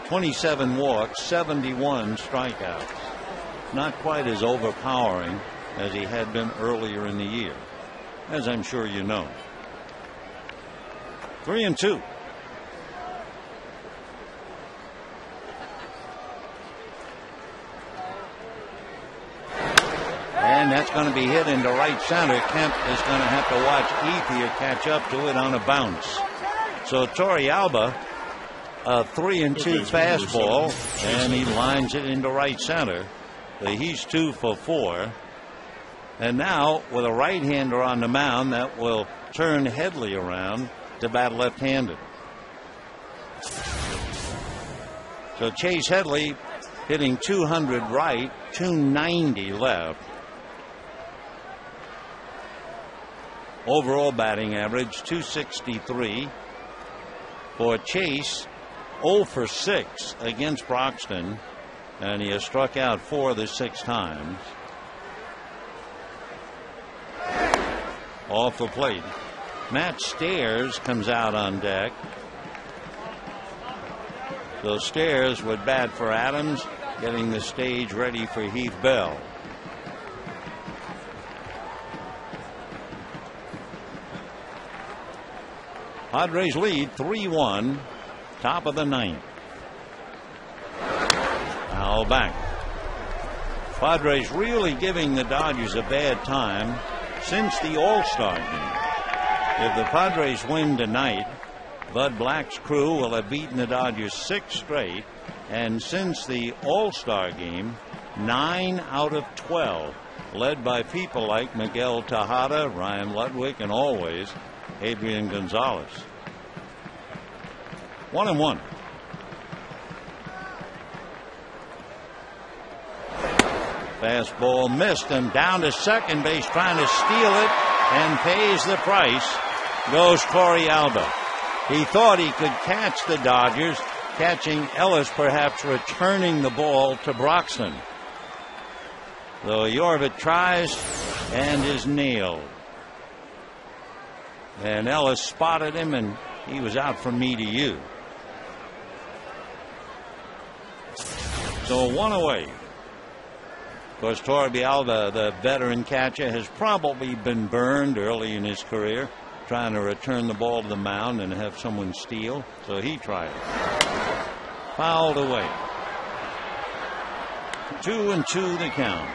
27 walks, 71 strikeouts. Not quite as overpowering as he had been earlier in the year, as I'm sure you know. 3-2. And that's going to be hit into right center. Kemp is going to have to watch Ethier catch up to it on a bounce. So Torrealba, a 3-2 fastball, and he lines it into right center. He's 2 for 4. And now with a right-hander on the mound, that will turn Headley around to bat left-handed. So Chase Headley hitting 200 right, 290 left. Overall batting average 263 for Chase. 0 for 6 against Broxton, and he has struck out 4 of the 6 times. Off the plate, Matt Stairs comes out on deck. So Stairs would bat for Adams, getting the stage ready for Heath Bell. Padres lead 3-1, top of the ninth. Foul back. Padres really giving the Dodgers a bad time since the All-Star game. If the Padres win tonight, Bud Black's crew will have beaten the Dodgers 6 straight, and since the All-Star game, 9 out of 12, led by people like Miguel Tejada, Ryan Ludwig, and always Adrian Gonzalez. 1-1. Fastball missed, and down to second base trying to steal it, and pays the price goes Torrealba. He thought he could catch the Dodgers, catching Ellis perhaps returning the ball to Broxton. Though Yorvit tries and is nailed. And Ellis spotted him, and he was out from me to you. So 1 away. Of course, Torrealba, the veteran catcher, has probably been burned early in his career trying to return the ball to the mound and have someone steal. So he tried it. Fouled away. 2-2 the count.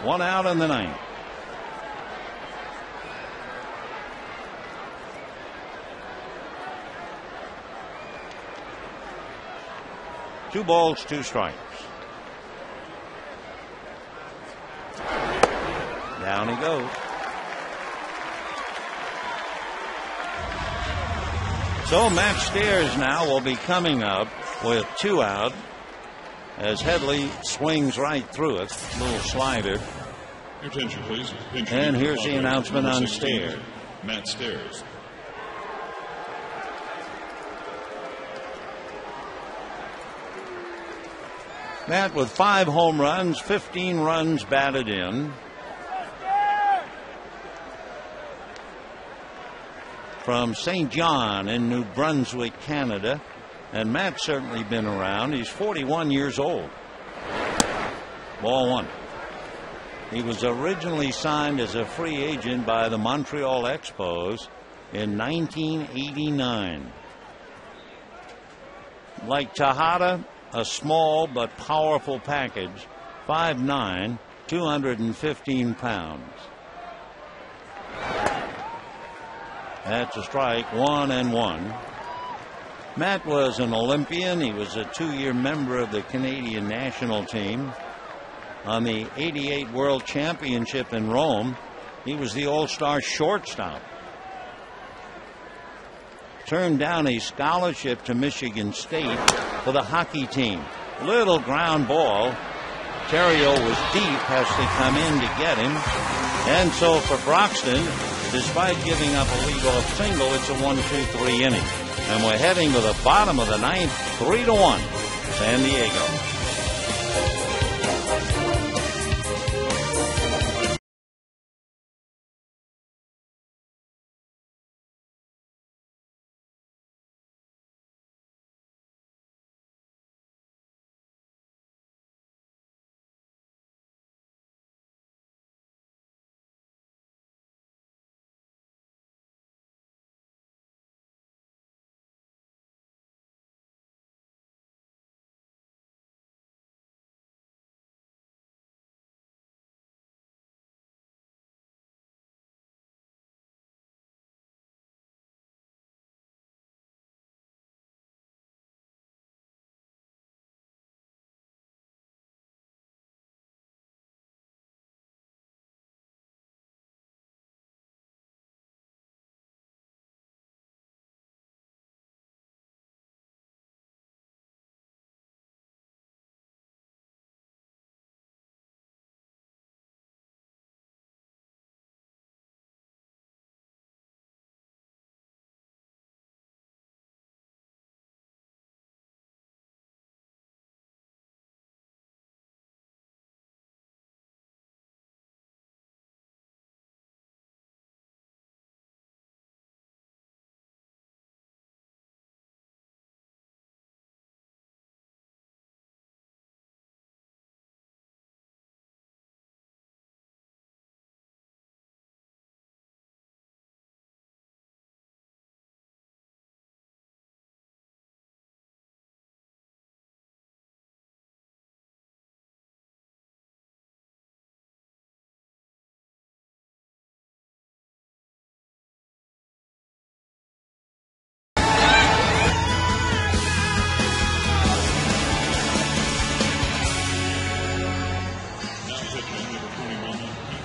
One out in the ninth. Two balls, 2 strikes. Down he goes. So Matt Stairs now will be coming up with 2 out as Headley swings right through it. Little slider. Your attention, please. And here's the announcement on Stairs. Matt Stairs. Matt with 5 home runs, 15 runs batted in. From St. John in New Brunswick, Canada. And Matt's certainly been around. He's 41 years old. Ball 1. He was originally signed as a free agent by the Montreal Expos in 1989. Like Tejada, a small but powerful package, 5'9", 215 pounds. That's a strike, 1-1. Matt was an Olympian. He was a 2-year member of the Canadian national team. On the '88 World Championship in Rome, he was the all-star shortstop. Turned down a scholarship to Michigan State for the hockey team. Little ground ball. Terrio was deep, has to come in to get him. And so for Broxton, despite giving up a leadoff single, it's a 1-2-3 inning. And we're heading to the bottom of the ninth, 3-1, San Diego.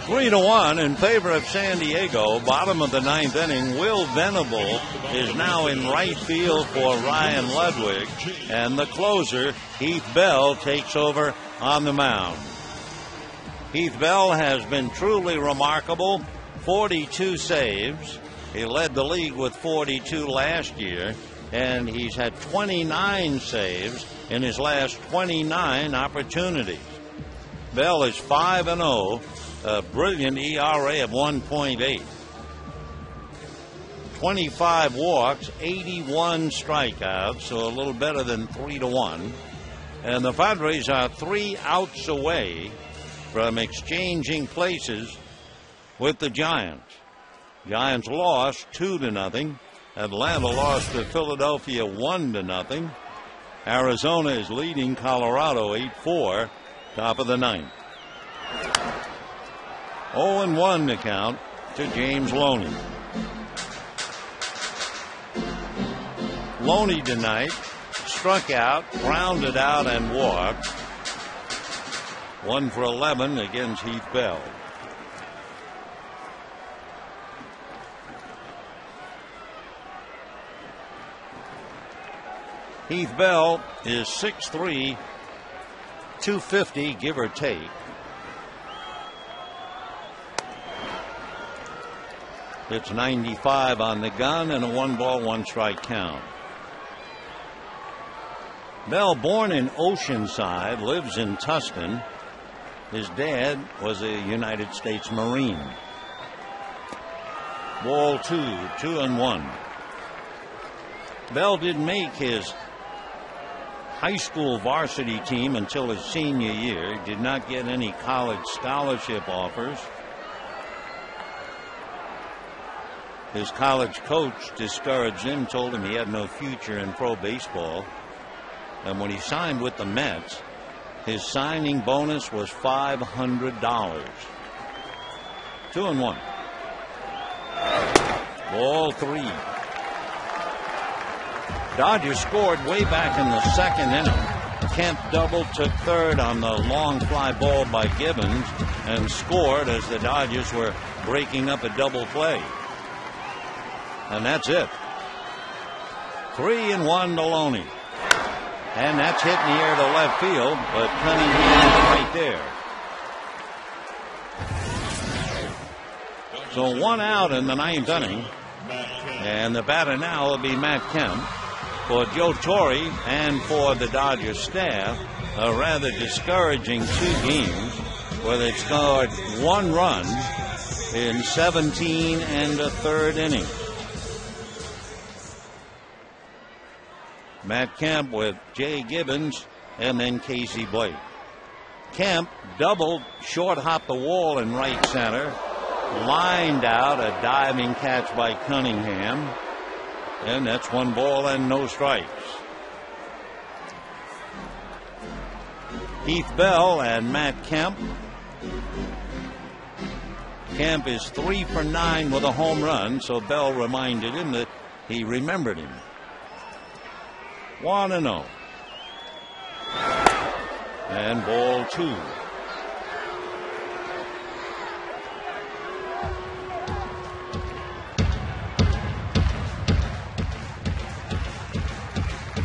Three to one in favor of San Diego. Bottom of the ninth inning. Will Venable is now in right field for Ryan Ludwig. And the closer, Heath Bell, takes over on the mound. Heath Bell has been truly remarkable. 42 saves. He led the league with 42 last year. And he's had 29 saves in his last 29 opportunities. Bell is 5-0. A brilliant ERA of 1.8. 25 walks, 81 strikeouts, so a little better than 3-1. And the Padres are 3 outs away from exchanging places with the Giants. Giants lost 2-0. Atlanta lost to Philadelphia 1-0. Arizona is leading Colorado 8-4, top of the ninth. 0-1 to count to James Loney. Loney tonight struck out, grounded out, and walked. 1 for 11 against Heath Bell. Heath Bell is 6'3", 250, give or take. It's 95 on the gun and a 1-ball, 1-strike count. Bell, born in Oceanside, lives in Tustin. His dad was a United States Marine. Ball 2, 2-1. Bell didn't make his high school varsity team until his senior year. He did not get any college scholarship offers. His college coach discouraged him, told him he had no future in pro baseball. And when he signed with the Mets, His signing bonus was $500. 2-1. Ball 3. Dodgers scored way back in the second inning. Kemp doubled, took third on the long fly ball by Gibbons, and scored as the Dodgers were breaking up a double play. And that's it. 3-1 to Loney. And that's hit in the air to left field, but Cunningham's right there. So 1 out in the 9th inning. And the batter now will be Matt Kemp. For Joe Torre and for the Dodgers staff, a rather discouraging 2 games where they scored 1 run in 17 1/3 innings. Matt Kemp with Jay Gibbons and then Casey Blake. Kemp doubled, short hopped the wall in right center, lined out a diving catch by Cunningham, and that's 1 ball and no strikes. Heath Bell and Matt Kemp. Kemp is 3 for 9 with a home run, so Bell reminded him that he remembered him. 1-0. And ball 2.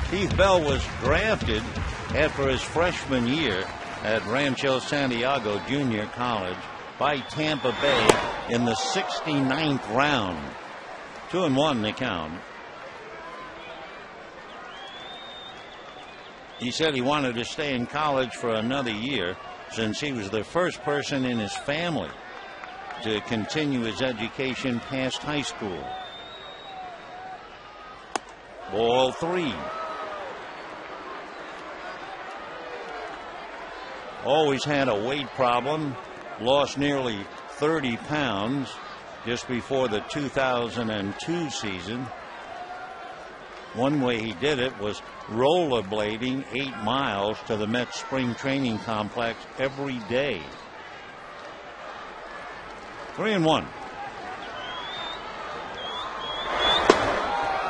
Heath Bell was drafted after his freshman year at Rancho Santiago Junior College by Tampa Bay in the 69th round. 2-1 the count. He said he wanted to stay in college for another year since he was the first person in his family to continue his education past high school. Ball 3. Always had a weight problem, lost nearly 30 pounds just before the 2002 season. One way he did it was rollerblading 8 miles to the Mets spring training complex every day. 3-1.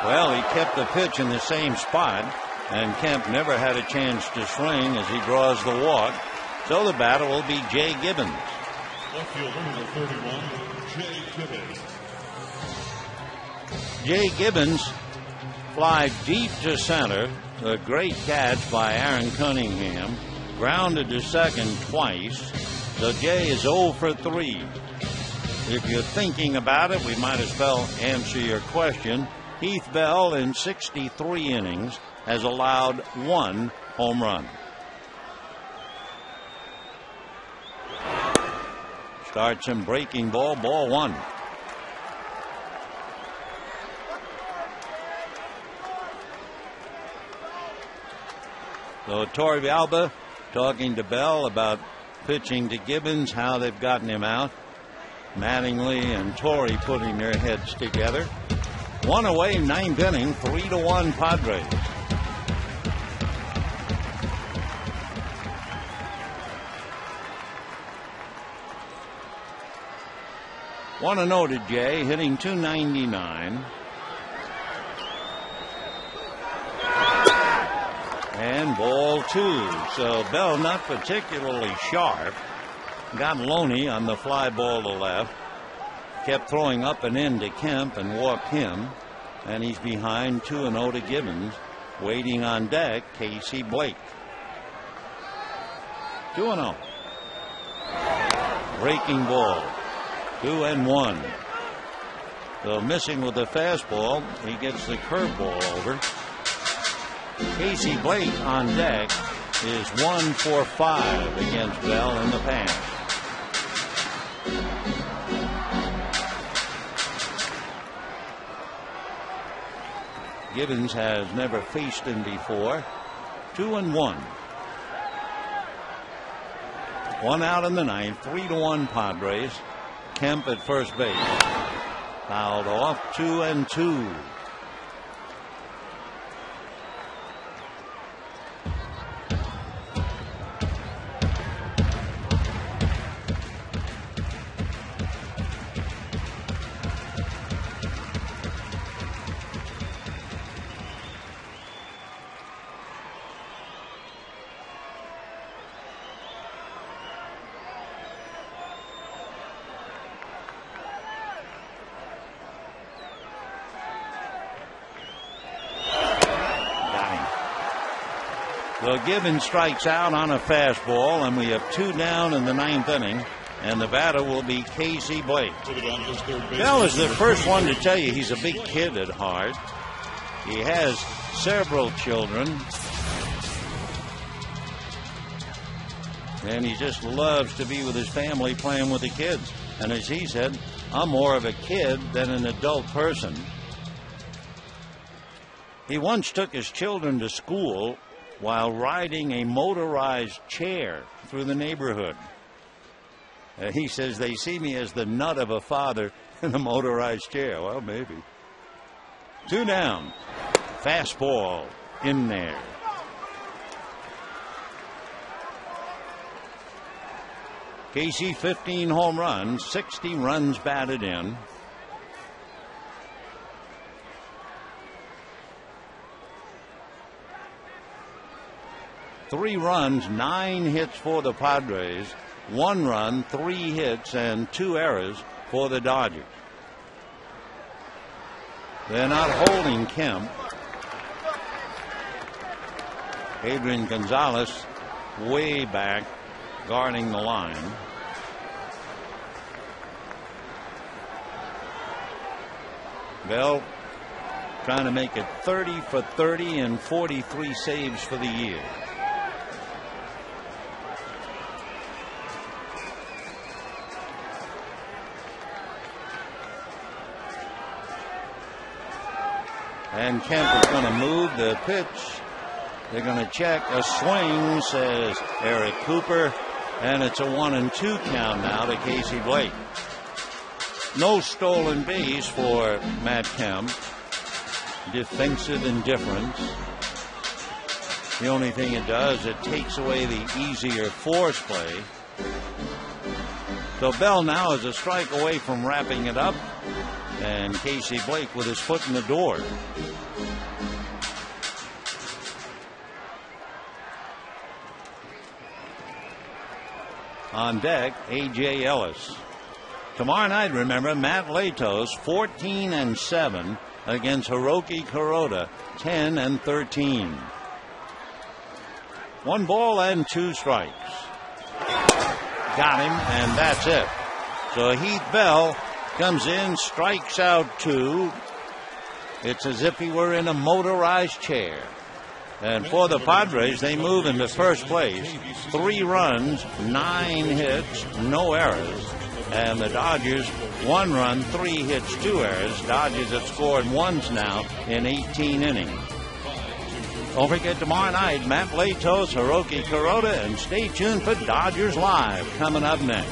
Well, he kept the pitch in the same spot, and Kemp never had a chance to swing as he draws the walk. So the batter will be Jay Gibbons. Left fielder number 31, Jay Gibbons. Jay Gibbons fly deep to center. A great catch by Aaron Cunningham. Grounded to second twice. So Jay is 0 for 3. If you're thinking about it, we might as well answer your question. Heath Bell in 63 innings has allowed 1 home run. Starts him breaking ball, ball 1. So Torrealba talking to Bell about pitching to Gibbons, how they've gotten him out. Mattingly and Torrey putting their heads together. 1 away, 9th inning, 3-1 Padres. One to know to Jay, hitting .299. And ball 2. So Bell not particularly sharp. Got Loney on the fly ball to left. Kept throwing up and in to Kemp and walked him. And he's behind 2-0 to Gibbons. Waiting on deck, Casey Blake. 2-0. Breaking ball. 2-1. So missing with the fastball, he gets the curveball over. Casey Blake on deck is 1 for 5 against Bell in the pass. Gibbons has never faced him before. 2-1. 1 out in the 9th. 3-1 Padres. Kemp at first base. Fouled off. 2-2. So Gibbons strikes out on a fastball, and we have 2 down in the 9th inning. And the batter will be Casey Blake. Bell is the first one to tell you he's a big kid at heart. He has several children. And he just loves to be with his family playing with the kids. And as he said, I'm more of a kid than an adult person. He once took his children to school while riding a motorized chair through the neighborhood. He says they see me as the nut of a father in a motorized chair. Well, maybe. 2 down. Fastball in there. Casey 15 home runs, 60 runs batted in. Three runs, 9 hits for the Padres. 1 run, 3 hits, and 2 errors for the Dodgers. They're not holding Kemp. Adrian Gonzalez way back guarding the line. Bell trying to make it 30 for 30 and 43 saves for the year. And Kemp is going to move the pitch. They're going to check a swing, says Eric Cooper. And it's a 1-2 count now to Casey Blake. No stolen base for Matt Kemp. Defensive indifference. The only thing it does, it takes away the easier force play. So Bell now is a strike away from wrapping it up. And Casey Blake with his foot in the door. On deck, A.J. Ellis. Tomorrow night, remember, Matt Latos 14-7 against Hiroki Kuroda 10-13. 1 ball and 2 strikes. Got him, and that's it. So Heath Bell comes in, strikes out 2. It's as if he were in a motorized chair. And for the Padres, they move into first place. 3 runs, 9 hits, no errors. And the Dodgers, 1 run, 3 hits, 2 errors. Dodgers have scored once now in 18 innings. Don't forget tomorrow night, Matt Latos, Hiroki Kuroda, and stay tuned for Dodgers Live coming up next.